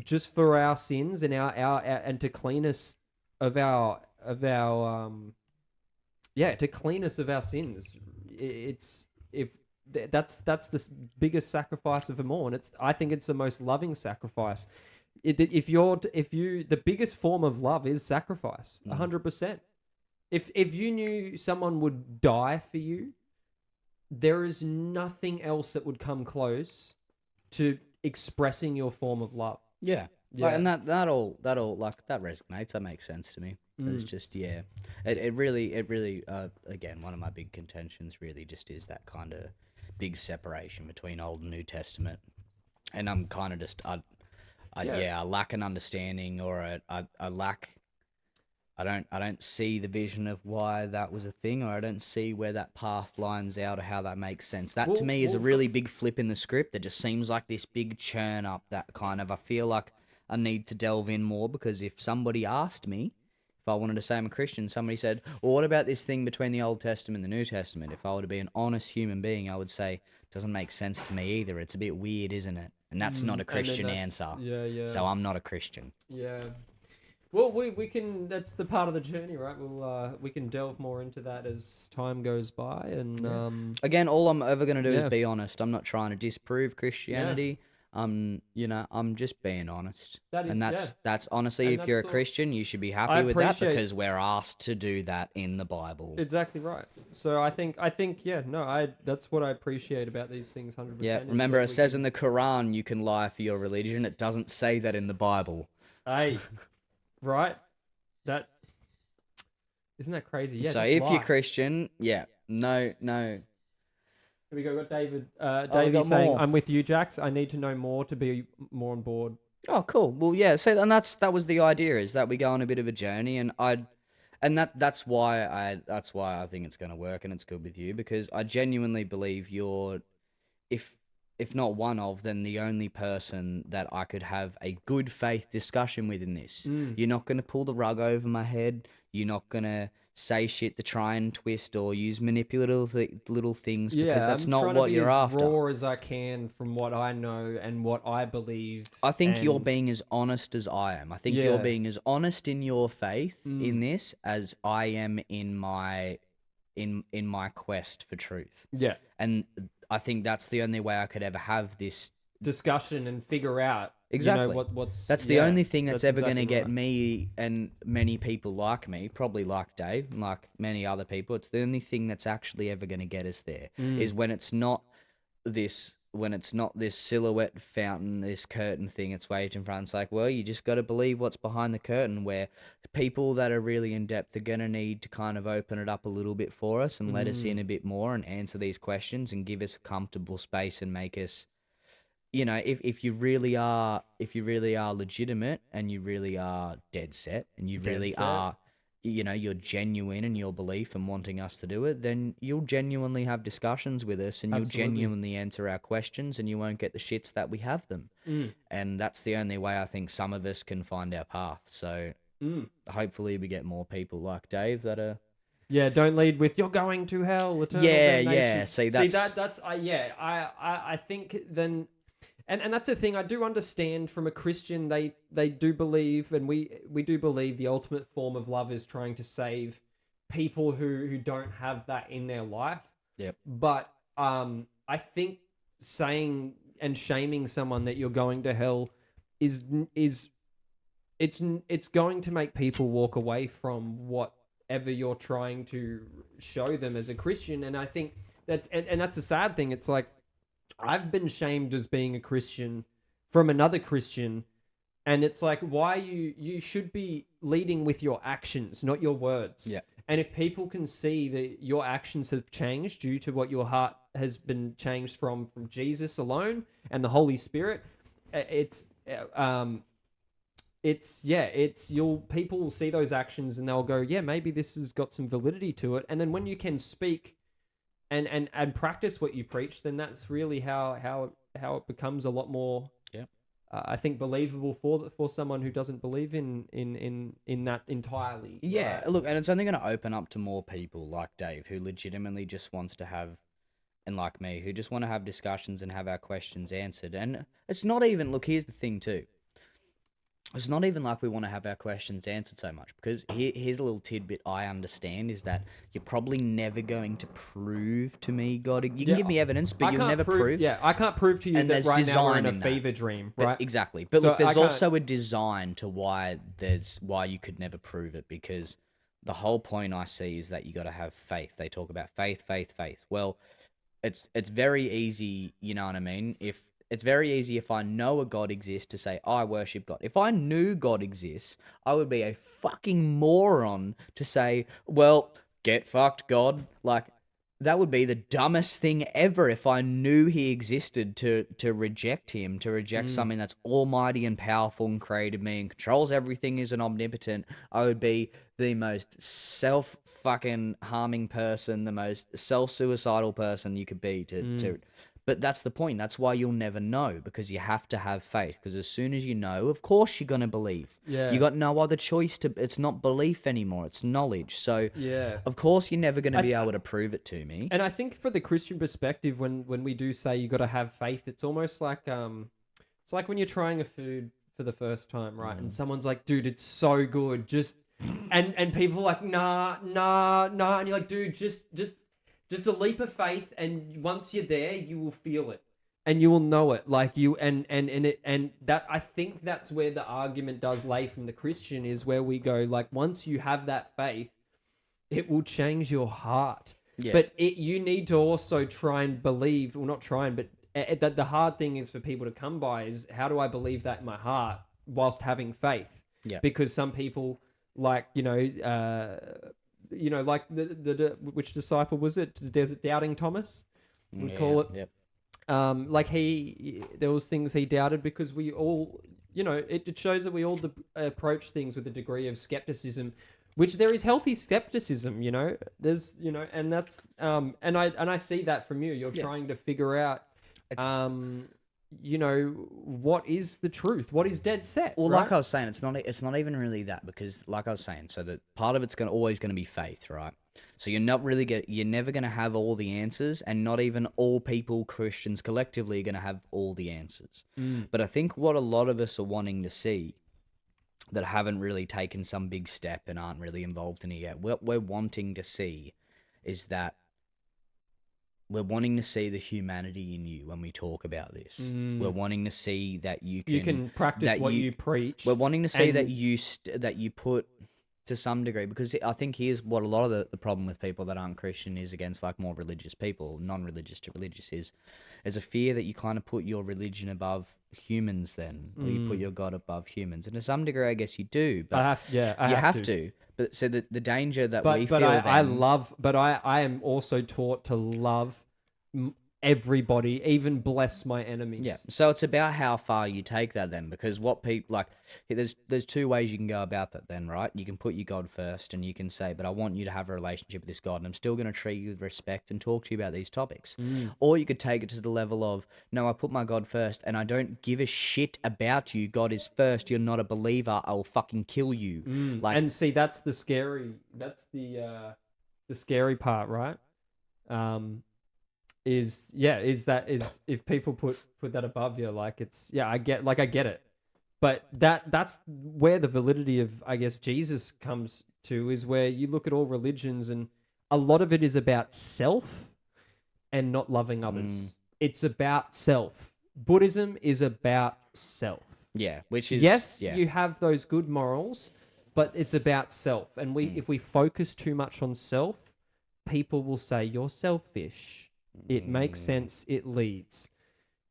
just for our sins and our and to clean us of our to clean us of our sins. That's the biggest sacrifice of them all, and I think it's the most loving sacrifice. The biggest form of love is sacrifice, 100%. If you knew someone would die for you, there is nothing else that would come close to expressing your form of love. Yeah. Like, and that all like that resonates. That makes sense to me. It's just it really again, one of my big contentions really just is that kind of big separation between Old and New Testament, and I'm kind of just I lack an understanding, or I lack. I don't see the vision of why that was a thing, or I don't see where that path lines out, or how that makes sense. That to me is a really big flip in the script that just seems like this big churn up that kind of, I feel like I need to delve in more, because if somebody asked me, If I wanted to say I'm a Christian, somebody said, well, what about this thing between the Old Testament and the New Testament? If I were to be an honest human being, I would say, it doesn't make sense to me either. It's a bit weird, isn't it? And that's not a Christian answer. Yeah. So I'm not a Christian. Yeah. Well, we can. That's the part of the journey, right? We can delve more into that as time goes by, and again, all I'm ever gonna do is be honest. I'm not trying to disprove Christianity. I'm just being honest. That's honestly, if you're a Christian, you should be happy with that because we're asked to do that in the Bible. Exactly right. So I think that's what I appreciate about these things. 100%. Yeah. Remember, it says in the Quran you can lie for your religion. It doesn't say that in the Bible. Hey. Right? That isn't that crazy? Yeah. So if you're Christian, no. Here we go. Got David. Davey saying, more. "I'm with you, Jax. I need to know more to be more on board." Oh, cool. Well, yeah. So, and that was the idea, is that we go on a bit of a journey, and that's why I think it's going to work, and it's good with you, because I genuinely believe you're, if not one of, then the only person that I could have a good faith discussion with in this. You're not going to pull the rug over my head. You're not going to say shit to try and twist or use manipulative little things, because that's not what you're after. I'm trying to be as raw as I can from what I know and what I believe. I think you're being as honest as I am. I think you're being as honest in your faith in this as I am in my quest for truth. Yeah. And I think that's the only way I could ever have this discussion and figure out exactly what's. That's the only thing that's ever going to get me and many people like me, probably like Dave, and like many other people. It's the only thing that's actually ever going to get us there is when it's not this silhouette fountain, this curtain thing it's waved in front. It's like, well, you just got to believe what's behind the curtain, where people that are really in depth are going to need to kind of open it up a little bit for us and let us in a bit more and answer these questions and give us a comfortable space and make us, if you really are legitimate and you really are dead set and you really are, you're genuine in your belief and wanting us to do it, then you'll genuinely have discussions with us and you'll genuinely answer our questions and you won't get the shits that we have them. And that's the only way I think some of us can find our path. So hopefully we get more people like Dave that are... Yeah, don't lead with, you're going to hell, eternal damnation. Yeah. I think then... And that's the thing, I do understand from a Christian, they do believe, and we do believe the ultimate form of love is trying to save people who don't have that in their life. Yep. But I think saying and shaming someone that you're going to hell is it's going to make people walk away from whatever you're trying to show them as a Christian. And I think that's a sad thing. It's like, I've been shamed as being a Christian from another Christian, and it's like, why you should be leading with your actions, not your words. Yeah. And if people can see that your actions have changed due to what your heart has been changed from Jesus alone and the Holy Spirit, people will see those actions and they'll go, yeah, maybe this has got some validity to it. And then when you can speak and practice what you preach, then that's really how it becomes a lot more, I think, believable for someone who doesn't believe in that entirely. Yeah, right? Look, and it's only going to open up to more people like Dave, who legitimately just wants to have, and like me, who just want to have discussions and have our questions answered. And it's not even, look, here's the thing too. It's not even like we want to have our questions answered so much, because here's a little tidbit I understand, is that you're probably never going to prove to me, God. You can give me evidence, but you'll never prove. Yeah, I can't prove to you that right now we're in a fever dream, right? Exactly. But look, there's also a design to why you could never prove it, because the whole point I see is that you got to have faith. They talk about faith. Well, it's very easy, you know what I mean? It's very easy if I know a God exists to say, I worship God. If I knew God exists, I would be a fucking moron to say, well, get fucked, God. Like, that would be the dumbest thing ever if I knew he existed to reject him, to reject something that's almighty and powerful and created me and controls everything, is an omnipotent. I would be the most self-fucking harming person, the most self-suicidal person you could be to But that's the point. That's why you'll never know, because you have to have faith. Because as soon as you know, of course you're gonna believe. Yeah. You got no other choice to. It's not belief anymore. It's knowledge. So Yeah. of course you're never gonna be able to prove it to me. And I think for the Christian perspective, when we do say you got to have faith, it's almost like it's like when you're trying a food for the first time, right? And someone's like, "Dude, it's so good," and people are like, "Nah, and you're like, "Dude, just a leap of faith, and once you're there, you will feel it, and you will know it." Like you and that, I think that's where the argument does lay from the Christian, is where we go, like, once you have that faith, it will change your heart. Yeah. But you need to also try and believe, well, not try and, but that the hard thing is for people to come by is, how do I believe that in my heart whilst having faith? Yeah. Because some people, like, like the which disciple was it? Doubting Thomas, we call it. Yep. Like there was things he doubted because we all, it shows that we all approach things with a degree of skepticism, which there is healthy skepticism, there's, and that's, and I see that from you. You're trying to figure out, what is the truth? What is dead set? Well, right? like I was saying, it's not even really that, because like I was saying, so that part of it's always going to be faith, right? So you're never going to have all the answers, and not even all people, Christians collectively, are going to have all the answers. But I think what a lot of us are wanting to see, that haven't really taken some big step and aren't really involved in it yet, what we're wanting to see is that we're wanting to see the humanity in you when we talk about this. We're wanting to see that you can practice what you preach. We're wanting to see that you put, to some degree, because I think here's what a lot of the problem with people that aren't Christian is against, like, more religious people, non-religious to religious, is a fear that you kind of put your religion above humans then, or you put your God above humans. And to some degree, I guess you do, but you have to. But so the danger that we feel I am also taught to love everybody, even bless my enemies. Yeah. So it's about how far you take that then, because what people like, there's two ways you can go about that then, right? You can put your God first, and you can say, but I want you to have a relationship with this God, and I'm still going to treat you with respect and talk to you about these topics. Or you could take it to the level of, no, I put my God first, and I don't give a shit about you. God is first. You're not a believer. I will fucking kill you. And see, that's the scary part, right? Is if people put that above you, like, it's, I get it, but that's where the validity of, I guess, Jesus comes to, is where you look at all religions, and a lot of it is about self and not loving others. It's about self. Buddhism is about self. Yeah, which is, yes, you have those good morals, but it's about self. And if we focus too much on self, people will say you're selfish. It makes sense. It leads.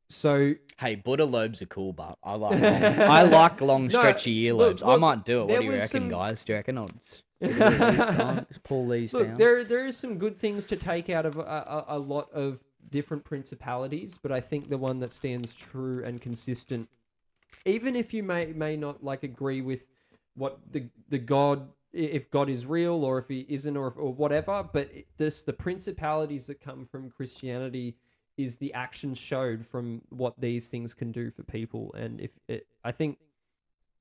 So, hey, Buddha lobes are cool, but I like long, stretchy earlobes. Look, I might do it. What do you reckon, guys? Do you reckon I'll just pull these down? There is some good things to take out of a lot of different principalities, but I think the one that stands true and consistent, even if you may not, like, agree with what the God, if God is real or if he isn't, or whatever, but the principalities that come from Christianity is the action showed from what these things can do for people. And I think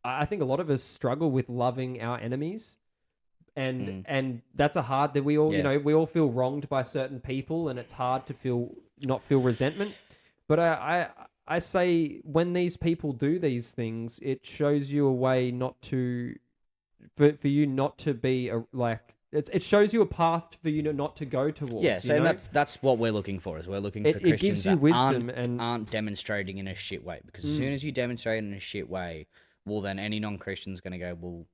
a lot of us struggle with loving our enemies, and that's a hard, that we all, we all feel wronged by certain people, and it's hard to not feel resentment. But I say, when these people do these things, it shows you a way not to, for you not to be it shows you a path for you not to go towards. Yeah, so that's what we're looking for. Is we're looking for Christians gives you wisdom aren't demonstrating in a shit way. Because as soon as you demonstrate in a shit way, well, then any non-Christian's going to go, well,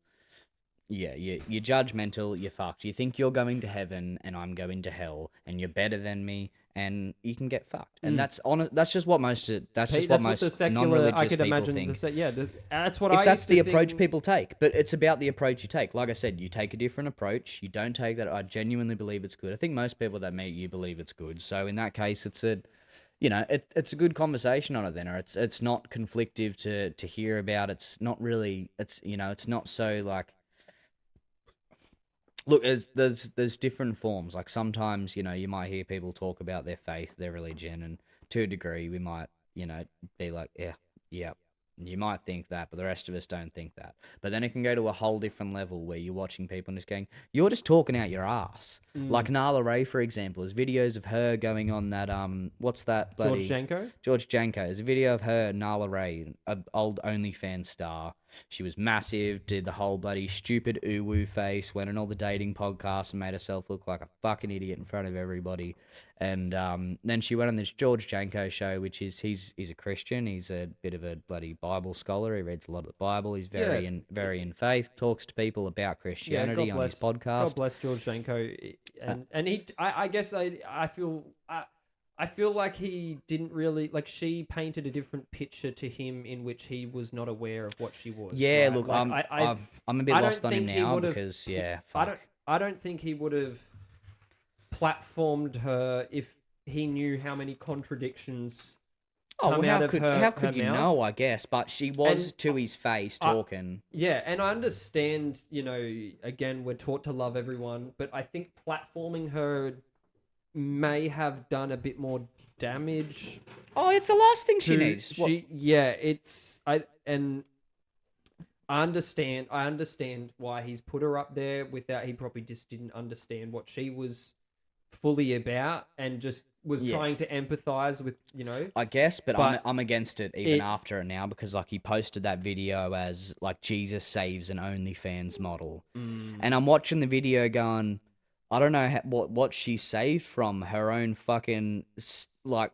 yeah, you're judgmental, you're fucked. You think you're going to heaven and I'm going to hell, and you're better than me, and you can get fucked. And that's just what most non-religious people think. That's what if that's the approach people take. But it's about the approach you take. Like I said, you take a different approach. You don't take that, I genuinely believe it's good. I think most people that meet you believe it's good. So in that case, it's a good conversation on it then, or it's not conflictive to hear about. It's not really, it's not so like, look, there's different forms. Like sometimes, you might hear people talk about their faith, their religion, and to a degree, we might, be like, yeah, you might think that, but the rest of us don't think that. But then it can go to a whole different level where you're watching people and just going, you're just talking out your ass. Like Nala Ray, for example, there's videos of her going on that, what's that bloody... George Janko. There's a video of her, Nala Ray, an old OnlyFans star. She was massive, did the whole bloody stupid uwu face, went on all the dating podcasts and made herself look like a fucking idiot in front of everybody. And then she went on this George Janko show, which is he's a Christian. He's a bit of a bloody Bible scholar. He reads a lot of the Bible. He's very in faith. Talks to people about Christianity on his podcast. God bless George Janko. And he, I guess I feel like he didn't really, like, she painted a different picture to him in which he was not aware of what she was. Yeah, right? look, like, I'm a bit lost on him now because, fuck. I don't think he would have platformed her if he knew how many contradictions come out of her. How could her you mouth. know, I guess? But she was to his face talking. And I understand, again, we're taught to love everyone, but I think platforming her may have done a bit more damage. Oh, it's the last thing she needs. I understand why he's put her up there without, he probably just didn't understand what she was fully about and just was trying to empathize with, I guess, but I'm against it even after it now because, like, he posted that video as, like, Jesus saves an OnlyFans model. And I'm watching the video going, I don't know what she saved from, her own fucking, like,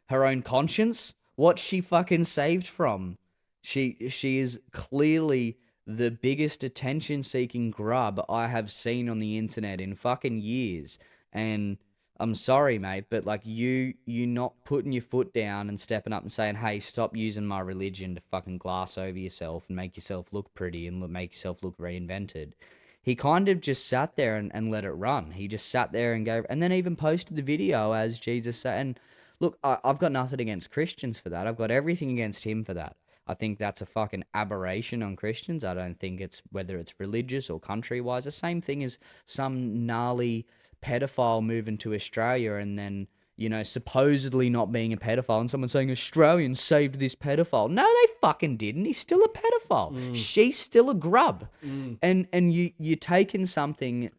her own conscience? What she fucking saved from? She is clearly the biggest attention-seeking grub I have seen on the internet in fucking years. And I'm sorry, mate, but, like, you not putting your foot down and stepping up and saying, hey, stop using my religion to fucking glass over yourself and make yourself look pretty and make yourself look reinvented. He kind of just sat there and let it run. He just sat there and and then even posted the video as Jesus said. And look, I've got nothing against Christians for that. I've got everything against him for that. I think that's a fucking aberration on Christians. I don't think it's, whether it's religious or country-wise, the same thing as some gnarly pedophile moving to Australia and then, supposedly not being a pedophile and someone saying Australians saved this pedophile. No, they fucking didn't. He's still a pedophile. She's still a grub. And you're taking something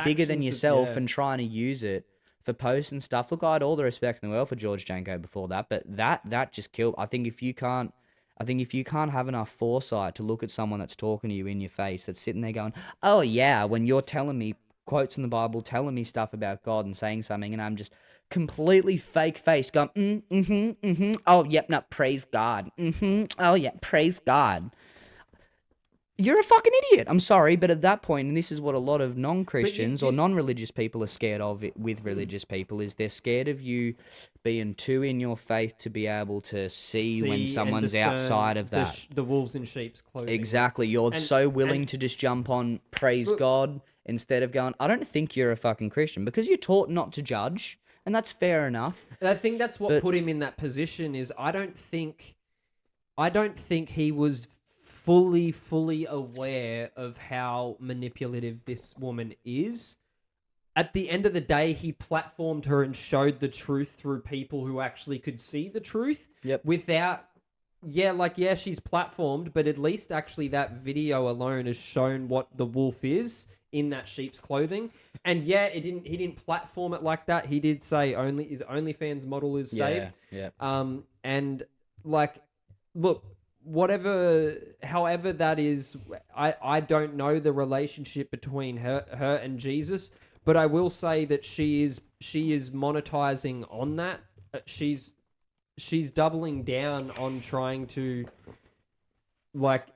bigger than yourself and trying to use it for posts and stuff. Look, I had all the respect in the world for George Janko before that, but that just killed. I think if you can't have enough foresight to look at someone that's talking to you in your face, that's sitting there going, oh yeah, when you're telling me quotes in the Bible, telling me stuff about God and saying something, and I'm just completely fake face going, oh, yep, no, praise God. Oh, yeah, praise God. You're a fucking idiot. I'm sorry, but at that point, and this is what a lot of non-Christians or non-religious people are scared of with religious people, is they're scared of you being too in your faith to be able to see when someone's outside of that. The wolves in sheep's clothing. Exactly. You're so willing to just jump on praise God instead of going, I don't think you're a fucking Christian, because you're taught not to judge. And that's fair enough. And I think that's what put him in that position. Is I don't think he was fully aware of how manipulative this woman is. At the end of the day, he platformed her and showed the truth through people who actually could see the truth. Yep. Without, she's platformed, but at least actually that video alone has shown what the wolf is in that sheep's clothing. And he didn't platform it like that. He did say his OnlyFans model is saved. Yeah. And, like, look, however that is, I don't know the relationship between her and Jesus, but I will say that she is monetizing on that. She's doubling down on trying to, like,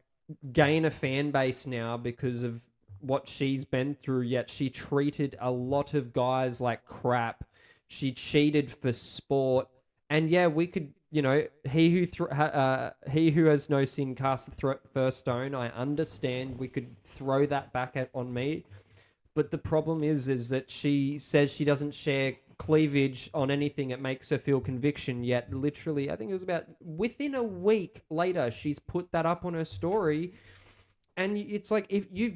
gain a fan base now because of what she's been through. Yet she treated a lot of guys like crap. She cheated for sport, and we could, he who has no sin cast the first stone. I understand we could throw that back on me, but the problem is that she says she doesn't share cleavage on anything. It makes her feel conviction. Yet literally, I think it was about within a week later, she's put that up on her story. And it's like, if you're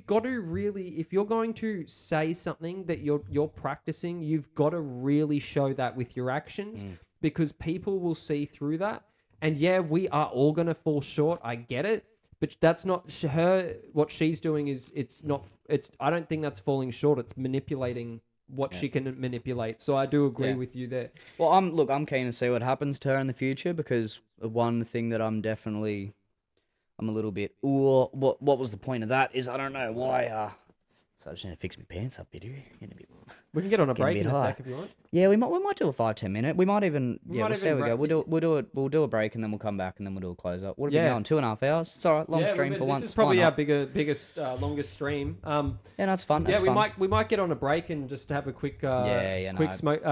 going to say something that you're practicing, you've got to really show that with your actions. because people will see through that. And yeah, we are all going to fall short. I get it. But that's not her. What she's doing is I don't think that's falling short. It's manipulating what she can manipulate. So I do agree with you there. Well, I'm keen to see what happens to her in the future, because one thing that I'm a little bit, what was the point of that is I don't know why, so I just need to fix my pants up a bit here. We can get on a break in a sec if you want. Yeah, we might do a 5-10 minute. We might even we'll see how we go. We'll do a break, and then we'll come back, and then we'll do a close up. What have we going? 2.5 hours. It's all right. Long stream for once. This is probably our biggest, longest stream. Yeah, that's fun. Yeah, we might get on a break and just have a quick smoke.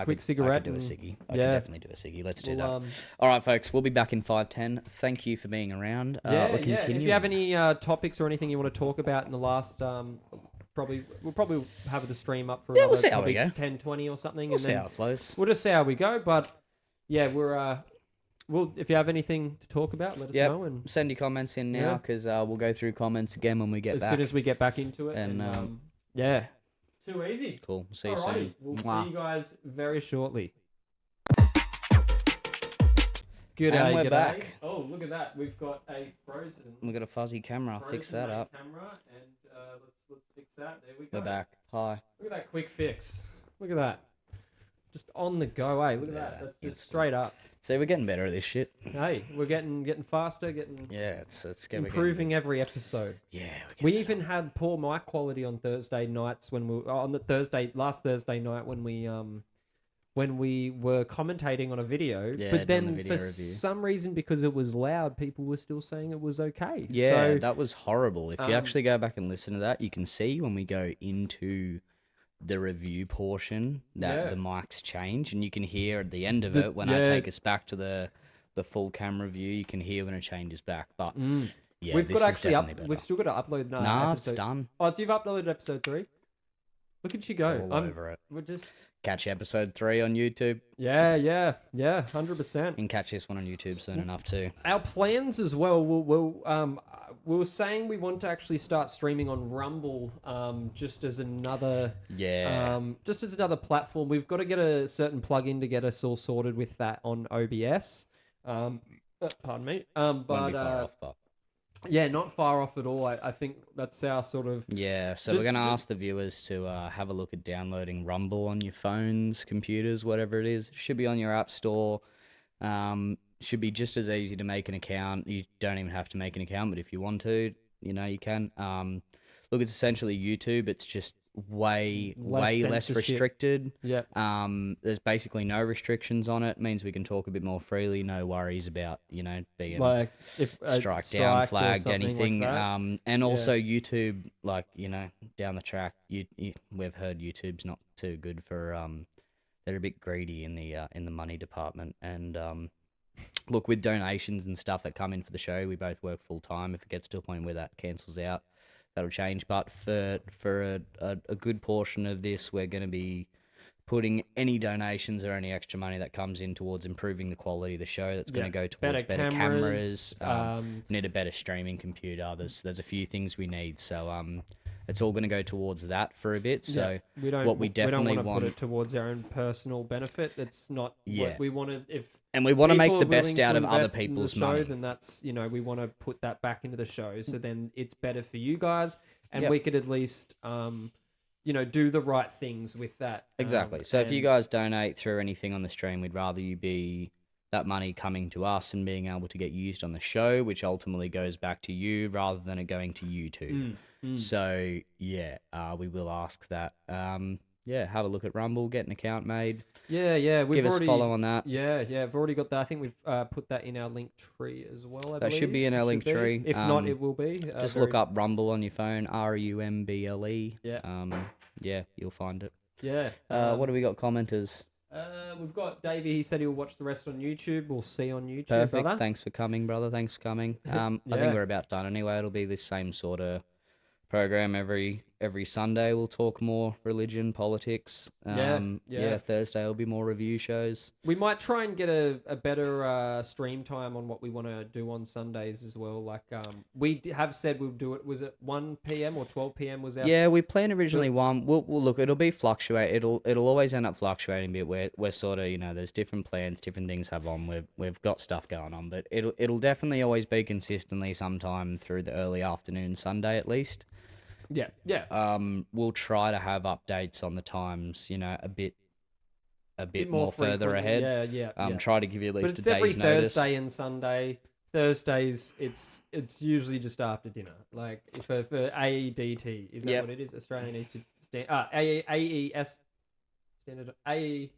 Quick cigarette. I could do a ciggy. I could definitely do a ciggy. Let's do that. All right, folks. We'll be back in 5-10. Thank you for being around. We'll continue. If you have any topics or anything you want to talk about in the last we'll probably have the stream up for we'll see how we go. 10-20 or something. We'll see how it flows. We'll just see how we go. But yeah, if you have anything to talk about, let us know. And send your comments in now, because we'll go through comments again when we get back. As soon as we get back into it. And too easy. Cool. See you soon. We'll see you guys very shortly. G'day. Back. Oh, look at that. We've got a frozen. We've got a fuzzy camera. I'll fix that up. Camera, and let's fix that. There we go. We're back. Hi. Look at that quick fix. Look at that. Just on the go, eh? Look at that. That's just straight up. See, we're getting better at this shit. Hey, we're getting faster, it's improving every episode. Yeah. We even had poor mic quality on Thursday nights last Thursday night when we were commentating on a video. Yeah, but then the for review. some reason, because it was loud, people were still saying it was okay. Yeah, so, that was horrible. If you actually go back and listen to that, you can see when we go into the review portion that the mics change, and you can hear at the end of it when I take us back to the full camera view, you can hear when it changes back. But we've this got is definitely better. We've still got to upload another episode. It's done. Oh, so you've uploaded episode 3? Look at you go. All over it. We're just catch episode 3 on YouTube. Yeah, 100%. You can catch this one on YouTube soon enough too. Our plans as well. We were saying we want to actually start streaming on Rumble, just as another platform. We've got to get a certain plugin to get us all sorted with that on OBS. Pardon me. Won't be far off, but. Yeah, not far off at all. I think that's our sort of... Yeah, so we're going to ask the viewers to have a look at downloading Rumble on your phones, computers, whatever it is. It should be on your app store. Should be just as easy to make an account. You don't even have to make an account, but if you want to, you can. Look, it's essentially YouTube. It's just way less restricted. Yeah. There's basically no restrictions on it. It means we can talk a bit more freely. No worries about being like if strike down, flagged, anything. Like and also YouTube, down the track, we've heard YouTube's not too good for. They're a bit greedy in the money department, and look, with donations and stuff that come in for the show, we both work full time. If it gets to a point where that cancels out, that'll change. But for a good portion of this, we're going to be putting any donations or any extra money that comes in towards improving the quality of the show. That's going to go towards better cameras. Need a better streaming computer. There's a few things we need. So it's all going to go towards that for a bit. So we don't want to put it towards our own personal benefit. It's not what we want to. And we want to make the best out of other people's money. Then that's we want to put that back into the show. So then it's better for you guys, and we could at least do the right things with that. Exactly. So if you guys donate through anything on the stream, we'd rather you be that money coming to us and being able to get used on the show, which ultimately goes back to you rather than it going to YouTube. So we will ask that. Have a look at Rumble, get an account made. Give us a follow on that. I've already got that. I think we've put that in our link tree as well. That should be in our link tree. If not, it will be. Just look up Rumble on your phone, RUMBLE. You'll find it. What do we got commenters? We've got Davey. He said he'll watch the rest on YouTube. We'll see on YouTube. Perfect. Brother. Thanks for coming, brother. Thanks for coming. I think we're about done anyway. It'll be the same sort of program every every Sunday we'll talk more religion, politics. Thursday will be more review shows. We might try and get a better stream time on what we want to do on Sundays as well. Like we have said we'll do it. Was it 1 p.m. or 12 p.m. was our... Yeah, we planned originally 1. We'll look. It'll be fluctuate. It'll always end up fluctuating a bit. We're sort of, there's different plans, different things have on. We've got stuff going on, but it'll definitely always be consistently sometime through the early afternoon Sunday at least. Yeah. We'll try to have updates on the times, a bit more further ahead. Yeah. Try to give you at least but a it's day's every notice. Thursday and Sunday. Thursdays, it's usually just after dinner. Like for AEDT, is that what it is? Australian Eastern Standard. AES Standard. AEST.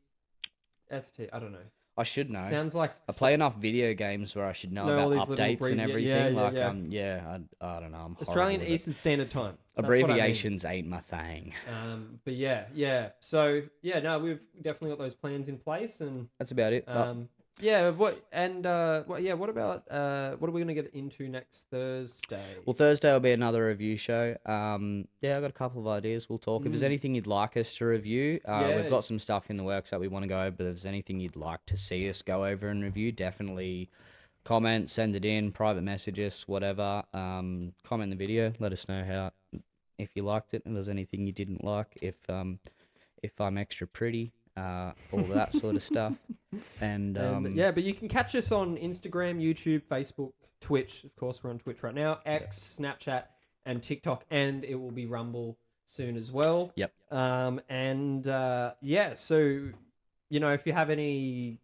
I don't know. I should know. Sounds like I play enough video games where I should know about updates and everything. I don't know. I'm Australian Eastern Standard Time. That's abbreviations ain't my thing. But yeah. So no, we've definitely got those plans in place, and that's about it. what about what are we gonna get into next Thursday? Well, Thursday will be another review show. I've got a couple of ideas. We'll talk. If there's anything you'd like us to review, we've got some stuff in the works that we want to go over. But if there's anything you'd like to see us go over and review, definitely comment, send it in, private message us, whatever. Comment in the video. Let us know if you liked it, and there's anything you didn't like. If I'm extra pretty. All that sort of stuff. And but you can catch us on Instagram, YouTube, Facebook, Twitch. Of course, we're on Twitch right now, X, Snapchat, and TikTok, and it will be Rumble soon as well. Yep. So if you have any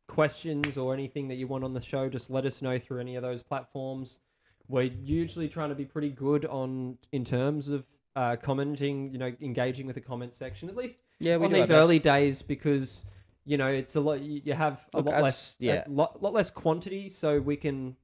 questions or anything that you want on the show, just let us know through any of those platforms. We're usually trying to be pretty good in terms of commenting, engaging with the comment section, at least on these early days, because it's a lot. You have a lot less quantity, so we can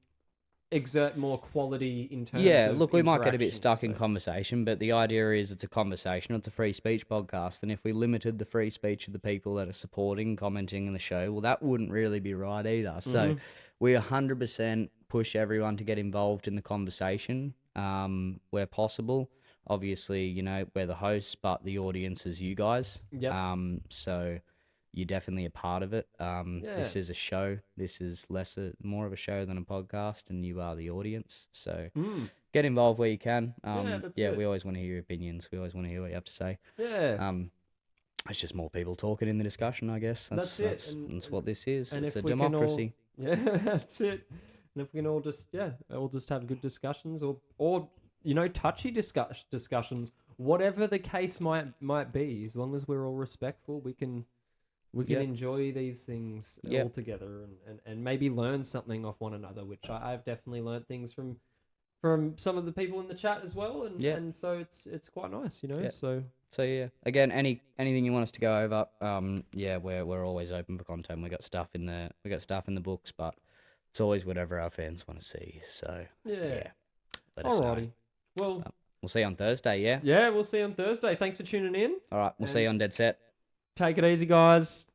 exert more quality in terms. Of we might get a bit stuck in conversation, but the idea is it's a conversation. It's a free speech podcast, and if we limited the free speech of the people that are supporting, commenting in the show, well, that wouldn't really be right either. So we 100% push everyone to get involved in the conversation where possible. Obviously, we're the hosts, but the audience is you guys. Yep. So you're definitely a part of it. This is a show. This is more of a show than a podcast, and you are the audience. So get involved where you can. We always want to hear your opinions. We always want to hear what you have to say. Yeah. It's just more people talking in the discussion, I guess. That's what this is. It's a democracy. That's it. And if we can all just have good discussions or touchy discussions, whatever the case might be, as long as we're all respectful, we can enjoy these things all together and maybe learn something off one another, which I've definitely learned things from some of the people in the chat as well, and so it's quite nice, So again, anything you want us to go over, we're always open for content. We got stuff in the books, but it's always whatever our fans want to see. So let us know. Well, we'll see you on Thursday, yeah? Yeah, we'll see you on Thursday. Thanks for tuning in. All right, we'll see you on Deadset. Take it easy, guys.